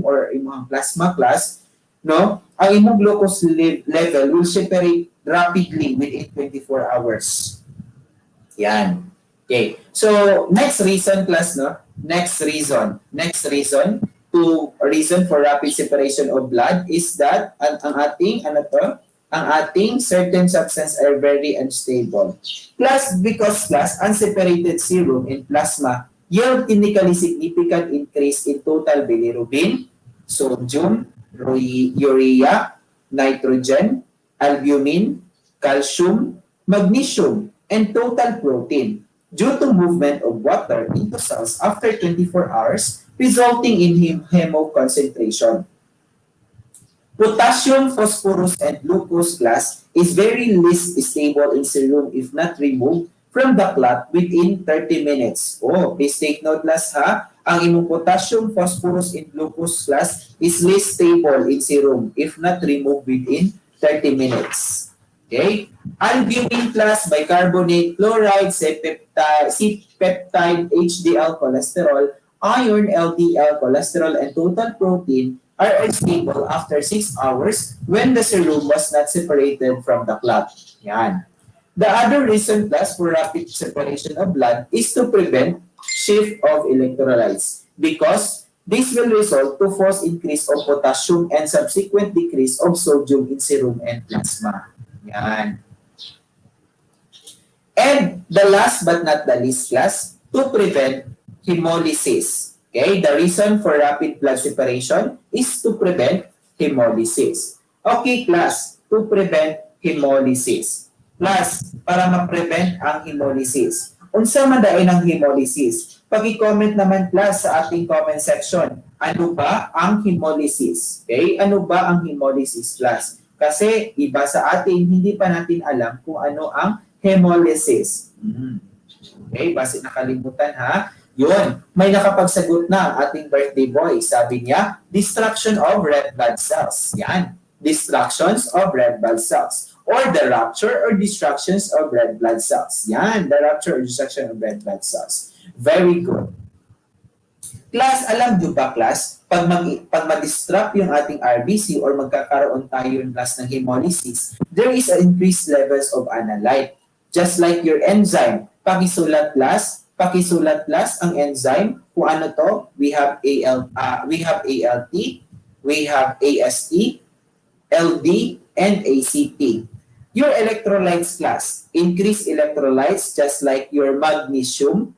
or imuhang plasma class, no, ang imong glucose level will separate rapidly within 24 hours. Yan. Okay. So, next reason class, no? Next reason for rapid separation of blood is that ang ating certain substance are very unstable. Plus, because plus, unseparated serum and plasma yield clinically significant increase in total bilirubin, sodium, urea, nitrogen, albumin, calcium, magnesium, and total protein due to movement of water into cells after 24 hours, resulting in hemoconcentration. Potassium, phosphorus, and glucose class is very least stable in serum if not removed from the clot within 30 minutes. Oh, please take note class ha. Ang imong potassium, phosphorus, and glucose class is least stable in serum if not removed within 30 minutes. Okay? Albumin class, bicarbonate, chloride, C-peptide, HDL cholesterol, iron, LDL cholesterol, and total protein are unstable after 6 hours when the serum was not separated from the clot. Yan. The other reason class for rapid separation of blood is to prevent shift of electrolytes because this will result to force increase of potassium and subsequent decrease of sodium in serum and plasma. Yan. And the last but not the least class, to prevent hemolysis. Okay, the reason for rapid blood separation is to prevent hemolysis. Okay, class, to prevent hemolysis. Class, para ma-prevent ang hemolysis. Unsa man dayon ang hemolysis? Pag-i-comment naman class sa ating comment section. Ano ba ang hemolysis? Okay, ano ba ang hemolysis class? Kasi iba sa atin, hindi pa natin alam kung ano ang hemolysis. Okay, base nakalimutan ha. Yun, may nakapagsagot na ang ating birthday boy. Sabi niya, destruction of red blood cells. Yan, destructions of red blood cells. Or the rupture or destructions of red blood cells. Yan, the rupture or destruction of red blood cells. Very good. Class, alam nyo ba class, pag ma-disrupt yung ating RBC or magkakaroon tayo class ng hemolysis, there is an increased levels of analyte. Just like your enzyme, pakisulat class ang enzyme. Kung ano to, we have ALT, we have AST, LD, and ACT. Your electrolytes class, increased electrolytes just like your magnesium,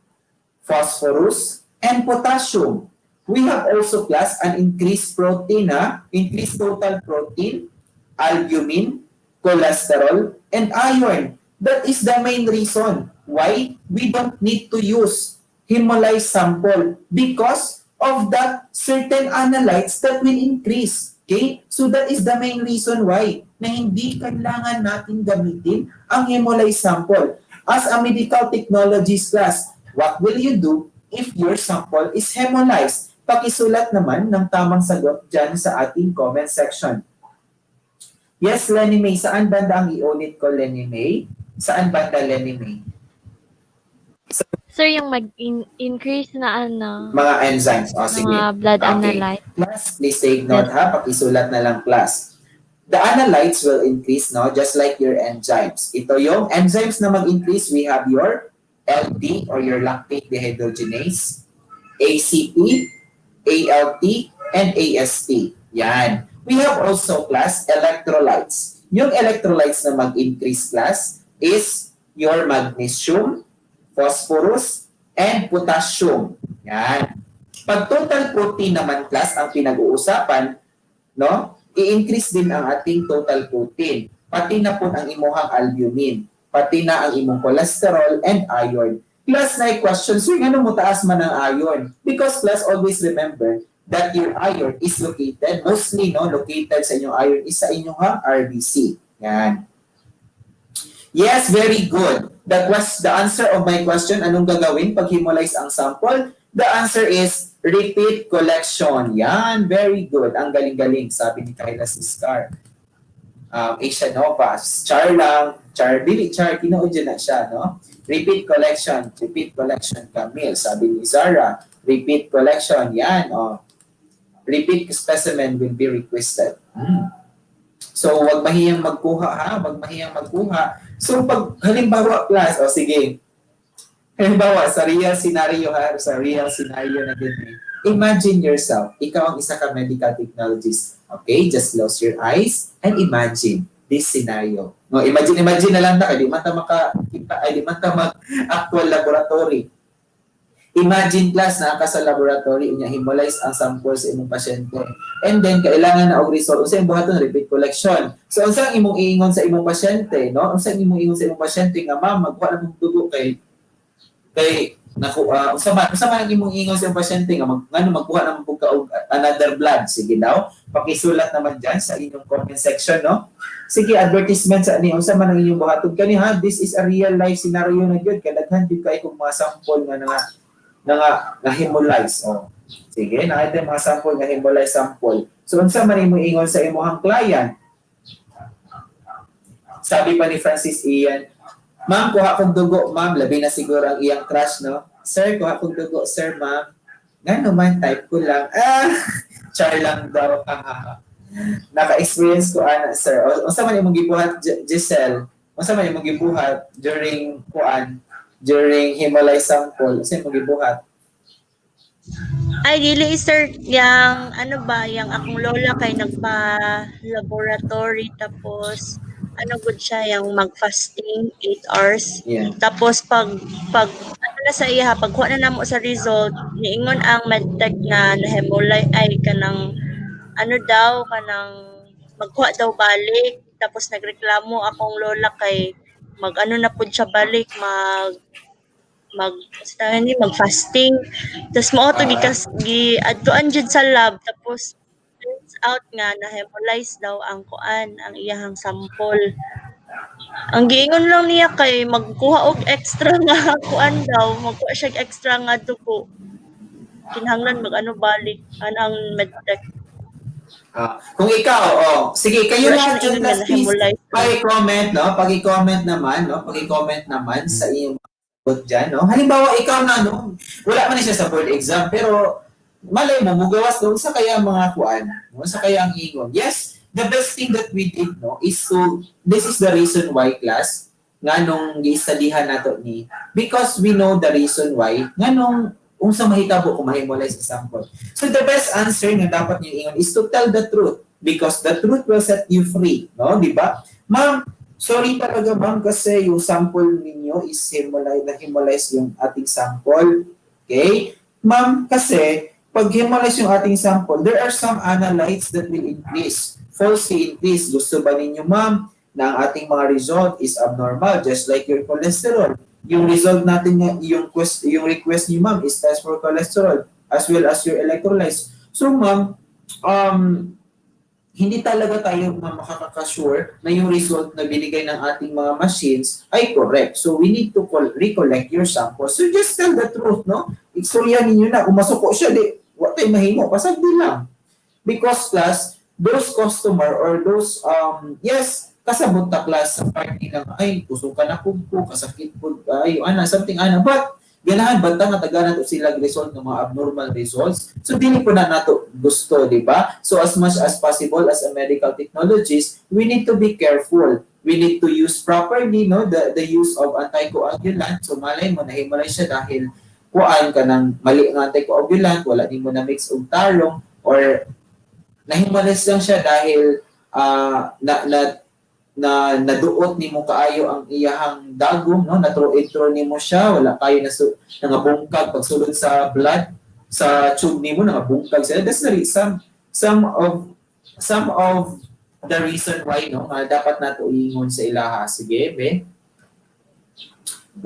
phosphorus, and potassium. We have also class an increased protein, increased total protein, albumin, cholesterol, and iron. That is the main reason why we don't need to use hemolyzed sample because of that certain analytes that will increase. Okay? So that is the main reason why na hindi kailangan natin gamitin ang hemolyzed sample. As a medical technologies class, what will you do if your sample is hemolyzed? Pakisulat naman ng tamang sagot dyan sa ating comment section. Yes, Lenny May. Saan banda ang i-ulit ko, Lenny May? Saan banda, Lenny May? Sir, yung mag-increase na ano, Mga enzymes. O, sige. mga blood Okay. analyte. Class, please take note Yes. ha. Pakisulat na lang class. The analytes will increase, no? Just like your enzymes. Ito yung enzymes na mag-increase. We have your LD or your lactate dehydrogenase, ACP, ALT, and AST. Yan. We have also class electrolytes. Yung electrolytes na mag-increase class is your magnesium, phosphorus, and potassium. Yan. Pag total protein naman class ang pinag-uusapan, no? I-increase din ang ating total protein. Pati na po ang imuhang albumin. Pati na ang imong cholesterol and iron. Plus na question, so ano mo taas man ang iron? Because plus always remember that your iron is located, mostly no, located sa inyong iron is sa inyong RBC. Yan. Yes, very good. The answer of my question, anong gagawin pag hemolyze ang sample? The answer is repeat collection. Yan, very good. Ang galing-galing, sabi ni Kyla Siskar. Asia Nova, char lang, char, dili char, kinood dyan na siya, no? Repeat collection, Camille, sabi ni Zara. Repeat collection, yan, oh. Repeat specimen will be requested. So, wag mahiyang magkuha, ha? Wag mahiyang magkuha. So, pag halimbawa, class, o sige, halimbawa, sa real scenario ha, sa real scenario na din. Imagine yourself, ikaw ang isa ka medical technologist. Okay, just close your eyes and imagine this scenario. No, imagine na lang na, di man ta makakita, di man ta mag-actual laboratory. Imagine class na ka sa laboratory, unya hemolyze ang sample sa imong pasyente. And then, kailangan na og result. Unsa imong buhaton repeat collection. So, unsa imong iingon sa imong pasyente, no? Unsa imong iingon sa imong pasyente nga, ma'am, magkuha na mong dugo kay naku unsa man ang imong ingon sa pasyente nga magkuha na mo og another blood, sige daw pakisulat naman diyan sa inyong comment section, no? Sige, advertisement sa ani unsa man ang inyong buhaton kani ha, this is a real life scenario na gyud kadaghan gyud kay kung mga sample nga hemolyze. Oh, sige, nakita mga sample nga hemolyze sample. So unsa man imong ingon sa imong client? Sabi pa ni Francis Ian, ma'am, kuha kong dugo, ma'am. Labi na siguro ang iyang crush, no? Sir, kuha kong dugo, sir, ma'am. Nga naman, type ko lang. Char lang daw. Naka-experience ko, sir. O sa man yung gibuhat, Giselle? O sa man yung gibuhat during hemolyze sample? O sa yung gibuhat? Ay, dili, sir. Yang, yung akong lola kay nagpa-laboratory tapos good siya yung mag-fasting 8 hours. Yeah. Tapos pag na sa iya pagkuha na namo sa result, niingon ang medtech na hemolyze ay kanang kanang magkuha daw balik. Tapos nagreklamo akong lola kay na pud siya balik mag-fasting. Tapos mao to gi-adtuan jud sa lab tapos out nga na hemolyze daw ang iyahang sample. Ang giingon lang niya kay magkuha og extra nga daw, magkuha siya extra nga dugo. Kinahanglan balik ang medtech. Kung ikaw, sige, kayo lang dyan last please, pag-comment, no? Pag-comment naman sa iyong sagot dyan, no? Halimbawa, ikaw na, no? Wala man siya sa board exam, pero malay mo, mugawas doon sa kaya mga sa kaya ang ingon. Yes, the best thing that we did, no, is this is the reason why, class, nga nung giistadihan nato ni, because we know the reason why, nga nung unsa mahitabo kung mahimolay sa sample. So the best answer na dapat niyo ingon is to tell the truth, because the truth will set you free, no, di ba? Ma'am, sorry talaga ma'am kasi yung sample ninyo is hemolize yung ating sample. Okay? Ma'am, kasi pag hemolize yung ating sample, there are some analytes that will increase. Falsely increase. Gusto ba ninyo, ma'am, na ang ating mga result is abnormal, just like your cholesterol? Yung result natin, yung request niyo, ma'am, is test for cholesterol as well as your electrolytes. So, ma'am, hindi talaga tayo makakasure na yung result na binigay ng ating mga machines ay correct. So, we need to recollect your sample. So, just tell the truth, no? Ikstorya ninyo na. Kung masuko siya, what tayo mahimo? Pasagdi lang. Because, class, those customer or those, yes, kasabot ta class sa party ng, ay, kusok ka na po, kasakit po, ay, something, but ganahan banta nga taga nato sila result ng mga abnormal results. So dili po na nato gusto, di ba? So as much as possible as a medical technologist, we need to be careful. We need to use properly the use of anticoagulant. So malay mo nahimulay siya dahil kuan ka ng mali nga anticoagulant, wala din mo na mix og tarong, or nahimalas lang siya dahil naduot nimo kaayo ang iyahang dagom, no, natro-intro nimo siya, wala kayo nangabungkag pagsulod sa blood sa tube nimo, nangabungkag siya. That's the reason, some of the reason why dapat nato iingon sa ilaha. Sige, be.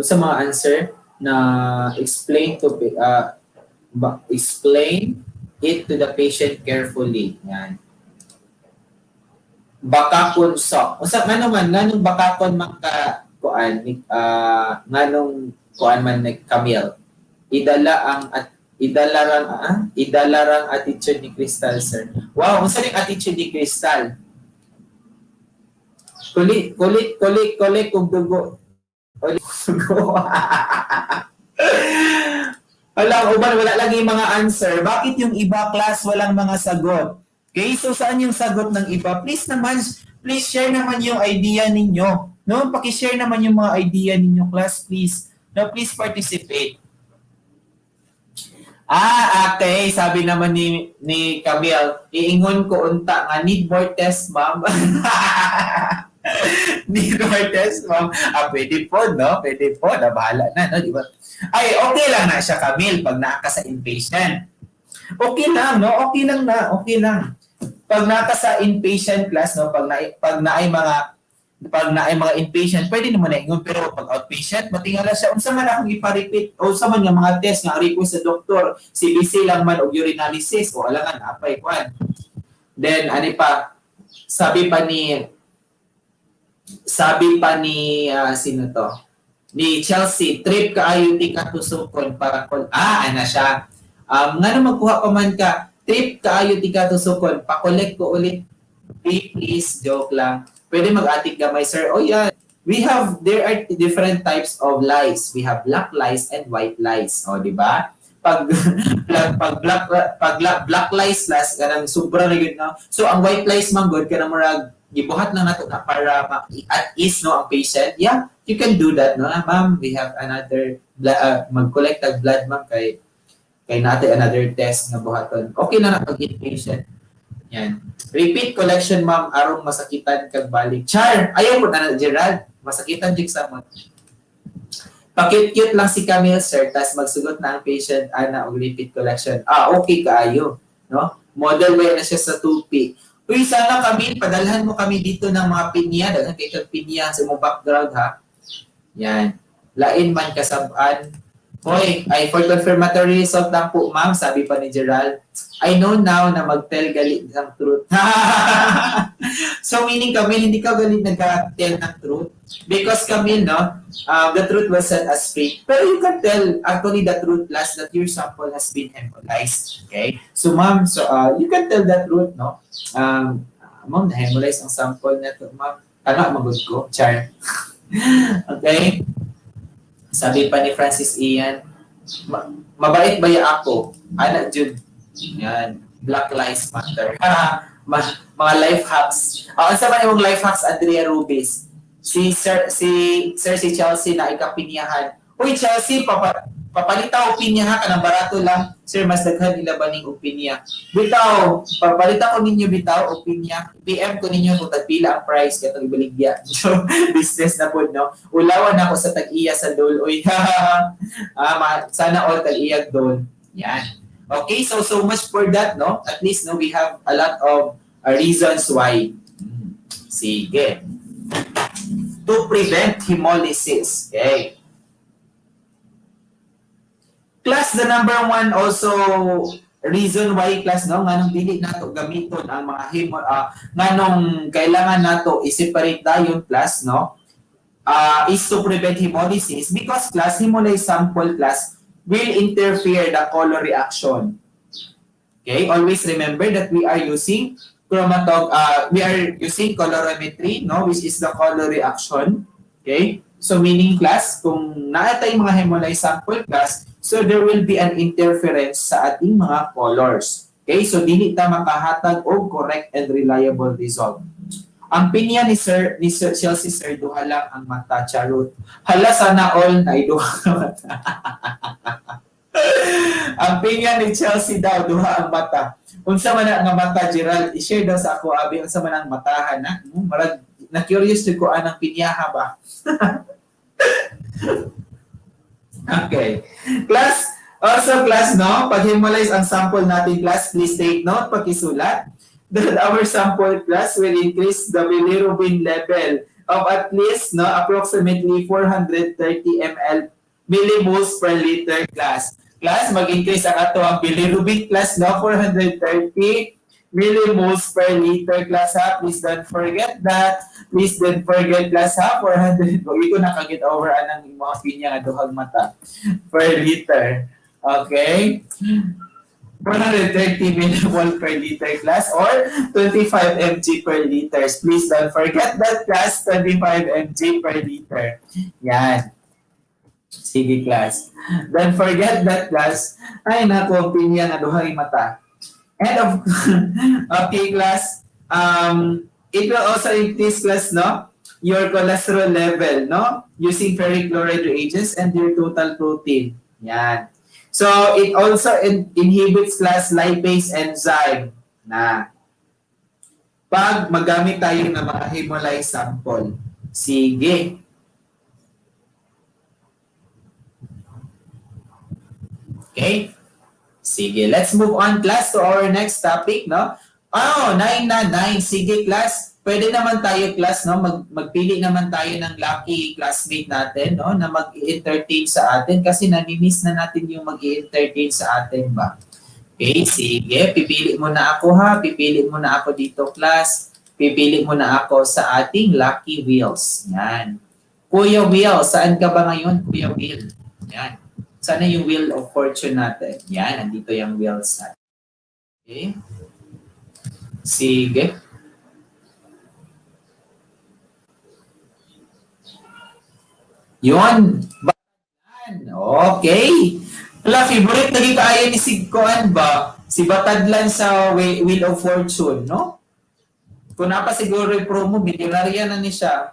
Sa mga answer na explain it to the patient carefully. Yan. Bakakon so. Usa nganong bakakon man ka kuan nganong kuan man ni Camille. Idalarang attitude ni Crystal, sir. Wow, unsa ning attitude ni Crystal? Kulit kung dugo. Dugo. Alam, uban, wala lagi mga answer. Bakit yung iba class walang mga sagot? Okay, so saan yung sagot ng iba? Please share naman yung idea ninyo. No, paki-share naman yung mga idea ninyo, class, please. No, please participate. Okay, sabi naman ni Camille, iingon ko unta nga need more test, ma'am. Need more test, ma'am. Pwede po, no? Pwede po, nabahala na, no? Di ba? Ay, okay lang na siya, Camille, pag naka sa inpatient. Okay lang, no? Okay lang na, okay lang. Pag naka sa inpatient class, no, pag naay mga inpatient, pwede naman na ingon, pero pag outpatient, matingala siya, unsa man akong ipa-repeat, o unsa man nga mga test nga request sa doktor, CBC lang man o urinalysis, o alangan, apay, kwan. Then, sabi pa sino to? Ni Chelsea, trip kaayo ti katusukon para ana siya. Nga magkuha pa man ka, trip kaayo ti katusukon, pa-collect ko ulit. Please, joke lang. Pwede mag-atik gamay, sir. Oh yeah, there are different types of lies. We have black lies and white lies. O, di ba? Pag black lies last, kanang sobra na yun, no? So, ang white lies man good, kanang marag, gibuhat lang nato na para at ease, no, ang patient. Yeah, you can do that, no? Ma'am, we have another, mag-collect ang blood, ma'am, kay natin another test na buhaton. Okay na pag-inpatient. Yan. Repeat collection, ma'am, arong masakitan kag balik. Char, ayaw mo na, Gerald. Masakitan jig sa mo. Pakit-cute lang si Camille, sir, tas magsugot na ang patient, ana, og repeat collection. Okay kaayo, no? Model way na siya sa 2P. Uy, sana Camille, padalhan mo kami dito ng mga pinya, dahil kay kag pinya sa mong background, ha? Yan. Lain man kasabaan. Hoy, for confirmatory result lang po, ma'am, sabi pa ni Gerald. I know now na mag-tell galit ng truth. So, meaning, Camille, hindi ka galit nagka-tell ng truth? Because, Camille, no, the truth was set as free. Pero you can tell, actually, the truth last that your sample has been embolized. Okay? So, ma'am, you can tell the truth, no? Ma'am, na-embolize ang sample na ito, ma'am. Magod ko, Char. Okay? Sabi pa ni Francis Ian, mabait ba ya ako? Ana, Jude. Yan. Black Lives Matter. Mga life hacks. Ang sama yung life hacks, Andrea Rubis. Si Chelsea na ikapinyahan. Uy, Chelsea, papalita opinya ha, kanang barato lang. Sir, mas daghan nila ba ning opinya? Bitaw, papalita ko ninyo bitaw, opinya. PM ko ninyo kung tagpila ang price katong ibaligya. So, business na po, no? Ulawan ako sa tag-iya sa dole. Uy, sana all tag-iyag dole. Yan. Okay, so much for that, no? At least, no, we have a lot of reasons why. Sige. To prevent hemolysis. Okay. Class, the number one also reason why, class, no, nganong dili nato gamiton ang mga nganong kailangan nato i-separate dayon, class, no, is to prevent hemolysis because, class, hemolyzed sample, class, will interfere the color reaction. Okay, always remember that we are using colorimetry, no, which is the color reaction. Okay, So meaning class, kung naatay mga hemolyzed sample class, so there will be an interference sa ating mga colors. Okay, so dili ta makahatag og correct and reliable result. Ang pinya ni Sir Chelsea Sir, duha lang ang mata, charot. Hala, sana all na duha ka mata. Ang pinya ni Chelsea daw, duha ang mata. Unsa man ang mata, Gerald, i-share daw sa ako, abi, unsa man ang matahan, na? Marag, na-curious ko anang pinyaha ba? Okay. Class, also class, no? Pag-hemolize ang sample natin, class, please take note, pakisulat that our sample class will increase the bilirubin level of at least approximately 430 millimoles per liter class. Class, mag-increase ang ato ang bilirubin class 430 millimoles per liter class ha. Please don't forget that. Please don't forget class ha. 400. Huwag ko nakagit over anang mga pinya nga duhag mata per liter. Okay? 430 millimole per liter class or 25 mg per liters. Please don't forget that class, 25 mg per liter. Yan. Sige class. Don't forget that class. Ay naku, ang pinya nga duhay mata. And of okay class, it will also increase class, no? Your cholesterol level, no? Using ferric chloride reagents and your total protein. Yan. So, it also inhibits class lipase enzyme na pag magamit tayo ng mga hemolyzed sample. Sige. Okay? Sige, let's move on class to our next topic, no? Oh, 9 na 9. Sige class, pwede naman tayo class, no? Magpili naman tayo ng lucky classmate natin, no? Na mag-entertain sa atin kasi nami-miss na natin yung mag-entertain sa atin ba? Okay, sige. Pipili mo na ako ha. Pipili mo na ako dito class. Pipili mo na ako sa ating lucky wheels. Yan. Kuya Will, saan ka ba ngayon? Kuya Will. Yan. Sana yung wheel of fortune natin. Yan, nandito yung wheels natin. Okay. Sige. Yun. Okay. Wala, favorite naging kaayo ni Sigkoan ba? Si Batadlan sa Wheel of Fortune, no? Kung napa siguro yung promo, milyonarya na ni siya.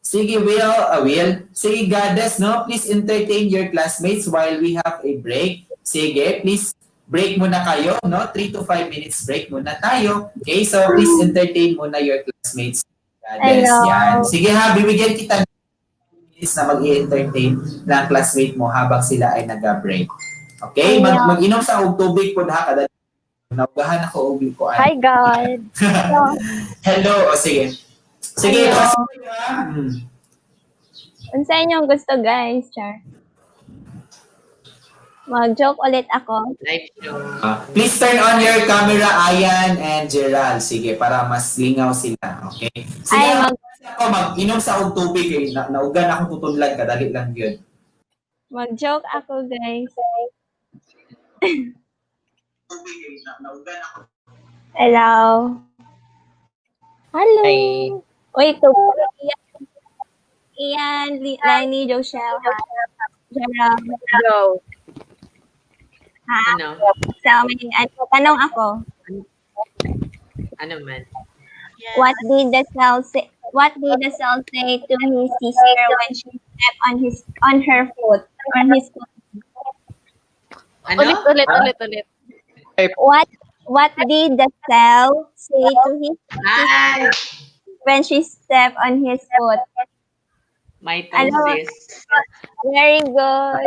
Sige, Will. Sige, Goddess, no? Please entertain your classmates while we have a break. Sige, please break muna kayo, no? 3 to 5 minutes break muna tayo. Okay, so please entertain muna your classmates. Goddess, Hello. yan. Sige ha, bibigyan kita ng minutes na mag-i-entertain ng classmate mo habang sila ay nag-break. Okay? Mag-inom sa og tubig po ha, kada naugahan ako og ko. Hi, God. Hello, o sige. Sige, Hello. pasok ka. Unsa inyong gusto, guys? Char. Mag-joke ulit ako. Live show. Please turn on your camera, Ayan and Gerald. Sige, para mas lingaw sila. Okay? Sige, Ay, ako mag-inom sa og tubig. Eh. Naugan ako tutudlan ka. Dali lang yun. mag-joke ako, guys. Naugan ako. Hello. Hello. Hi. Wait, Ian, Lenny, Joshelle, Gerald. Go. Ha? Ano? So, tanong ako. Ano man? Yes. What did the cell say? What did the cell say to his sister when she stepped on her foot? On his foot? Ano? Ulit. What did the cell say to his Hi! when she stepped on his foot? Mitosis. Very good.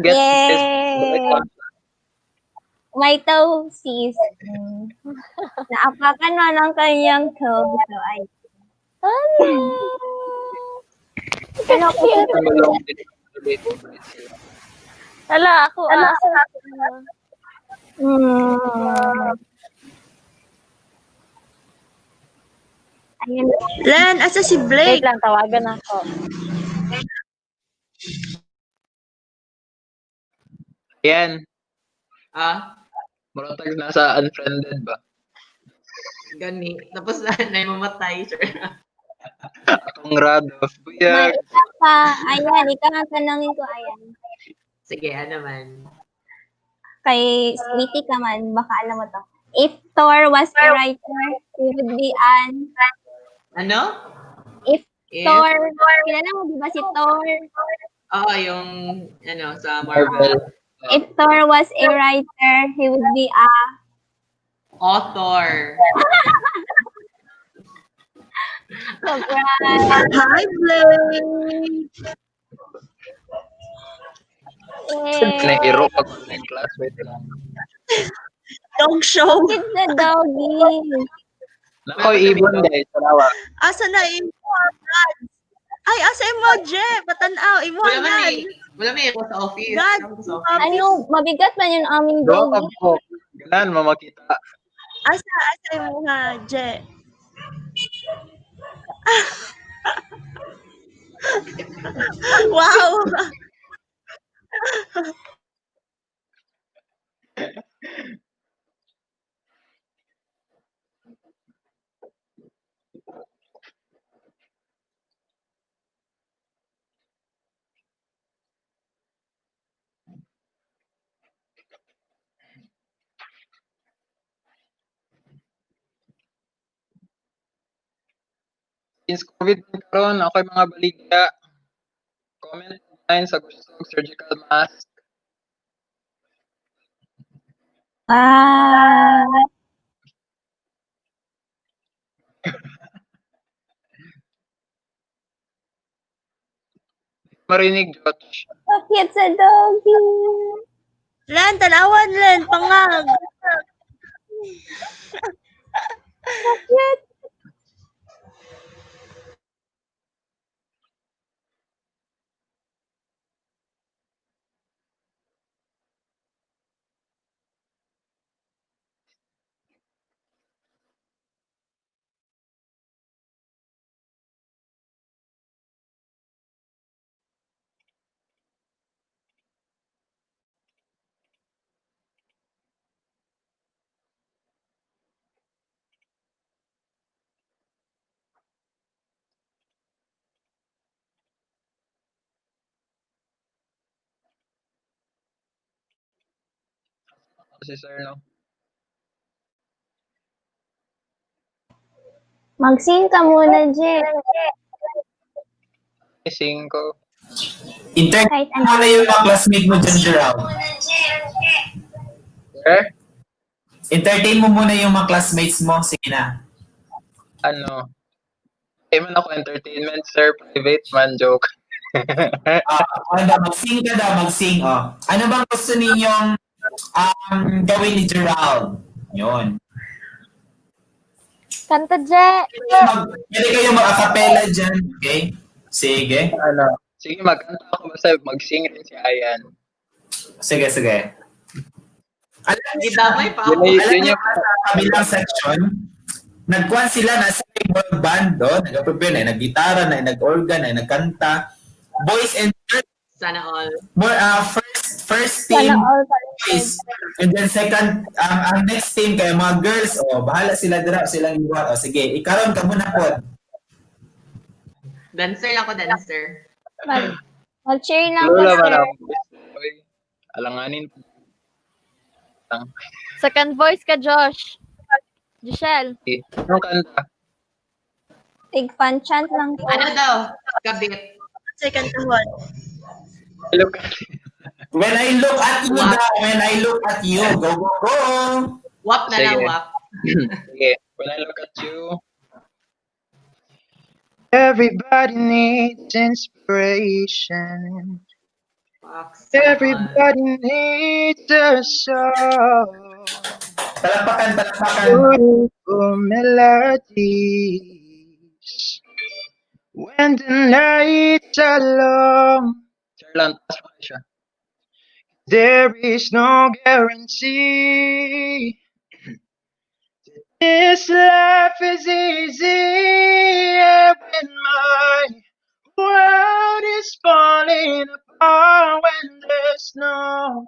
Yay! Mitosis. Naapakan man ang kanyang toe. So, ay. Ano ko? Ala, ako. Ayun. Lan, asa si Wait Blake? lang, tawagan ako. Yan. Ah, Maratag nasa unfriended ba? gani. Tapos na yung mamatay, sir. Radoff. May Buyag. isa pa. Ayan, ikaw ang tanongin ko, ayan. Sige, ano man. Kay Sweetie ka man, baka alam mo to. If Thor was a writer, he would be an... Ano? If If? Thor, kilala mo di ba si Thor? Oo, yung, ano, sa Marvel. If Thor was a writer, he would be a... Author. Surprise! Hi, Blake! Pinahiro pag online class. Wait lang. Dog show. It's the doggy. Nako, ibon guys. Salawa. Asa na imo agad? Ay, asa imo, Je? Patanaw, imo Wala man agad. eh. Wala man eh. Ako sa office. God, Ako sa office. Ano, mabigat man yung aming Doon doggy. ko. Ganan, mamakita. Asa imo nga, Je? Wow! Since COVID karon, ako yung mga baligya. Comment line sa gusto ng surgical mask. Ah, Marinig, Josh. bakit sa doggy? Len, tanawan, Len, pangag. Bakit? Si Sir, no? Mag-sing ka muna, Je. Ising ko. Intern Kahit mo na yung mga classmate mo dyan, Gerald. Sir? Entertain mo muna yung mga classmates mo. Sige na. Ano? Hindi man ako entertainment, sir. Private man, joke. Mag-sing ka daw, mag-sing. Oh. Ano bang gusto ninyong gawin ni Gerald? Yun. Kanta, Je. Pwede kayo mag-acapella dyan, okay? Sige. Ano? Sige, magkanta ako basta mag-sing rin si Ayan. Sige, sige. Alam niyo, Gidamay pa ako. Yun, alam yun niyo yung... sa kabilang section, nagkuhan sila, nasa world band doon, nag-prepare na, nag-gitara na, nag-organ na, nagkanta. Boys and girls, Sana all. more, first team, Sana all boys. And then second, ang next team, kaya mga girls, bahala sila dira, silang iwan. Sige, ikaroon ka muna po. Dancer lang ako, dancer. Mag-cheer lang Lula po, man sir. ako. Uy, alanganin. Second voice ka, Josh. Giselle. Anong kanta? Tig fan chant lang po. Ano daw? Kabit. Second tahon. Look. When I look at you, Wow. when I look at you, go, go, go. Wap na lang, Sige. wap. Sige. When I look at you. Everybody needs inspiration. Fuck, sana all. Everybody needs a song. Palakpakan, palakpakan. Beautiful melodies. When the nights are long. Sir lang, taas mo siya. There is no guarantee. This life is easy when my world is falling apart, when there's no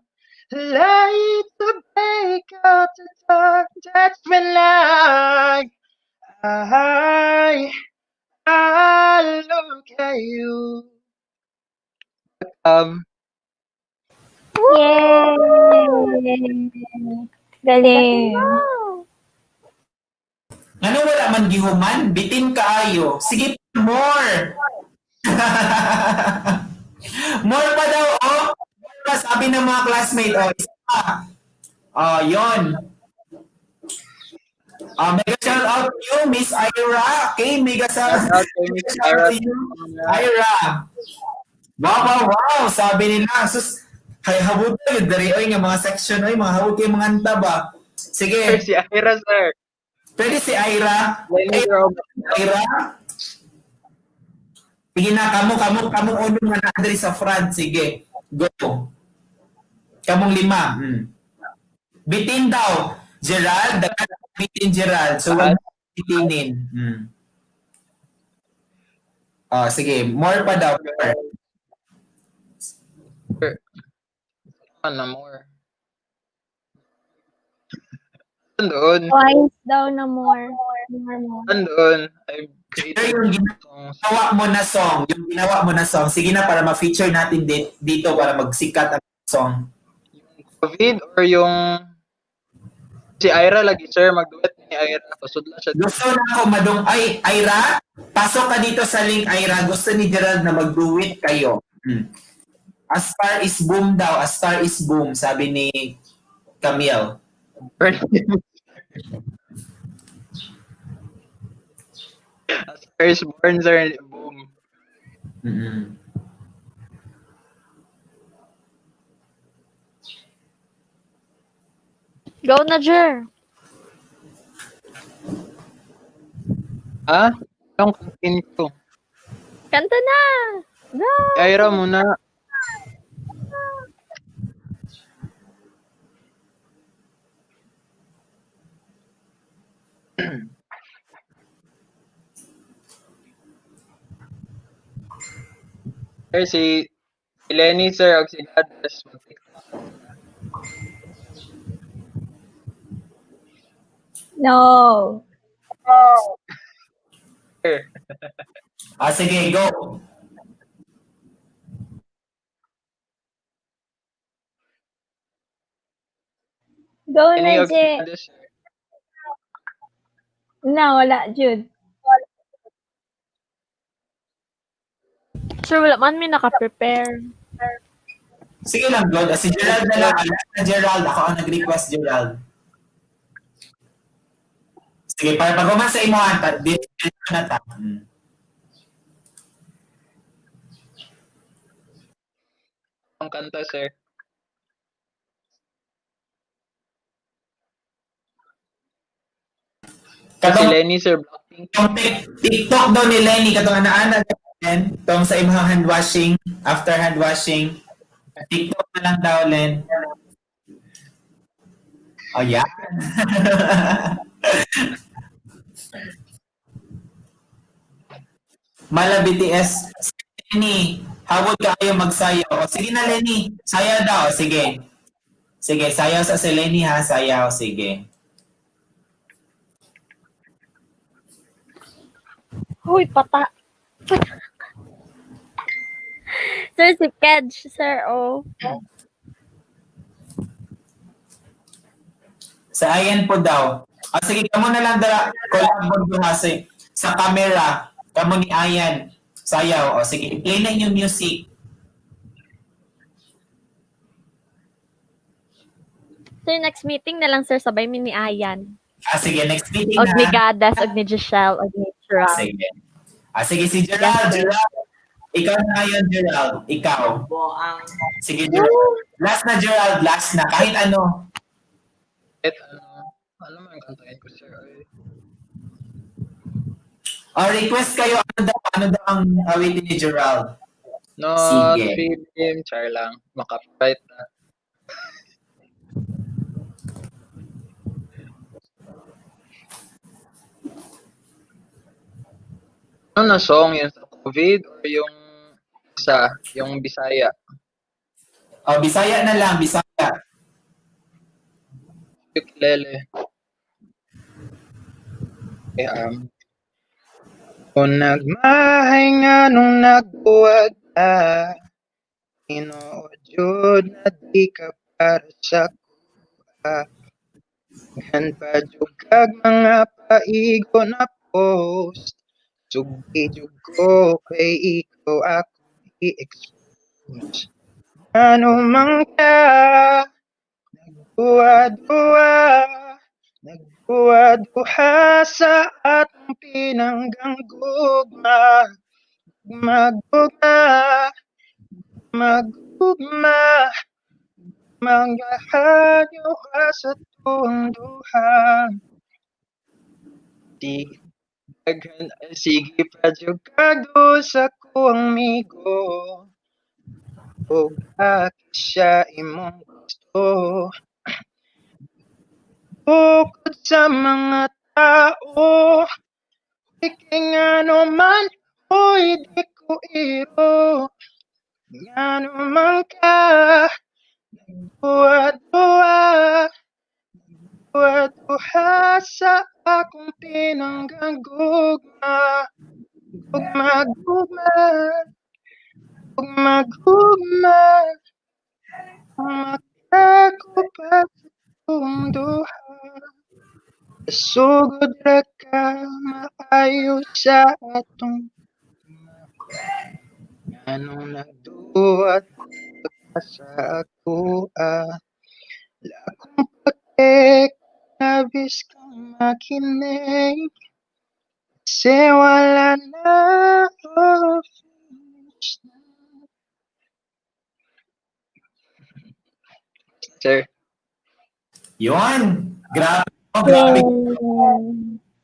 light to break up the dark. That's when I kayo. Yay! Galing. Ano wala man gihuman? Bitin kaayo. Sige, more! More pa daw, oh! More pa, sabi ng mga classmate, oh. Isa pa. Oh, yun. Mega shout out to you, Miss Ira. Okay, mega shout Shout out kay Miss out Ira. to you, Ira. Wow, wow, wow. Sabi nila, sus, hay habot tayo, dari oy nga mga section, oy, mga habot kayo mga anta ba? Sir, Sige, si Ira, sir. pwede si Ira. Lenny Ay, Robert. Ira. Sige na, kamo uno nga na diri sa front. Sige, go. Kamong lima. Bitin daw. Gerald, dapat bitin Gerald. So, wag bitinin. Sige, more pa daw. More. Sir. Ano more? Andun. Twice daw na more. More. Andun. I Pero yung ginawa mo na song, sige na para ma-feature natin dito para magsikat ang song. COVID or yung si Ira lagi, sir, mag-duet ni Ira. Kusod lang siya. Gusto na ako Ira, pasok ka dito sa link, Ira. Gusto ni Gerald na mag-duet kayo. A star is boom daw. A star is boom, sabi ni Camille. First born, sir, boom. Go na, Jer. Ha? Yung kantin ko. Kanta na. Go. Ira muna. Sir, si Lenny, sir, og si Dadas. No. Sir. Sige, go. Go Lenny na, og si Je. Dadas, sir. Na, wala, Jude. Sir, wala man may naka-prepare. Sige lang, God. Si Gerald na lang. Na Gerald. Ako ang nag-request, Gerald. Sige, para pag sa imo, dito na ta. Ang kanta, sir. Si Lenny, sir, Blackpink. Yung TikTok daw ni Lenny, katong ana-ana din, tong sa imong hand washing, after hand washing, TikTok na lang daw, Len. Oh, yeah. Mala BTS. Lenny, hawag ka kayo magsayaw. O, sige na, Lenny. Sayaw daw. Sige. Sige, sayaw sa si Lenny, ha? Sayaw. Sige. Uy, pata. Sir, si Kedge, sir, oh. Sa ayan po daw. Sige, kamo na lang dala. Collab mo kasi sa camera. Kamo ni Ayan. Sayaw. O sige, play na yung music. Sir, next meeting na lang, sir, sabay mi ni Ayan. Sige, next meeting Og ni na. Gadas, og ni Giselle, og ni Gerald. Sige. Sige, si Gerald. Yes, sir. Gerald. Ikaw na ngayon, Gerald. Ikaw. Sige, Gerald. Last na, Gerald. Last na. Kahit ano. Ano man kantahin ko, sir? Request kayo. Ano daw ang awitin ni Gerald? No, Sige. Philippine, char lang. Makapright na. Ano na song yun sa COVID or yung yung Bisaya? Bisaya na lang. Bisaya. Ukulele. Okay, O nagmahay nga nung nagbuwag ka, tinuod jud na di ka para sa kuha. Gan pa jud kag mga paigo na post, sugdi jud ko kay ikaw akong i-expose. Ano man ka, nagduwa-duwa, nagduwa-duha sa atong pinanggang gugma. Magugma, magugma, maghahanyo ka sa tuwang duha. Sige pa jud kado sa kuwang migo, o siya imong gusto. Bukod sa mga tao, ikay nga naman, oy di ko iro. Nga naman ka, nagduwa-duwa, nagduwa-duha sa akong pinanggang gugma. Gugma, gugma, gugma, gugma, makako pa sa tuwang duha. Sugod ra ka, maayo sa atong anong nagduwat ka sa ako, wala akong pake, nabis kang makinig, kasi wala na ako finish na. Sir. Yun! Grabe! Oh, grabe!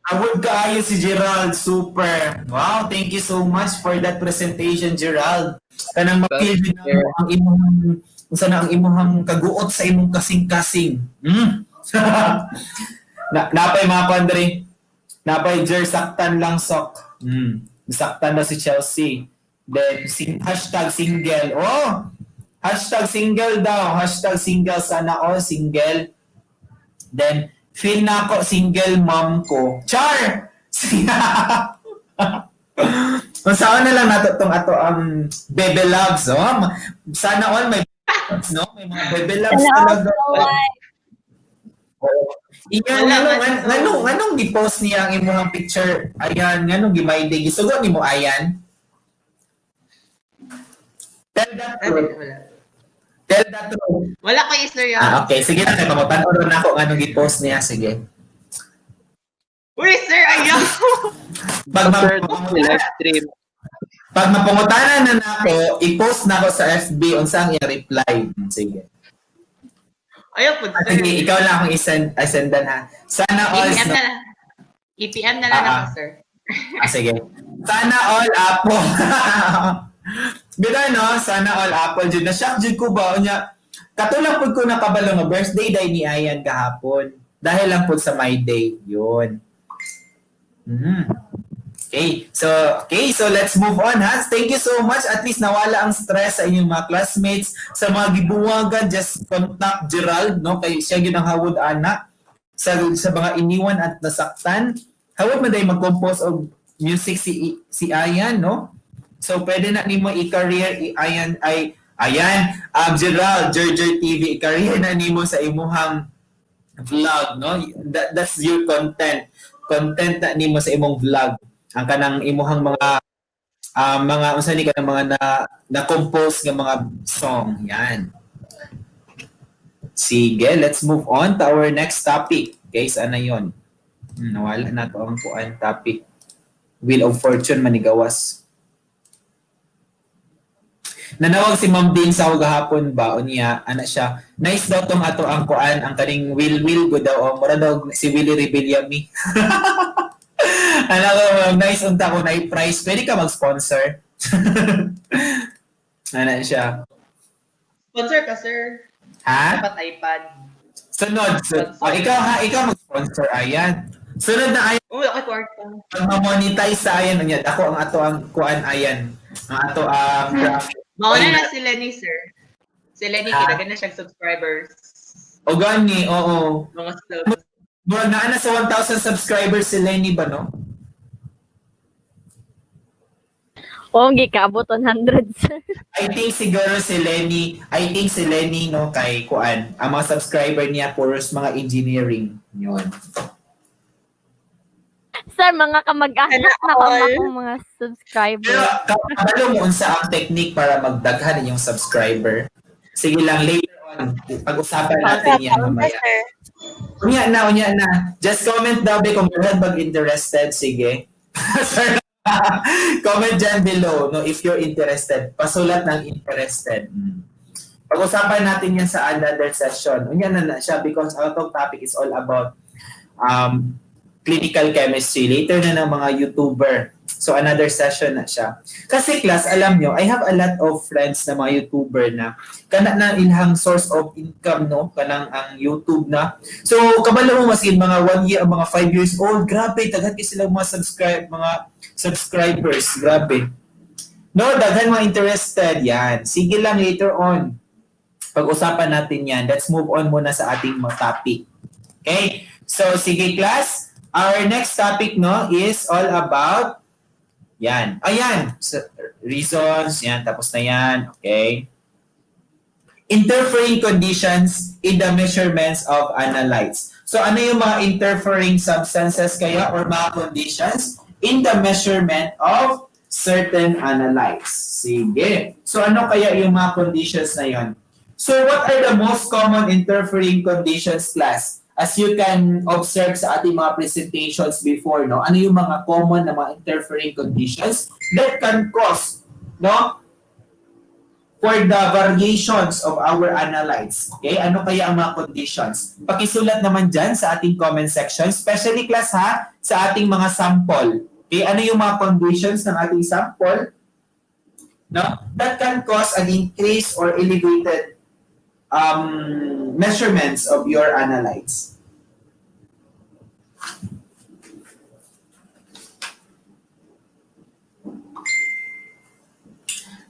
Award kaayo si Gerald, super. Wow, thank you so much for that presentation, Gerald. Kanang mapil din mo ang imong sana ang imong kaguot sa imong kasing-kasing. Napay mga pandre. Napay Jer saktan lang sok. Saktan na si Chelsea. Then hashtag single. Oh! Hashtag single daw. Hashtag single sana all single. Then feel na ako single mom ko. Char! Saan na lang nato tong ato ang Bebe Loves, oh. Sana all may no, may mga Bebe Loves talaga. Iyan, anong gi-post niya ang imong picture? Ayan, anong gi-my day? Gisugo nimo ayan? Tell that truth. Tell that truth. Wala ko sir yan. Okay, sige na kay pamutan-on na ako anong gi-post niya, sige. Uy, sir, ayaw! Pag mapangutanan na nako, i-post na ako sa FB unsang i-reply. Sige. Ayaw po, sir. Sige, ikaw lang akong i-sendan ha. Sana all... EPM na lang ako, sir. Sige. Sana all Apple. Bila no, sana all Apple. Jud na-shock jud ko ba? Katulad po ko nakabalo nga birthday day ni Ayan kahapon. Dahil lang po sa my day. Yun. Okay, so let's move on ha. Thank you so much. At least nawala ang stress sa inyong mga classmates. Sa mga gibuwagan, just contact Gerald, no? Kay siya gyud ang hawod ana sa mga iniwan at nasaktan. Hawod man day mag-compose og music si Ayan, no? So pwede na nimo i-career Gerald, Gerger TV, i-career na nimo sa imuhang vlog, no? That's your content na nimo sa imong vlog. Ang kanang imuhang mga unsa ni kanang mga na-compose nga mga song. Yan. Sige, let's move on to our next topic. Okay, saan na yun? Nawala na to ang kuan topic. Wheel of Fortune manigawas. Nanawag si Ma'am Dean sa gahapon ba unya ana siya. Nice daw tong ato ang kuan ang kaning will go daw mura daw si Willie Rebellami. Ano ko, nice unta ko na i-price. Pwede ka mag-sponsor. Ano siya? Sponsor ka, sir. Ha? Dapat iPad. Sunod. Ikaw mag-sponsor. Ayan. Sunod na Ayan. Uy, ako kwarta. Pag ma-monetize sa Ayan, ako ang ato ang kuan Ayan. Ang ato ang graphic. Mauna na si Lenny, sir. Si Lenny, kinagan na siyang subscribers. O gani, oo. Mga subs. Bro, na sa 1,000 subscribers si Lenny ba, no? Oo, gikabot 100, sir. I think siguro si Lenny, no, kay Kuan, ang mga subscriber niya, puros mga engineering. Yun. Sir, mga kamag-anak Sana na kamo all. akong mga Pero subscriber. kabalo mo unsa ang technique para magdaghan inyong subscriber. Sige lang, later on, pag-usapan natin yan Unsa, mamaya. sir? Unya na. Just comment daw be kung meron bang interested. Sige. Sir, comment dyan below no, if you're interested. Pasulat ng interested. Pag-usapan natin yan sa another session. Unya na siya because our topic is all about clinical chemistry. Later na ng mga YouTuber. So another session na siya. Kasi class, alam nyo, I have a lot of friends na mga YouTuber na kana na ilhang source of income, no? Kanang ang YouTube na. So, kabalo mo masin mga 1 year, mga 5 years old, grabe, daghan sila mga subscribers, grabe. No, daghan mga interested, yan. Sige lang later on. Pag-usapan natin yan. Let's move on muna sa ating mga topic. Okay? So, sige class, our next topic, no, is all about yan. Ayan. Reasons. Yan. Tapos na yan. Okay. Interfering conditions in the measurements of analytes. So, ano yung mga interfering substances kaya or mga conditions in the measurement of certain analytes? Sige. So, ano kaya yung mga conditions na yon? So, what are the most common interfering conditions, class? As you can observe sa ating mga presentations before, no? Ano yung mga common na mga interfering conditions that can cause, no? For the variations of our analytes. Okay? Ano kaya ang mga conditions? Pakisulat naman dyan sa ating comment section, especially class ha, sa ating mga sample. Okay? Ano yung mga conditions ng ating sample, no? That can cause an increase or elevated measurements of your analytes.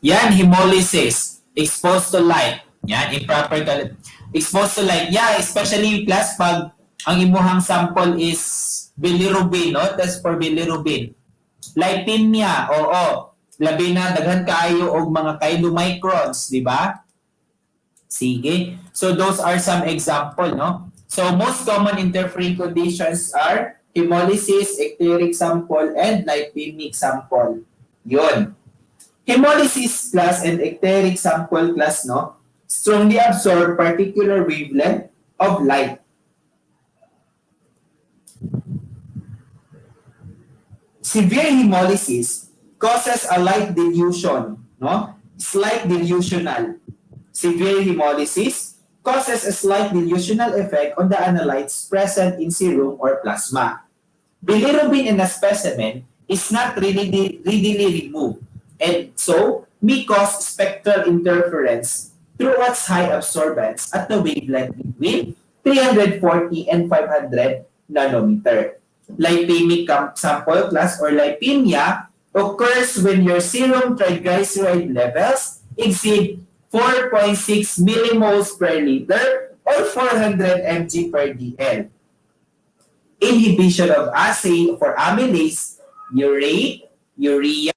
Yan, hemolysis, exposed to light. Yan, improper exposed to light. Yeah, especially class pag ang imuhang sample is bilirubin, no? Test for bilirubin. Lipemia, oo. Labi na, daghan kaayo og mga chylomicrons, di ba? Sige. So those are some example, no? So most common interfering conditions are hemolysis, ecteric sample, and lipemic sample. Yun. Hemolysis class and ecteric sample class, no? Strongly absorb particular wavelength of light. Severe hemolysis causes a light dilution, no? Slight dilutional. Severe hemolysis causes a slight dilutional effect on the analytes present in serum or plasma. Bilirubin in a specimen is not readily removed, and so may cause spectral interference through its high absorbance at the wavelength between 340 and 500 nanometer. Lipemic sample class or lipemia occurs when your serum triglyceride levels exceed 4.6 millimoles per liter or 400 mg per dl. Inhibition of assay for amylase, urate, urea,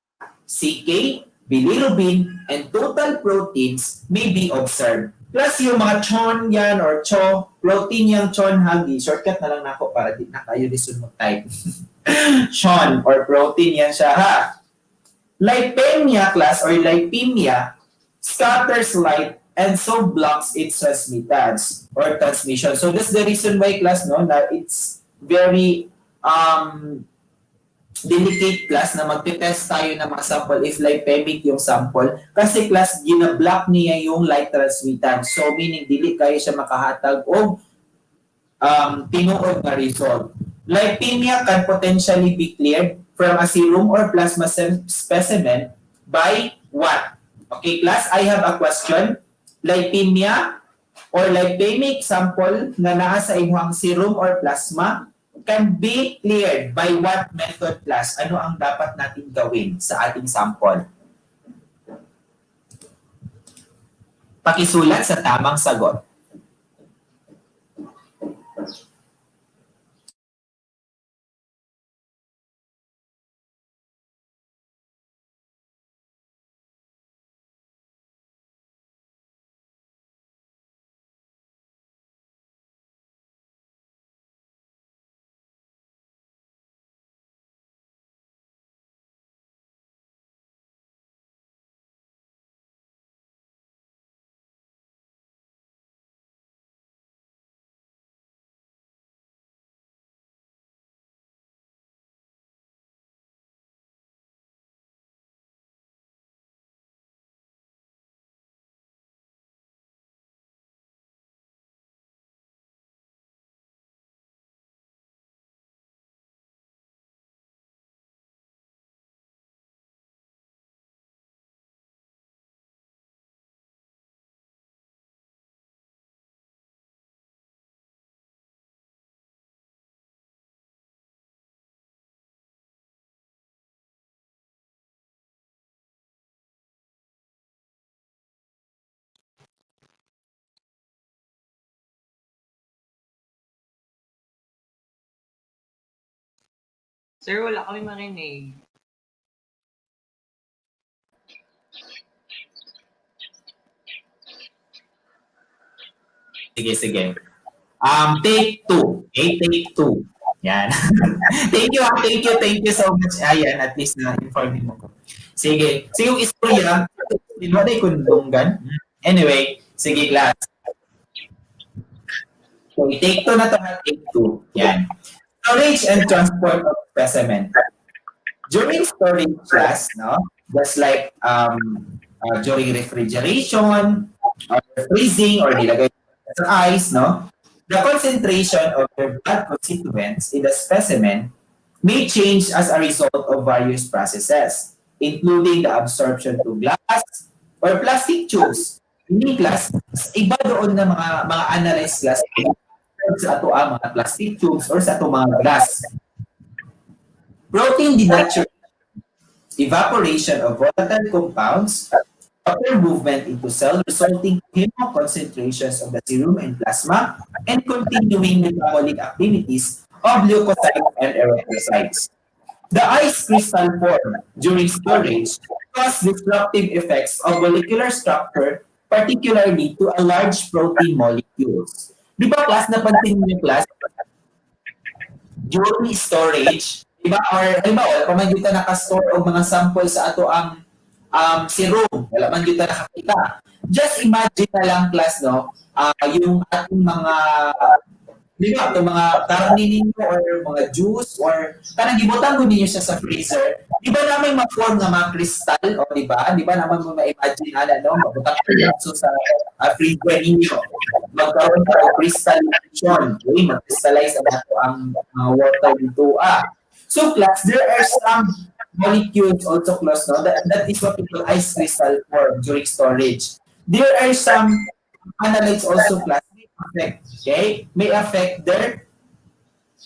CK, bilirubin, and total proteins may be observed. Plus yung mga chon yan or cho, protein yung chon hagi, shortcut na lang nako para di na kayo lisunod type. Chon or protein yan siya ha. Lipemia class or lipemia scatters light and so blocks its transmittance or transmission. So that's the reason why class, no, that it's very delicate class na magte-test tayo ng mga sample if lipemic yung sample kasi class gina-block niya yung light transmittance. So meaning dili kayo siya makahatag o tinuod na result. Lipemia can potentially be cleared from a serum or plasma specimen by what? Okay, class, I have a question. Lipemia or lipemic sample na naa sa inyong serum or plasma can be cleared by what method, class? Ano ang dapat natin gawin sa ating sample? Pakisulat sa tamang sagot. Sir, wala kami marinig. Sige, sige. Take 2. Okay, take 2. Yan. Thank you so much. Ayan, at least na-inform mo ko. Sige. So yung istorya, di ba na ikundunggan? Anyway, sige class. Okay, take 2 na to, take 2. Yan. Storage and transport of specimen. During storage class, no, just like during refrigeration, or freezing, or nilagay sa ice, no, the concentration of the blood constituents in the specimen may change as a result of various processes, including the absorption to glass or plastic tubes. Hindi glass, iba doon na mga analyzed glass sa ato ang mga plastic tubes or sa ato mga glass. Protein denaturation, evaporation of volatile compounds, water movement into cell resulting in concentrations of the serum and plasma, and continuing metabolic activities of leukocytes and erythrocytes. The ice crystal form during storage cause disruptive effects of molecular structure, particularly to a large protein molecules. Di ba class, napansin niyo class? During storage, di ba, or halimbawa, kung man dito nakastore o mga sample sa ato ang serum, wala man dito nakakita. Just imagine na lang class, no, yung ating mga, di ba, itong mga karne ninyo or mga juice or parang gibutang ko ninyo siya sa freezer. Di ba naman ma-form ng mga crystal, o di ba? Di ba naman mo ma-imagine no, mabutang ko sa freezer ninyo. Magkaroon ka ng crystallization. Okay, mag-crystallize ang water dito. So class, there are some molecules also close, no? That is what we call ice crystal form during storage. There are some analytes also class may affect their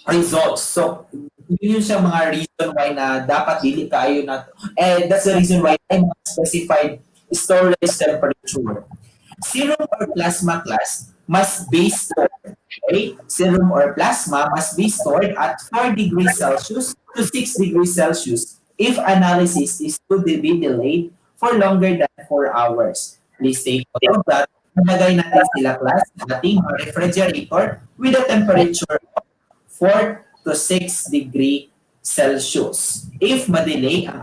results. So, yun siya mga reason why na dapat dili kayo na, and that's the reason why I specified storage temperature. Serum or plasma class must be stored. Okay? Serum or plasma must be stored at 4 degrees Celsius to 6 degrees Celsius if analysis is to be delayed for longer than 4 hours. Please take note of that. Nalagay natin sila class sa ating refrigerator with a temperature of 4 to 6 degree Celsius. If madelay ang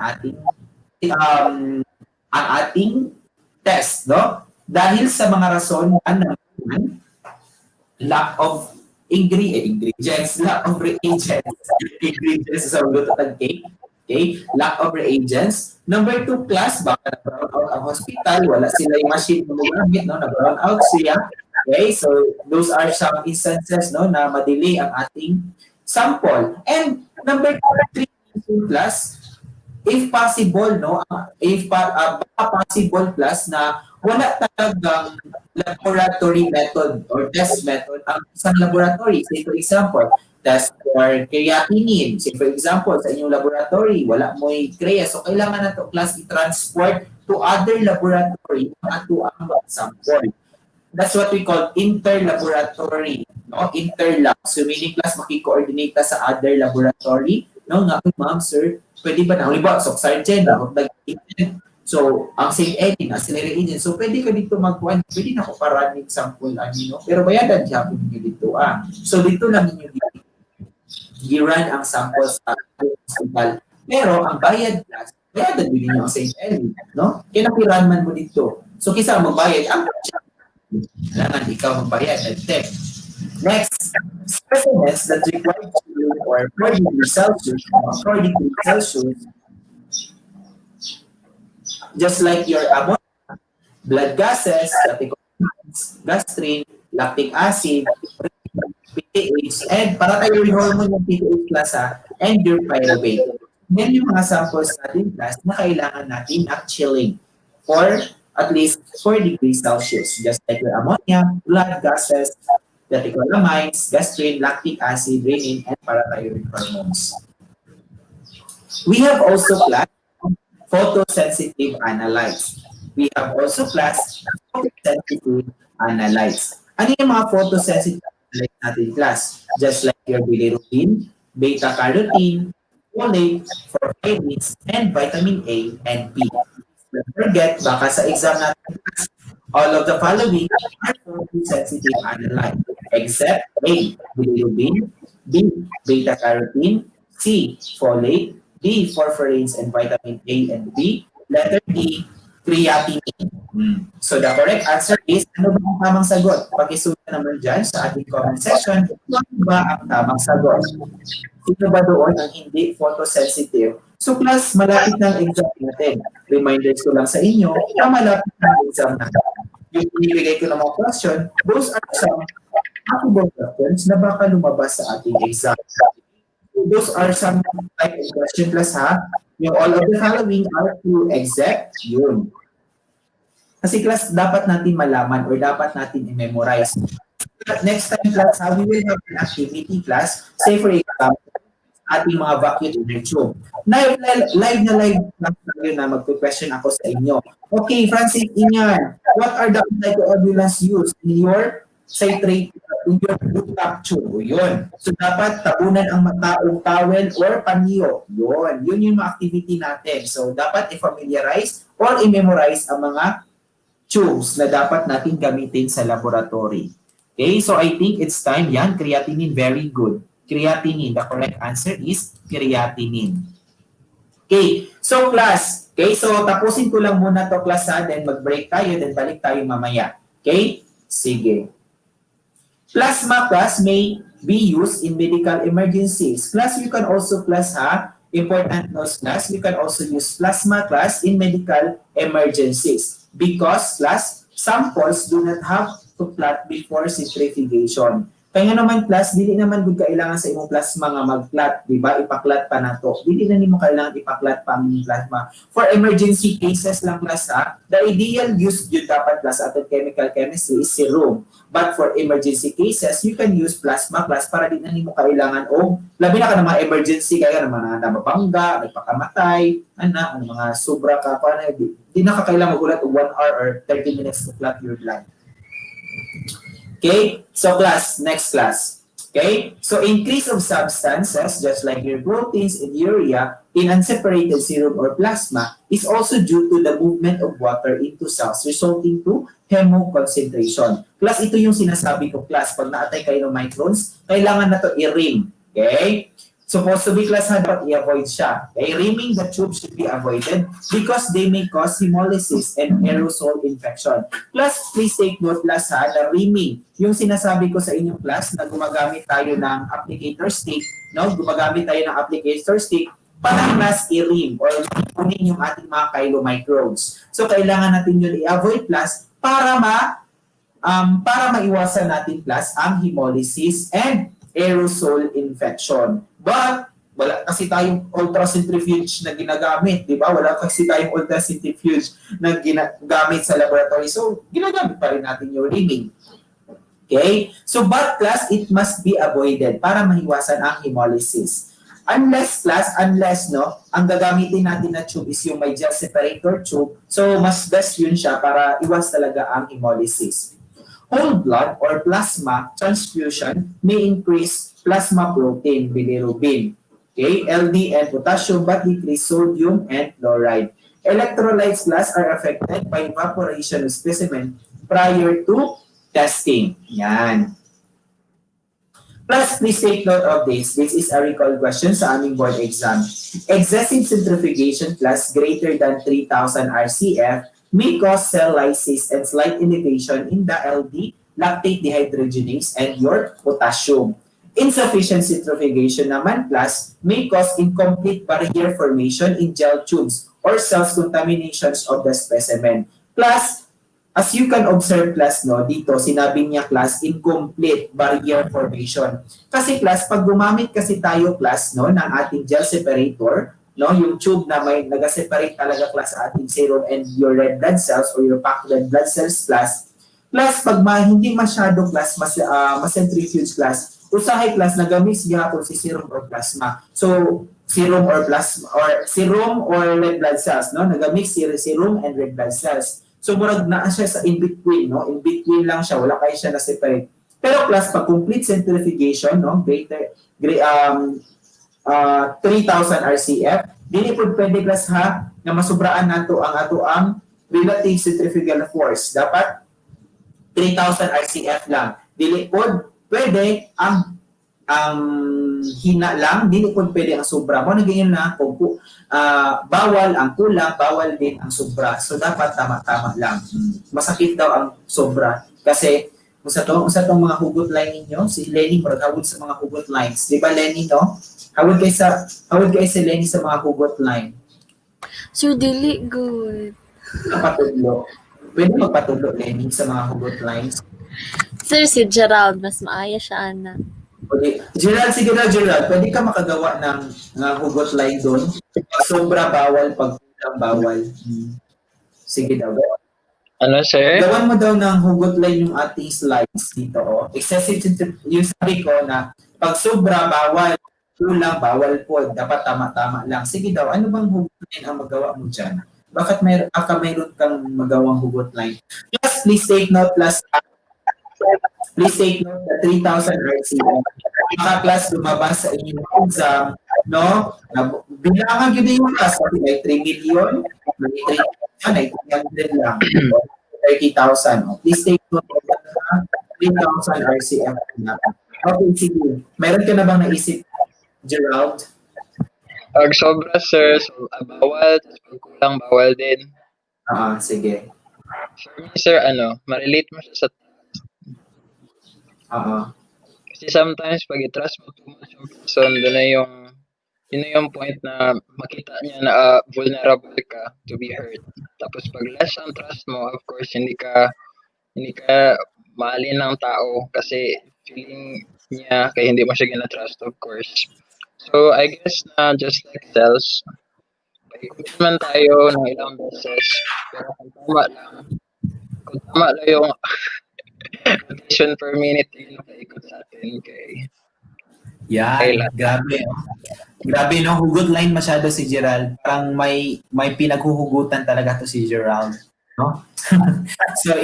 ating test, no? Dahil sa mga rason na lack of ingredients, lack of reagents, ingredients sa luto ng cake. Okay? Lack of reagents. Number 2 class, baka na-brown out ang hospital, wala sila yung machine na magamit, no? Na-brown out siya. Okay? So, those are some instances, no, na madelay ang ating sample. And number 3 class, if possible, no, possible class na wala talagang laboratory method or test method ang isang laboratory. Say for example, test for creatinine. Say for example, sa inyong laboratory, wala mo'y CREA. So, kailangan na ito class i-transport to other laboratory at to ang sample. That's what we call interlaboratory, no? Interlab. So, meaning class makikoordinate ka sa other laboratory. No, nga, ma'am, sir, pwede ba na? Halimbawa, so, sergeant, so, ang same edit, accelerate agent. So, pwede ka dito magkuhan. Pwede na ko paraning sample, no? Pero bayadan siya kung nyo dito, So, dito lang ninyo dito. I-run ang sample sa hospital. Pero, ang bayad class, bayadan din ninyo ang same edit, no? Kaya nakiran man mo dito. So, kisa magbayad, kailangan ikaw magbayad at tech. Next, specimens that require chilling or 4 degrees Celsius, 4 degrees Celsius, just like your ammonia, blood gases, catecholamines, gastrin, lactic acid, PTH, and parathyroid hormone yung PTH class and your pyruvate. Yan yung mga samples natin class na kailangan natin at chilling for at least 4 degrees Celsius, just like your ammonia, blood gases, catecholamines, gastrin, lactic acid, renin, and parathyroid hormones. We have also classed photosensitive analytes. We have also classed photosensitive analytes. Ano yung mga photosensitive analytes natin class? Just like your bilirubin, beta-carotene, folate, for vitamins, and vitamin A and B. Don't forget, baka sa exam natin, all of the following are photosensitive analytes, except A, bilirubin, B, beta-carotene, C, folate, D, phosphorus and vitamin A and B, letter D, creatinine. So the correct answer is, ano ba ang tamang sagot? Pakisulat naman dyan sa ating comment section, ano ba ang tamang sagot? Sino ba doon ang hindi photosensitive? So class, malapit na ang exam natin. Reminders ko lang sa inyo na malapit na ang exam natin. Yung binibigay ko ng mga question, those are some possible questions na baka lumabas sa ating exam. So those are some type of question class ha. Yung all of the following are true except yun. Kasi class, dapat natin malaman or dapat natin i-memorize. Next time class, we will have an activity class. Say for example, ating mga Vacutainer tube. Live na tayo na magpe-question ako sa inyo. Okay, Francis Inyan, what are the anticoagulants used in your citrate, in your blue-top tube? Yun. So, dapat tabunan ang mataong towel or panyo. Yun yung mga activity natin. So, dapat i-familiarize or i-memorize ang mga tubes na dapat natin gamitin sa laboratory. Okay, so I think it's time. Yan, creatinine, very good. Creatinine. The correct answer is creatinine. Okay, so class. Okay, so tapusin ko lang muna to class ha. Then mag-break tayo, then balik tayo mamaya. Okay? Sige. Plasma class may be used in medical emergencies. Class, you can also class ha. Important notes class, you can also use plasma class in medical emergencies. Because class, samples do not have to clot before centrifugation. Kaya naman class, dili naman gud kailangan sa imong plasma nga mag-clot, di ba? Ipaklat pa na to. Dili na nimo kailangan ipaklat pa ang plasma. For emergency cases lang class ha, the ideal use yun dapat class at chemical chemistry is serum. But for emergency cases, you can use plasma class para di na nimo kailangan o labi na ka ng mga emergency kaya naman na nababangga, nagpakamatay, mga sobra ka pa di na ka kailangan magulat 1 hour or 30 minutes to clot your blood. Okay, so class, next class. Okay, so increase of substances, just like your proteins and urea, in unseparated serum or plasma is also due to the movement of water into cells, resulting to hemoconcentration. Class, ito yung sinasabi ko, class, pag na-atay kayo ng microns, kailangan na to i-rim. Okay? Supposed to be class, dapat i-avoid siya. Okay? Rimming the tube should be avoided because they may cause hemolysis and aerosol infection. Class, please take note class ha, na rimming. Yung sinasabi ko sa inyong class na gumagamit tayo ng applicator stick, no? Gumagamit tayo ng applicator stick para class i-rim or kunin yung ating mga chylomicrons. So, kailangan natin yun i-avoid class para maiwasan natin class ang hemolysis and aerosol infection. But, wala kasi tayong ultracentrifuge na ginagamit, di ba? Wala kasi tayong ultracentrifuge na ginagamit sa laboratory. So, ginagamit pa rin natin yung rimming. Okay? So, but class, it must be avoided para mahiwasan ang hemolysis. Unless, no, ang gagamitin natin na tube is yung may gel separator tube. So, mas best yun siya para iwas talaga ang hemolysis. Whole blood or plasma transfusion may increase plasma protein, bilirubin, okay, LD and potassium, but decrease sodium and chloride. Electrolytes class are affected by evaporation of specimen prior to testing. Yan. Plus, please take note of this. This is a recall question sa aming board exam. Excessive centrifugation class greater than 3,000 RCF may cause cell lysis and slight elevation in the LD, lactate dehydrogenase, and your potassium. Insufficient centrifugation naman plus may cause incomplete barrier formation in gel tubes or cells contaminations of the specimen. Plus, as you can observe class, no, dito sinabi niya class, incomplete barrier formation. Kasi class, pag gumamit kasi tayo class, no, ng ating gel separator, no, yung tube na may nag-separate talaga class sa ating serum and your red blood cells or your packed red blood cells class, pag hindi masyado class, mas-centrifuge class, usahay class na gamit gihapon si serum or plasma. So, serum or plasma or serum or red blood cells, no? Nagamix si serum and red blood cells. So, murag na siya sa in-between, no? In-between lang siya, wala kayo siya na-separate. Pero class, pag complete centrifugation, no? 3,000 RCF. Dili po pwede class ha na masubraan nato ang ato ang relative centrifugal force. Dapat 3,000 RCF lang. Dili po pwede ang hina lang, dili po pwede ang sobra. Mo naging na kung bawal ang kulang, bawal din ang sobra. So dapat tama-tama lang. Masakit daw ang sobra kasi sa tong mga hugot line ninyo, si Lenny hawod sa mga hugot lines. Di ba Lenny, no? Hawod kay si Lenny sa mga hugot line. So, dili good. Patudlo. Pwede magpatudlo, Lenny, sa mga hugot lines. Sir, si Gerald, mas maaya siya, ana. Okay. Gerald, sige na, Gerald. Pwede ka makagawa ng hugot line doon. Pag sobra, bawal. Pag kulang, bawal. Sige daw. Ano, sir? Gawan mo daw ng hugot line yung ating slides dito. Oh. Excessive, yung sabi ko na pag sobra, bawal. Kulang, bawal po. Dapat tama-tama lang. Sige daw, ano bang hugot line ang magawa mo dyan? Bakit mayroon kang magawang hugot line? Plus, please take note, please take note na 3,000 RCM. Mga class lumabas sa inyong exam, no? Bilangan yun yung class. May 3 million, may 3,000, may 300 lang. 30,000. Please take note na 3,000 RCM. Okay, sige. Meron ka na bang naisip, Gerald? Pag sobra, sir, so, bawal. Tapos pag kulang, bawal din. Sige. For me, sir, ma-relate mo siya sa kasi sometimes pag i-trust mo too much yung person, yun na yung point na makita niya na vulnerable ka to be hurt. Tapos pag less ang trust mo, of course, hindi ka mahalin ng tao kasi feeling niya kaya hindi mo siya gina-trust, of course. So, I guess na just like cells, paikot naman tayo ng ilang beses, pero kung tama lang yung rotation per minute yung paikot sa atin, okay? Yan, grabe. Grabe, no? Hugot line masyado si Gerald. Parang may pinaghuhugutan talaga to si Gerald. No? So,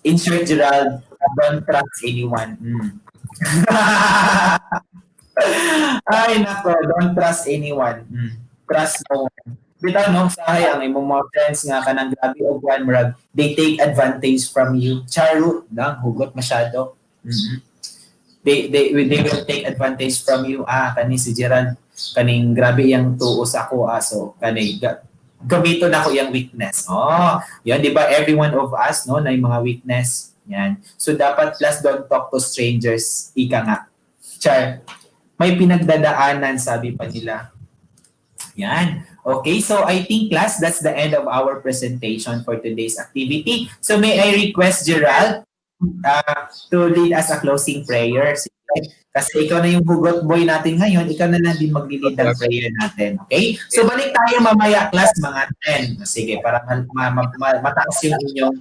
insert Gerald, don't trust anyone. Ay, nako, don't trust anyone. Trust no one. Bitaw no, sahay ang imong mga friends nga kanang grabe og one murag, they take advantage from you. Charot lang, hugot masyado. They will take advantage from you. Kani si Gerald, kaning grabe yang tuo sa ako so kani gamiton ako yang weakness. Yan di ba every one of us no na yung mga weakness. Yan. So dapat plus don't talk to strangers, ika nga. Char. May pinagdadaanan sabi pa nila. Yan. Okay, so I think class, that's the end of our presentation for today's activity. So may I request Gerald to lead us a closing prayer. Kasi ikaw na yung hugot boy natin ngayon, ikaw na lang din mag-lead ng prayer natin. Okay? So balik tayo mamaya class mga 10. Sige, para mataas yung inyong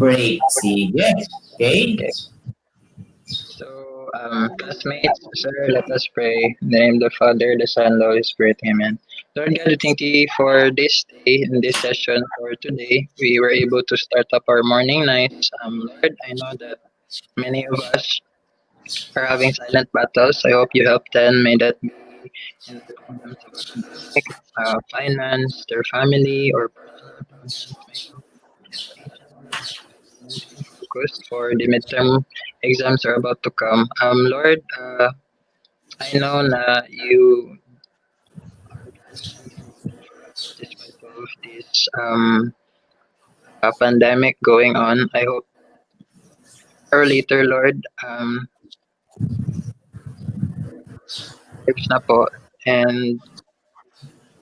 break. Sige. Okay? So, classmates, sir, let us pray. In the name of the Father, the Son, and the Holy Spirit. Amen. Lord God, we thank you for this day and this session for today. We were able to start up our morning nights. Lord, I know that many of us are having silent battles. I hope you help them. May that be in the problems of finance, their family, or personal problems. Focus for the midterm exams are about to come. Lord, I know na you despite all of this pandemic going on, I hope or later, Lord, na po, and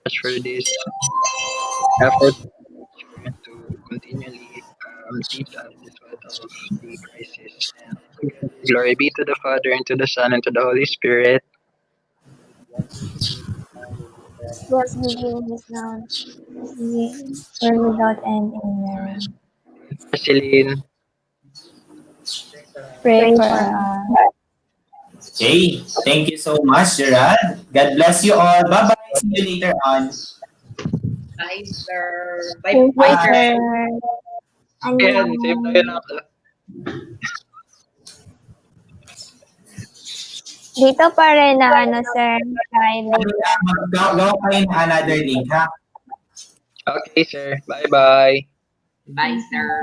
much for this effort to continually teach us despite of the crisis. And glory be to the Father, and to the Son, and to the Holy Spirit. Was giving his now, or without end. Amen. Celine. Pray for us. Okay. Thank you so much, Gerald. God bless you all. Bye-bye. See you later on. Bye, sir. Thank you, Bye, sir. Ayan, same tayo na. Dito pa rin na ano, sir. Kay Gawa kayo ng another link, ha? Okay, sir. Bye-bye. Bye, sir.